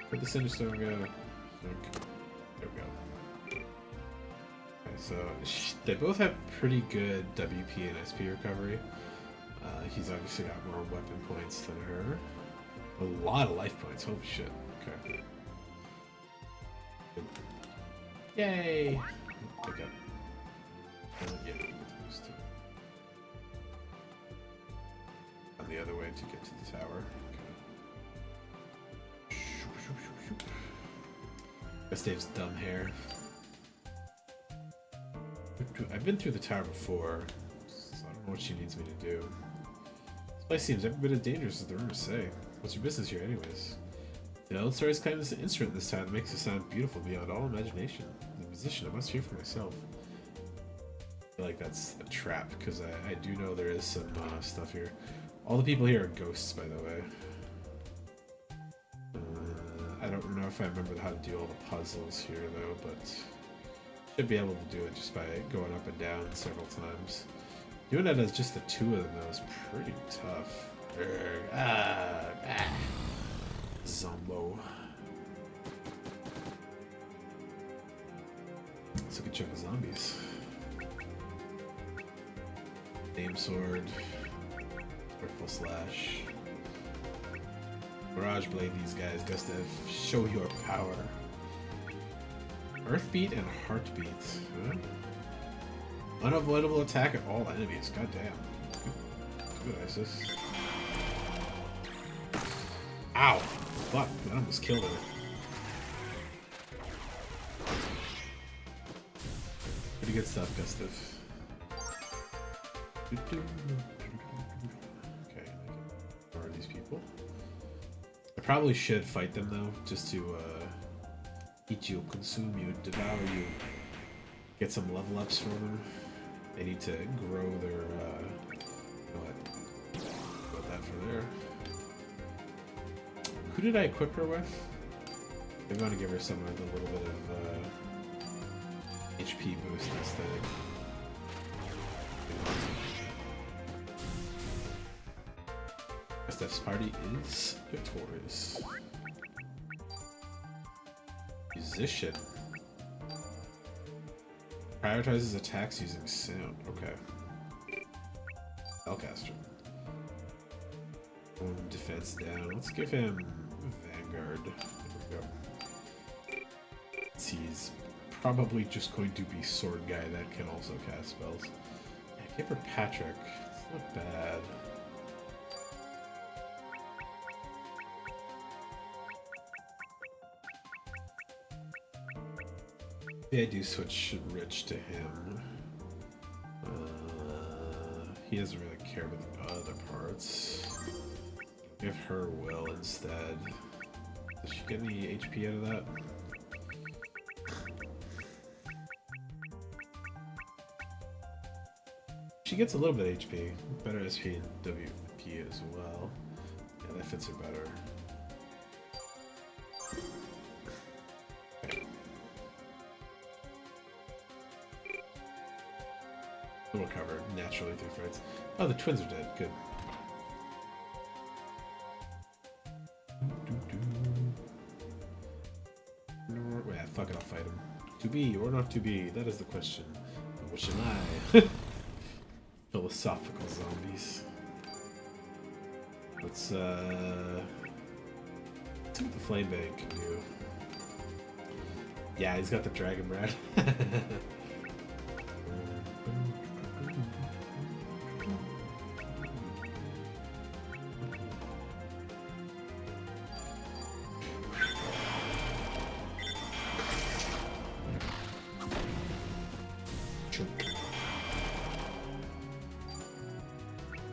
Where'd the Cinder Stone go? There we go. Okay, so they both have pretty good WP and SP recovery. He's obviously got more weapon points than her. A lot of life points, holy shit. Okay. Yay! Pick up. Yeah, on the other way to get to the tower. Okay. Gustave's dumb hair. I've been through the tower before, so I don't know what she needs me to do. This place seems every bit as dangerous as the rumors say. What's your business here, anyways? The old stories claim this instrument this time that makes it sound beautiful beyond all imagination. The musician, I must hear for myself. I feel like that's a trap, because I do know there is some stuff here. All the people here are ghosts, by the way. I don't know if I remember how to do all the puzzles here, though, but should be able to do it just by going up and down several times. Doing it as just the two of them, though, is pretty tough. Zombo. Let's look at chunk of zombies. Name sword. Full slash. Barrage blade these guys, Gustav. Show your power. Earthbeat and heartbeat. Huh? Unavoidable attack at all enemies. God damn. Good Isis. Ow! Fuck, that almost killed her. Pretty good stuff, Gustav. Okay, where are these people? I probably should fight them though, just to eat you, consume you, devour you. Get some level ups for them. They need to grow their, you know what? Put that for there. Who did I equip her with? I'm going to give her someone with a little bit of HP boost instead. Gustav's party is victorious. Musician. Prioritizes attacks using sound. Okay. Spellcaster. Defense down. Let's give him Vanguard. There we go. He's probably just going to be sword guy that can also cast spells. Yeah, give her Patrick. It's not bad. Maybe I do switch Rich to him. He doesn't really care about the other parts. Give her Will instead. Does she get any HP out of that? She gets a little bit of HP. Better SP and WP as well. Yeah, that fits her better. We'll recover naturally through fights. Oh, the twins are dead. Good. Wait, fuck it, I'll fight him. To be or not to be, that is the question. But what shall I? Philosophical zombies. Let's see what the Flame Bane can do. Yeah, he's got the Dragon Bread.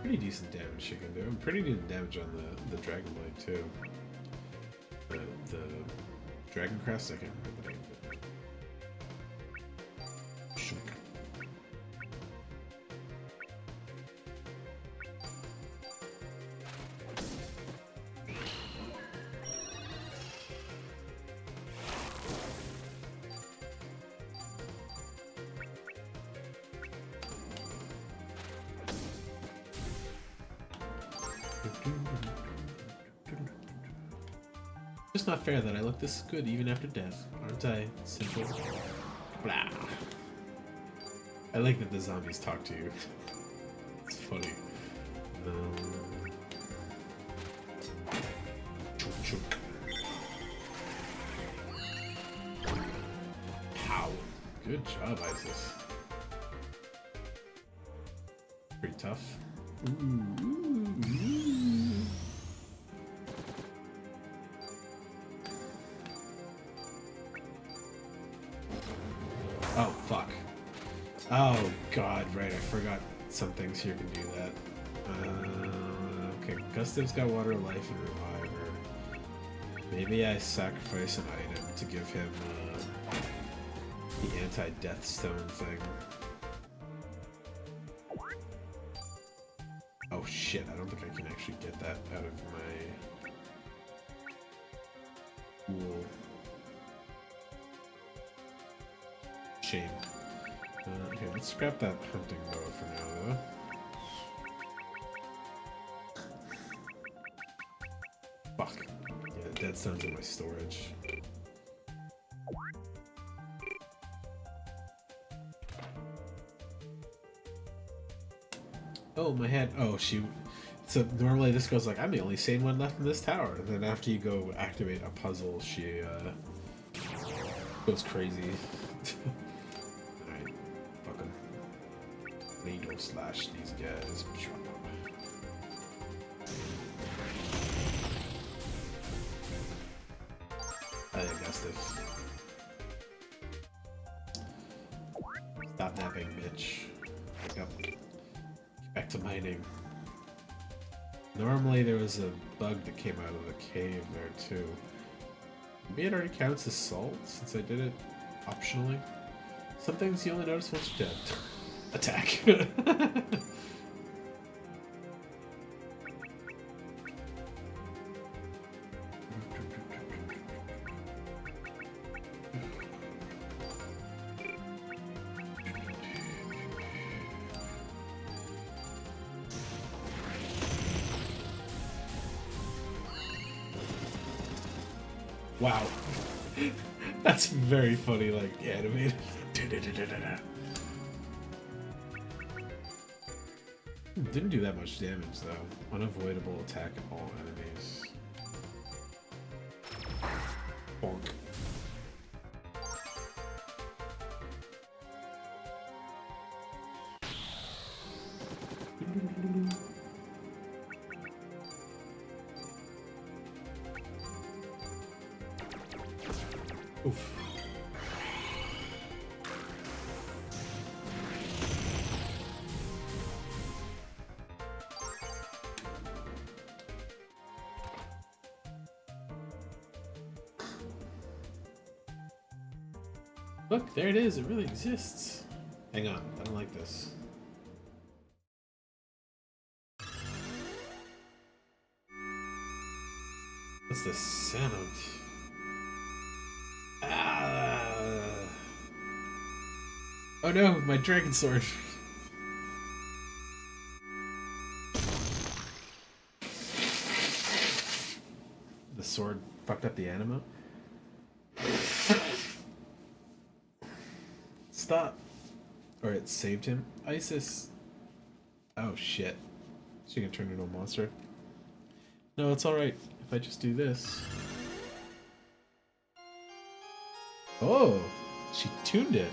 Pretty decent damage she can do. And pretty decent damage on the Dragon Blade too. The Dragon Crest, I can't remember the name of it. Shook. It's not fair that I look this good even after death, aren't I? Simple. Blah. I like that the zombies talk to you. It's funny. Chunk chunk. Pow. Good job, Isis. Pretty tough. Oh, fuck. Oh, God, right, I forgot some things here can do that. Okay, Gustav's got Water of Life and Reviver. Maybe I sacrifice an item to give him the anti-death stone thing. Oh shit, I don't think I can actually get that out of my pool. Shame. Okay, let's scrap that hunting bow for now, though. Fuck. Yeah, dead stone's in my storage. Oh, my head. Oh, she... So normally this goes like, I'm the only sane one left in this tower. And then after you go activate a puzzle, she goes crazy. Alright. Fucking needle slash these guys. I guess this. Stop napping, bitch. Wake up. Back to mining. Normally there was a bug that came out of the cave there too. Maybe it already counts as salt since I did it optionally. Some things you only notice once you're dead. Attack. Wow. That's very funny, like, animated. Didn't do that much damage, though. Unavoidable attack of all enemies. Bonk. Oof. Look, there it is. It really exists. Hang on. I don't like this. What's the sound? Ah. Oh no, my dragon sword. The sword fucked up the anima? Stop. Or it saved him. Isis. Oh shit. She can turn into a monster. No, it's alright if I just do this. Oh, she tuned it.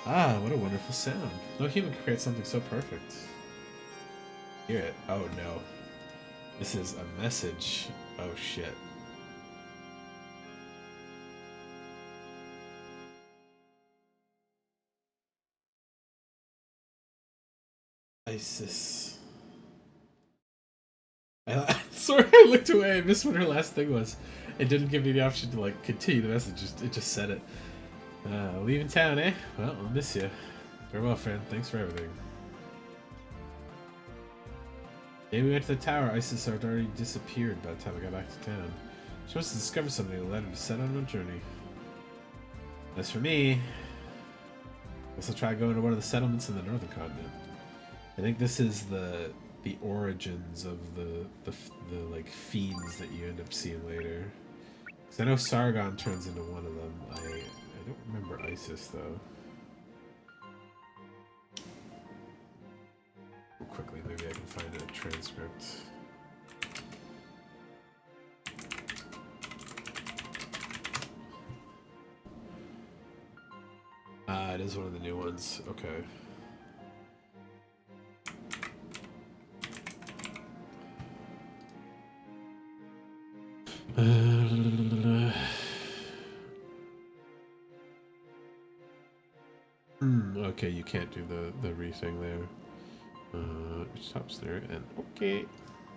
Ah, what a wonderful sound. No human can create something so perfect. Hear it. Oh no. This is a message. Oh shit. Isis. Sorry, I looked away. I missed what her last thing was. It didn't give me the option to like continue the message. It just said it. Leaving town, eh? Well, I'll miss you. Farewell, friend. Thanks for everything. Maybe we went to the tower. Isis had already disappeared by the time I got back to town. She must have discovered something that led her to set on a journey. As for me, I guess I'll try going to one of the settlements in the northern continent. I think this is the origins of the like fiends that you end up seeing later. Because I know Sargon turns into one of them. I don't remember Isis though. Quickly, maybe I can find a transcript. It is one of the new ones. Okay. Okay, you can't do the re-thing there. Stops there, and okay,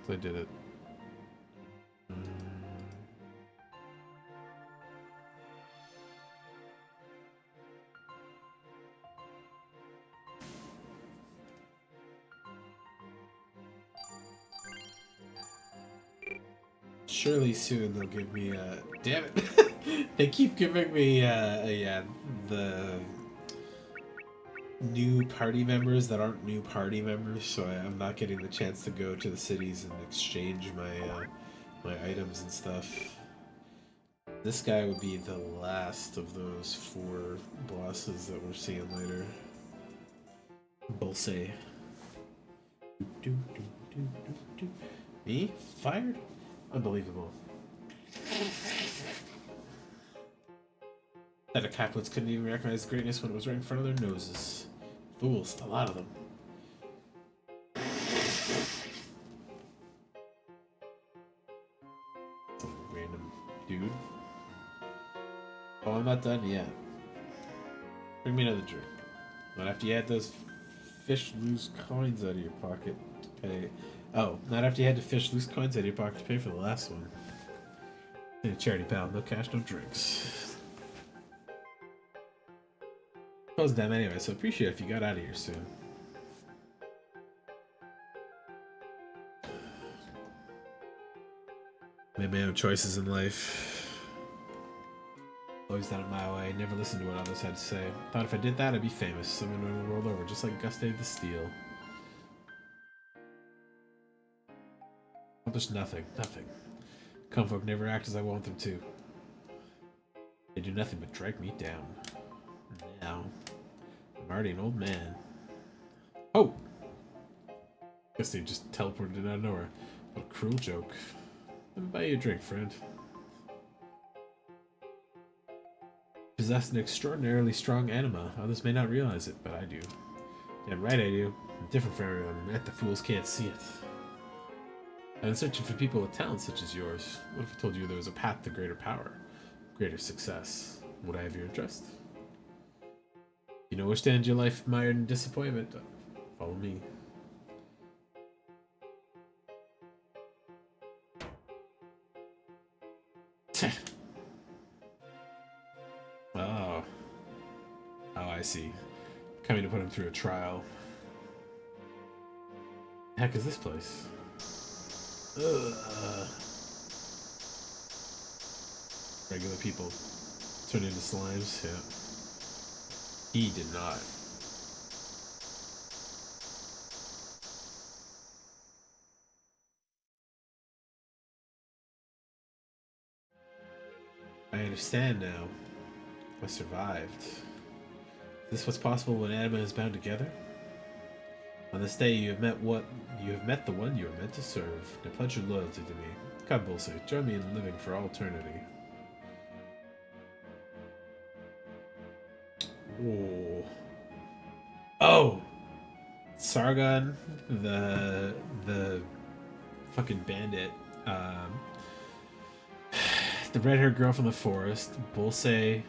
so I did it. Surely soon they'll give me a... Damn it! They keep giving me the new party members that aren't new party members, so I'm not getting the chance to go to the cities and exchange my items and stuff. This guy would be the last of those 4 bosses that we're seeing later. Bolse. Me? Fired? Unbelievable. That the Catholics couldn't even recognize greatness when it was right in front of their noses. Fools, a lot of them. Some random dude. Oh, I'm not done yet. Bring me another drink. Not after you had those fish loose coins out of your pocket to pay. Oh, not after you had to fish loose coins out of your pocket to pay for the last one. Hey, charity pal, no cash, no drinks. Closed down anyway, so appreciate it if you got out of here soon. Made my own choices in life. Always done it my way, never listened to what others had to say. Thought if I did that, I'd be famous. Someone would roll over, just like Gustave the Steel. Accomplished nothing. Common folk never act as I want them to. They do nothing but drag me down. Now, I'm already an old man. Oh! Guess they just teleported out of nowhere. What a cruel joke. Let me buy you a drink, friend. Possess an extraordinarily strong anima. Others may not realize it, but I do. Damn right I do. I'm different from everyone, and the fools can't see it. I'm searching for people with talents such as yours. What if I told you there was a path to greater power, greater success? Would I have your interest? You know which to end your life mired in disappointment. Follow me. Oh. Oh, I see. Coming to put him through a trial. The heck is this place? Ugh. Regular people turn into slimes, yeah. He did not. I understand now. I survived. Is this what's possible when anima is bound together? On this day you have met the one you are meant to serve. Now pledge your loyalty to me. Come, Bolse, join me in living for all eternity. Whoa. Oh! Sargon, the fucking bandit, the red-haired girl from the forest, Bolse,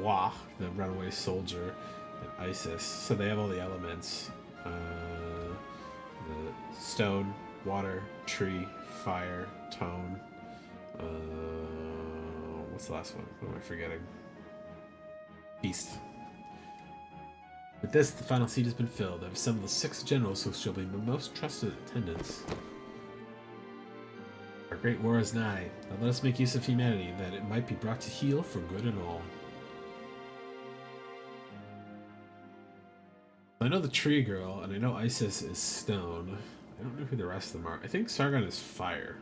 Moi, the runaway soldier, and Isis. So they have all the elements. The stone, water, tree, fire, tone. What's the last one? What am I forgetting? Beast. With this, the final seat has been filled. I've assembled the 6 generals who shall be my most trusted attendants. Our great war is nigh. Now let us make use of humanity, that it might be brought to heel for good and all. I know the tree girl, and I know Isis is stone. I don't know who the rest of them are. I think Sargon is fire.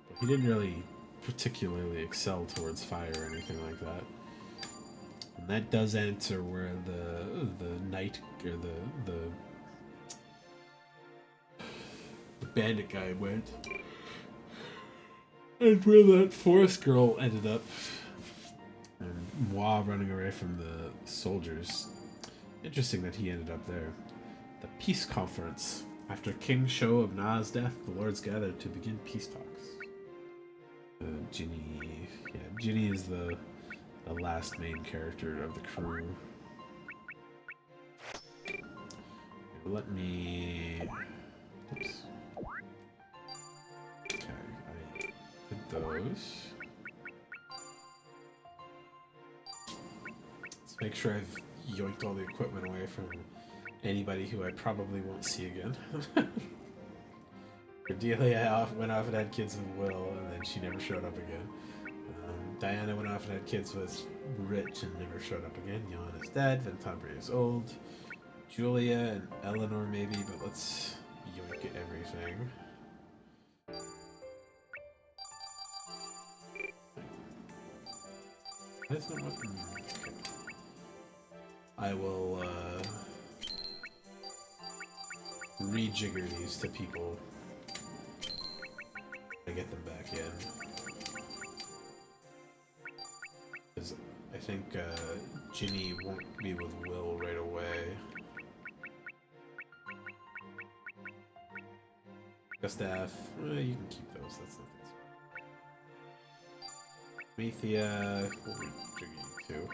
But he didn't really particularly excel towards fire or anything like that. And that does answer where the knight or the bandit guy went. And where that forest girl ended up. And Moi running away from the soldiers. Interesting that he ended up there. The Peace Conference. After King Sho of Na's death, the lords gathered to begin peace talks. Ginny. Yeah, Ginny is the last main character of the crew. Let me... Oops. Okay, I did those. Let's make sure I've yoinked all the equipment away from anybody who I probably won't see again. Cordelia went off and had kids with Will, and then she never showed up again. Diana went off and had kids with Rich and never showed up again. Jan is dead. Ventabri is old. Julia and Eleanor maybe, but let's yoink at everything. That's not what... Okay. I will rejigger these to people. I get them back in. Because I think Ginny won't be with Will right away. Gustav, you can keep those, that's nothing. Methea, we'll rejigger you too.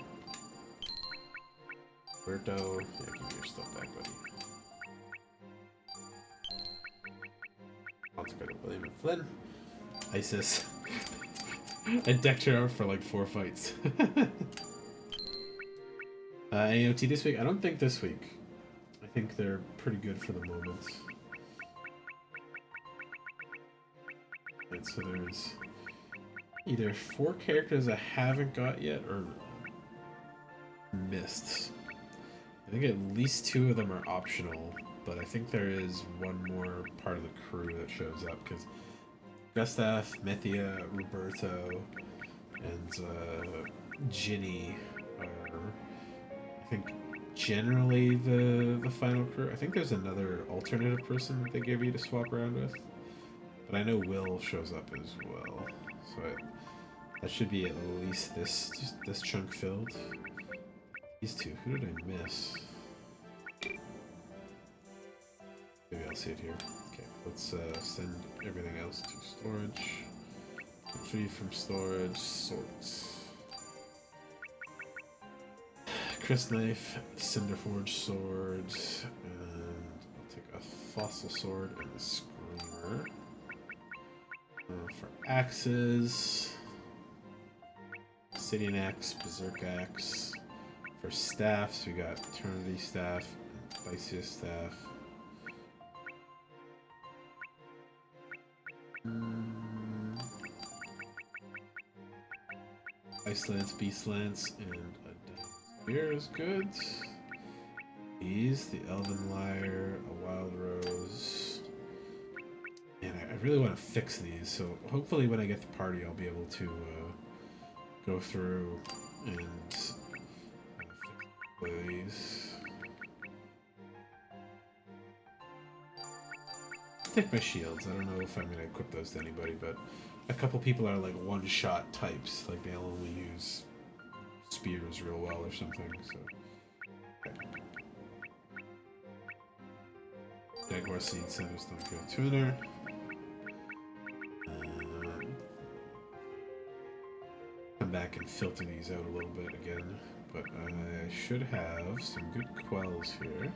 Berto, yeah, give me your stuff back, buddy. Let's go to William and Flynn. Isis. I decked her out for like 4 fights. AOT this week? I don't think this week. I think they're pretty good for the moment. And so there's either 4 characters I haven't got yet or missed. I think at least 2 of them are optional, but I think there is one more part of the crew that shows up because Gustav, Methea, Roberto, and Ginny are, I think, generally the final crew. I think there's another alternative person that they give you to swap around with, but I know Will shows up as well, so that should be at least this chunk filled. These 2, who did I miss? Maybe I'll see it here. Okay, let's send everything else to storage. Retrieve from storage, sort. Chris knife, cinder forge sword, and I'll take a fossil sword and a screamer. For axes, Obsidian axe, berserk axe. For staffs, we got Eternity staff, and Lycia staff. Ice lance, beast lance, and a spear is good. These, the elven lyre, a wild rose. And I really want to fix these, so hopefully when I get the party I'll be able to go through and fix these. Take my shields. I don't know if I'm going to equip those to anybody, but a couple people are like one-shot types, like they'll only use spears real well or something, so... Okay. Jaguar seed, Thunderstone, tuner. Come back and filter these out a little bit again, but I should have some good quells here.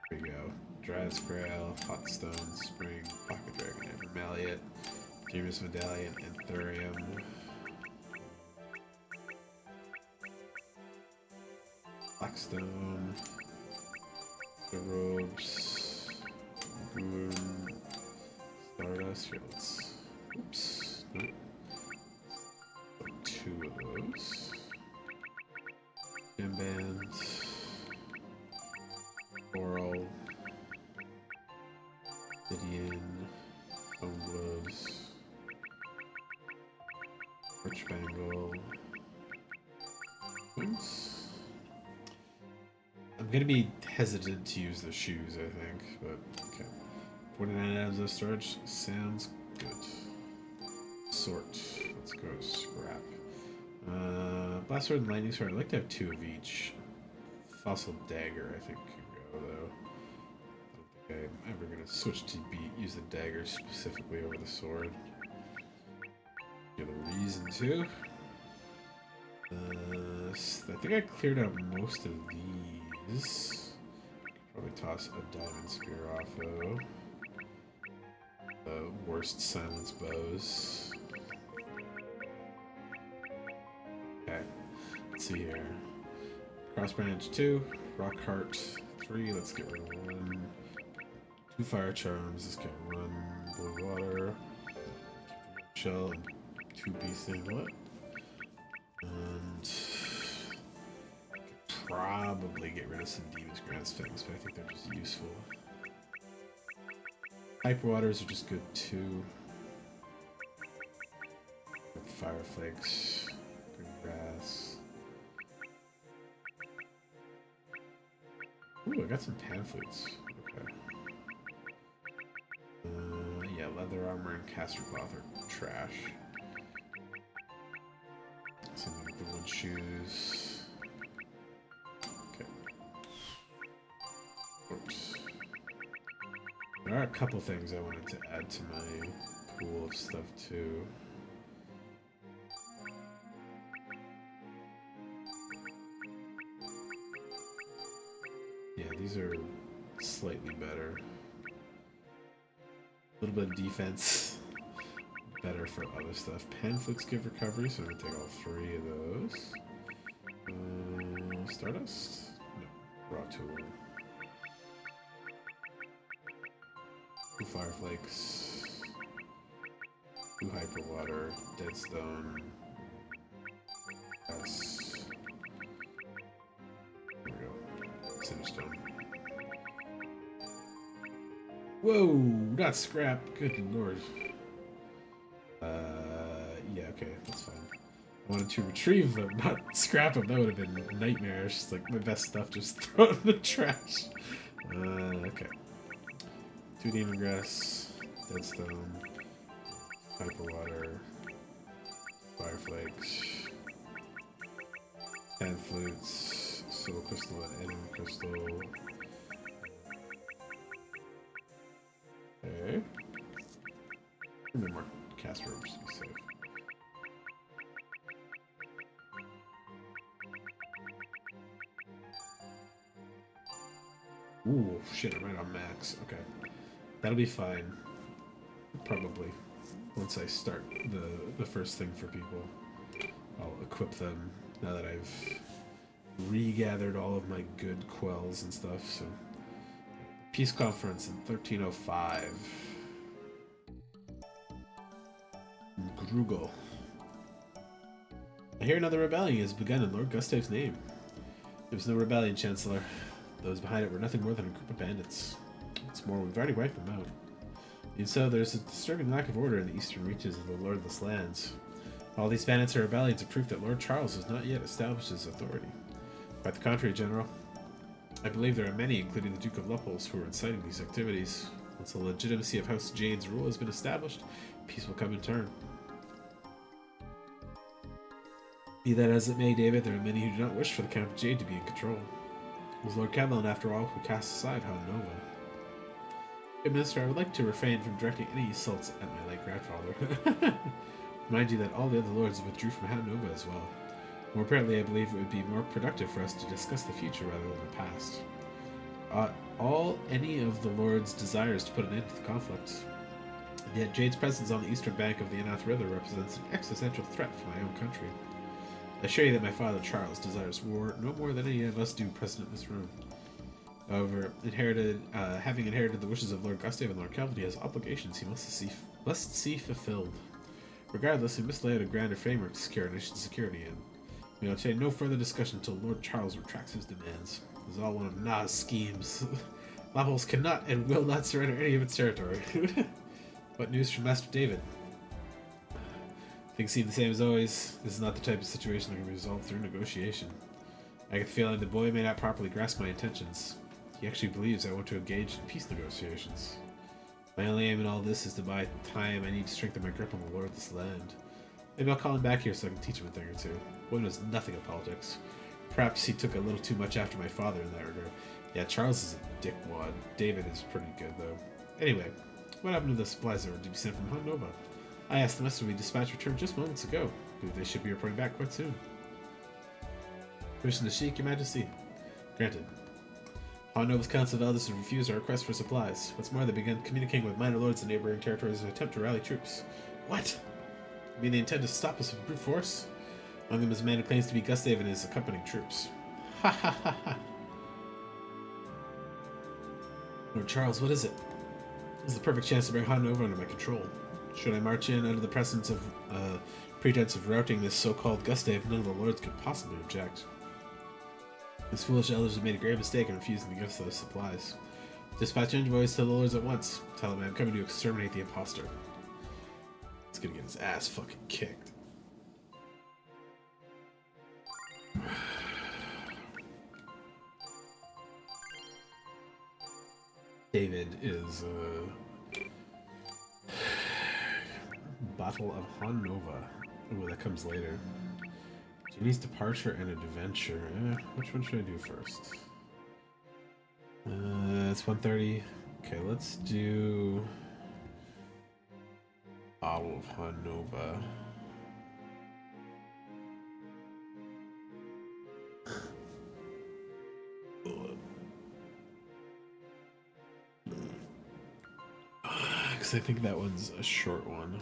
There you go. Dryas Grail, Hot Stone, Spring, Pocket Dragon, Evermaliot, Demus Medallion, Anthurium. Blackstone, the Robes, Boon, Stardust. Here, let's. Oops. Nope. Two of those. Gem Bands. Coral. Gideon. Bone Gloves. Rich Bangle. Oops. I'm gonna be hesitant to use the shoes, I think, but okay. 49 items of storage sounds good. Sort. Let's go scrap. Blast Sword and Lightning Sword. I'd like to have two of each. Fossil Dagger, I think, can go though. I don't think I'm ever gonna switch to use the dagger specifically over the sword. Give a reason to. I think I cleared out most of these. Probably toss a Diamond Spear off though. Worst silence bows. Okay, let's see here. Cross Branch 2, Rock Heart 3, let's get rid of 1. 2 Fire Charms, let's get 1 Blue Water. Shell and 2 Beast Amulet. And could probably get rid of some Demon's Grants things, but I think they're just useful. Hyper Waters are just good too. Fire Flakes, Green Grass. Ooh, I got some Pamphlets. Okay. Yeah, Leather Armor and Caster Cloth are trash. Something with the wood shoes. Okay. Oops. There are a couple things I wanted to add to my pool of stuff too. Yeah, these are slightly better. A little bit of defense. Better for other stuff. Pamphlets give recovery, so I'm gonna take all 3 of those. Stardust? No. Raw Tool. 2 Fire Flakes. 2 Hyper Water. Deadstone. Yes. There we go. Cinderstone. Whoa! Not scrap. Good lord. Yeah, okay, that's fine. I wanted to retrieve them, not scrap them. That would have been nightmarish. It's like my best stuff just throw it in the trash. Okay. 2 Demon Grass, Deadstone, Hyper Water, Fire Flakes, Pan Flutes, Soul Crystal, and Enemy Crystal. Okay. No more cast ropes to be safe. Ooh, shit, I'm right on max. Okay. That'll be fine. Probably. Once I start the first thing for people. I'll equip them now that I've regathered all of my good quells and stuff, so. Peace Conference in 1305. Grugel. I hear another rebellion has begun in Lord Gustav's name. There was no rebellion, Chancellor. Those behind it were nothing more than a group of bandits. What's more, we've already wiped them out. And so there's a disturbing lack of order in the eastern reaches of the Lordless Lands. All these bandits are rebellions are proof that Lord Charles has not yet established his authority. Quite the contrary, General. I believe there are many, including the Duke of Luppels, who are inciting these activities. Once the legitimacy of House Jane's rule has been established, peace will come in turn. Be that as it may, David, there are many who do not wish for the Count of Jade to be in control. It was Lord Camelin, after all, who cast aside Han Nova. Good Minister, I would like to refrain from directing any insults at my late grandfather. Remind you that all the other lords withdrew from Han Nova as well. More apparently, I believe it would be more productive for us to discuss the future rather than the past. any of the Lord's desires to put an end to the conflict. Yet Jade's presence on the eastern bank of the Anath River represents an existential threat for my own country. I assure you that my father Charles desires war no more than any of us do present in this room. However, having inherited the wishes of Lord Gustav and Lord Kelvin, he has obligations he must see fulfilled. Regardless, we must lay out a grander framework to secure our nation's security, and we will obtain no further discussion until Lord Charles retracts his demands. This is all one of Na's schemes. Lavos cannot and will not surrender any of its territory. What news from Master David? Things seem the same as always. This is not the type of situation that can be resolved through negotiation. I get the feeling the boy may not properly grasp my intentions. He actually believes I want to engage in peace negotiations. My only aim in all this is to buy time I need to strengthen my grip on the lord of this land. Maybe I'll call him back here so I can teach him a thing or two. Boy knows nothing of politics. Perhaps he took a little too much after my father in that regard. Yeah, Charles is a dickwad. David is pretty good, though. Anyway, what happened to the supplies that were to be sent from Hunt Nova? I asked the messenger we dispatched returned just moments ago. They should be reporting back quite soon. Permission to seek, Your Majesty. Granted. Hunt Nova's Council of Elders has refused our request for supplies. What's more, they began communicating with minor lords in neighboring territories in an attempt to rally troops. What? You mean they intend to stop us with brute force? Among them is a man who claims to be Gustav and his accompanying troops. Ha ha ha ha! Lord Charles, what is it? This is the perfect chance to bring Hunt Nova under my control. Should I march in under the pretense of routing this so-called Gustav, none of the lords could possibly object. These foolish elders have made a grave mistake in refusing to give us those supplies. Dispatch envoys to the lords at once. Tell them I'm coming to exterminate the imposter. He's gonna get his ass fucking kicked. David is Battle of Hunt Nova. Ooh, that comes later. Ginny's departure and adventure. Which one should I do first? It's 1:30. Okay, let's do Battle of Hunt Nova. Because I think that one's a short one.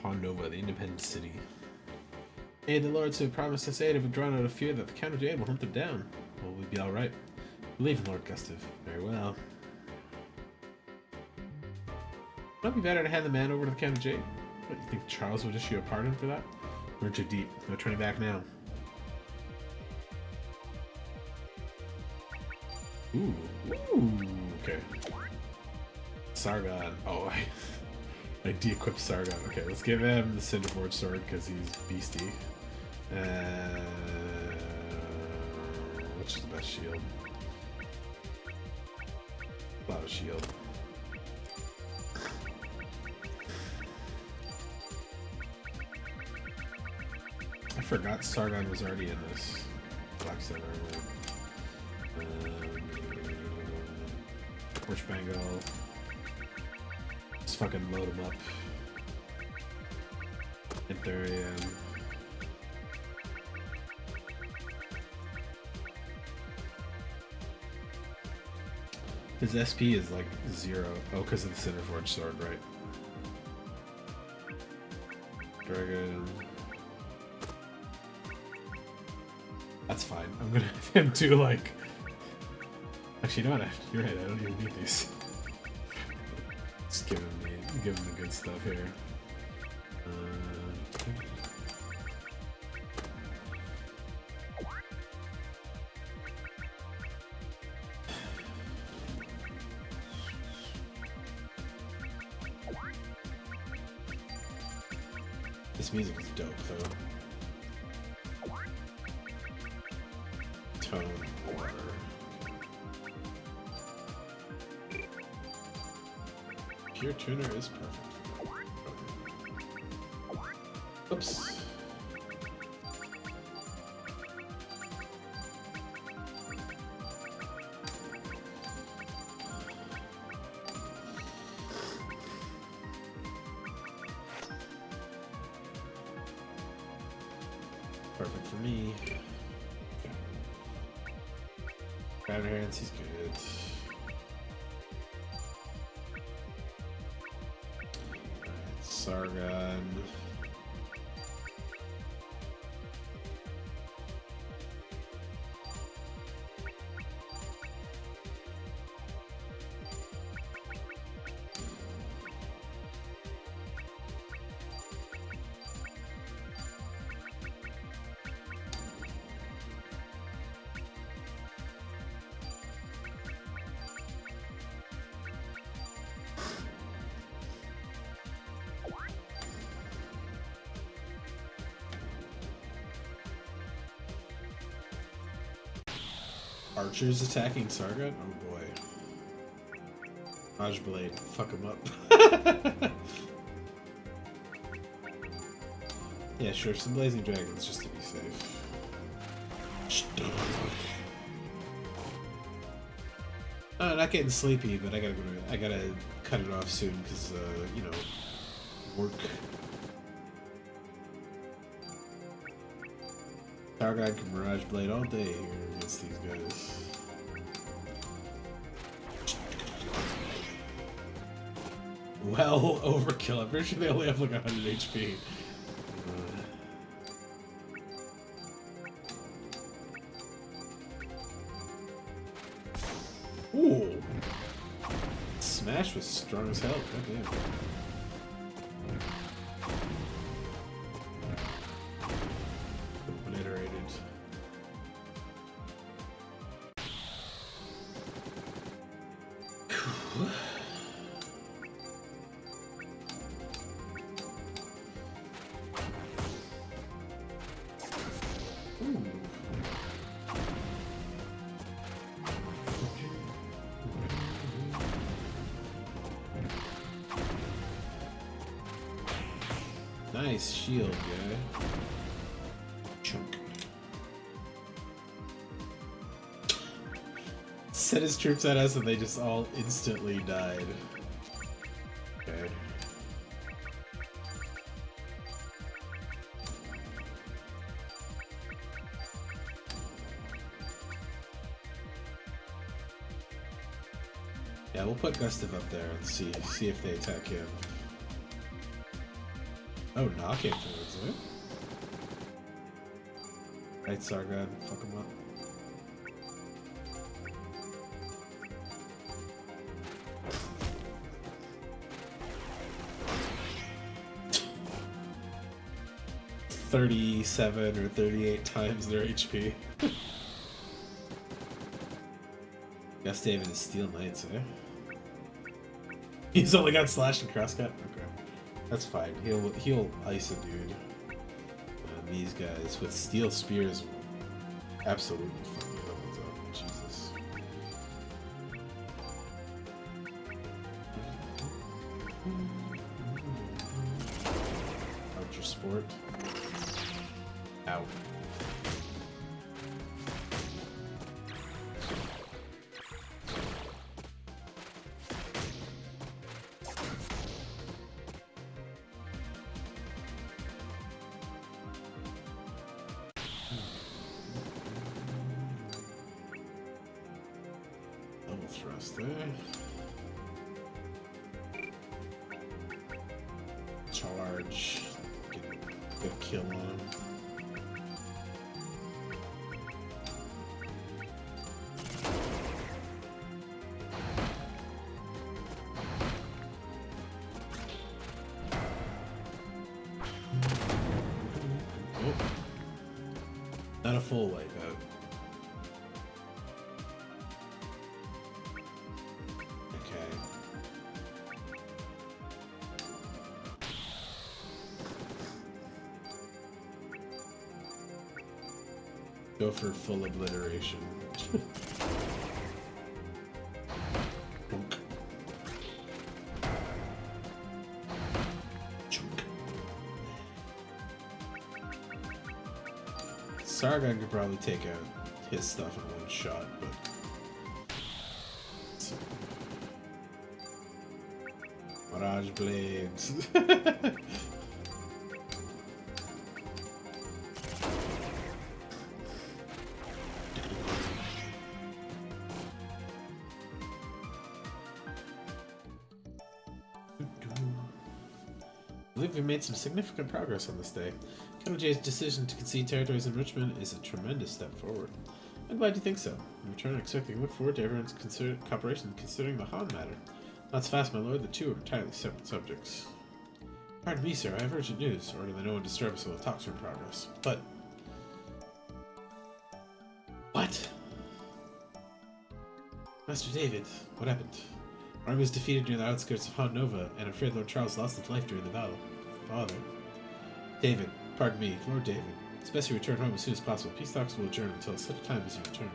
Hunt Nova, the independent city. Hey, the lords who promised us aid have withdrawn out of fear that the Count of Jade will hunt them down. Well, we'd be alright. Believe in Lord Gustav. Very well. Would it be better to hand the man over to the Count of Jade? What, you think Charles would issue a pardon for that? We're too deep. No turning back now. Ooh. Ooh. Okay. Sargon. Oh, I de-equipped Sargon. Okay, let's give him the Cinderforge sword because he's beastie. Which is the best shield? Cloud shield. I forgot Sargon was already in this. Black Sailor. Torch Bengal. Just fucking load him up. Ethereum. His SP is like 0. Oh, because of the Cinderforge sword, right? Dragon. That's fine. I'm gonna have him do like. Actually, you know what? You're right. I don't even need these. Just give him the good stuff here. This music is dope, though. tone or... Pure tuner is perfect. Oops. Perfect for me. Grab hands, he's good. Alright, Sargon. Archers attacking Sargon? Oh boy. Raj Blade, fuck him up. Yeah, sure, some Blazing Dragons just to be safe. Not getting sleepy, but I gotta cut it off soon because you know, work. Sargon can Mirage Blade all day here against these guys. Well, overkill. I'm pretty sure they only have like 100 HP. Ooh! Smash was strong as hell. God damn. Obliterated. Nice shield, guy. Chunk. Set his troops at us and they just all instantly died. Okay. Yeah, we'll put Gustav up there and see if they attack him. Oh, knock it towards it. Right, Sargon, fuck him up. $37 or 38 times their HP. Gustav and his Steel Knights, eh? He's only got slash and crosscut? Okay. That's fine. He'll ice a dude. These guys with steel spears absolutely fucking opens up. Jesus. Archer sport. Ow. Thrust there. Charge. Get a kill on him. Oh. Not a full wipeout. Go for full obliteration. Sargon could probably take out his stuff in one shot, but... Mirage Blades. I believe we made some significant progress on this day. Colonel J's decision to concede territories in Richmond is a tremendous step forward. I'm glad you think so. In return, I expect we look forward to everyone's cooperation considering the Han matter. Not so fast, my lord. The two are entirely separate subjects. Pardon me, sir. I have urgent news. Order that no one disturb us while the talks are in progress. But... What? Master David, what happened? Our army was defeated near the outskirts of Han Nova, and I'm afraid Lord Charles lost his life during the battle. Father. David, pardon me, Lord David. It's best you return home as soon as possible. Peace talks will adjourn until such a time as you return.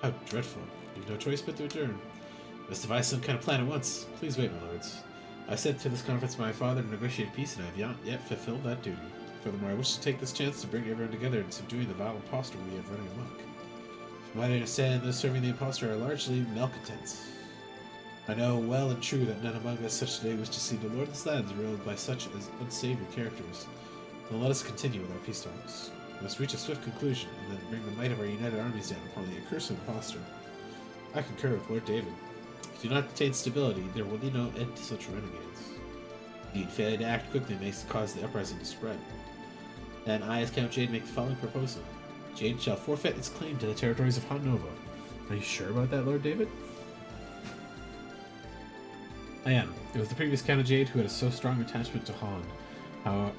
How dreadful. You have no choice but to adjourn. Must devise some kind of plan at once. Please wait, my lords. I sent to this conference my father to negotiate peace, and I have not yet fulfilled that duty. Furthermore, I wish to take this chance to bring everyone together in subduing the vile impostor we have running amok. From what I understand, those serving the impostor are largely malcontents. I know well and true that none among us such today wish to see the Lord of the lands ruled by such as unsavory characters. Now let us continue with our peace talks. We must reach a swift conclusion, and then bring the might of our united armies down upon the accursed impostor. I concur with Lord David. If you do not attain stability, there will be no end to such renegades. Indeed, failure to act quickly may cause the uprising to spread. Then I, as Count Jade, make the following proposal. Jade shall forfeit its claim to the territories of Han Nova. Are you sure about that, Lord David? I am. It was the previous Count Jade who had a so strong attachment to Han.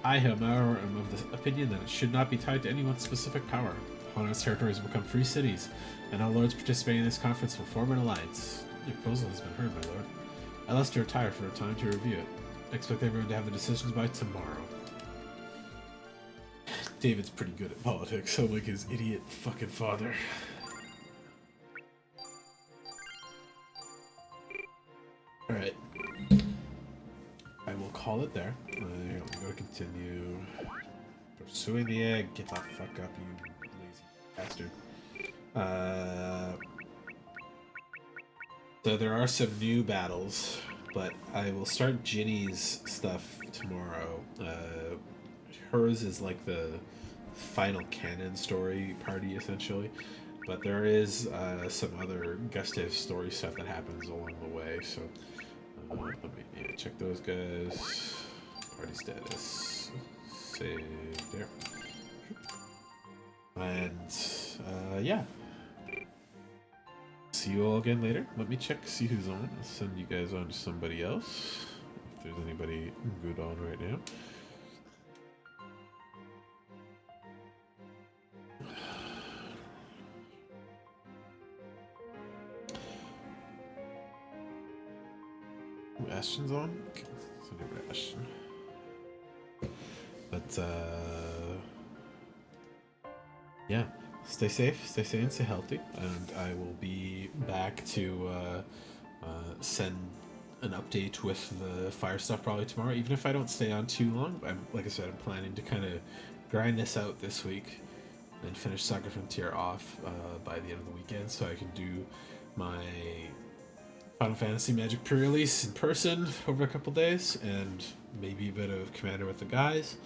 I, however, am of the opinion that it should not be tied to any one specific power. Han and its territories will become free cities, and all lords participating in this conference will form an alliance. Your proposal has been heard, my lord. I'll ask to retire for a time to review it. I expect everyone to have the decisions by tomorrow. David's pretty good at politics, unlike his idiot fucking father. Alright. I will call it there. Here, let me go continue. Pursuing the egg. Get the fuck up, you lazy bastard. So there are some new battles, but I will start Ginny's stuff tomorrow. Hers is like the final canon story party, essentially. But there is some other Gustav story stuff that happens along the way, so let me check those guys. Party status. Save there. And yeah. See you all again later. Let me check, see who's on. I'll send you guys on to somebody else. If there's anybody good on right now. Ooh, Ashton's on? Okay, send over to Ashton. But, yeah. Stay safe, stay sane, stay healthy, and I will be back to send an update with the fire stuff probably tomorrow, even if I don't stay on too long. Like I said, I'm planning to kind of grind this out this week and finish Saga Frontier off by the end of the weekend, so I can do my Final Fantasy Magic pre-release in person over a couple days, and maybe a bit of Commander with the guys,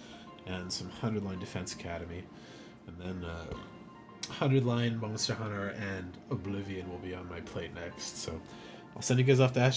and some 100-line Defense Academy, and then 100-line Monster Hunter and Oblivion will be on my plate next. So I'll send you guys off to Ash.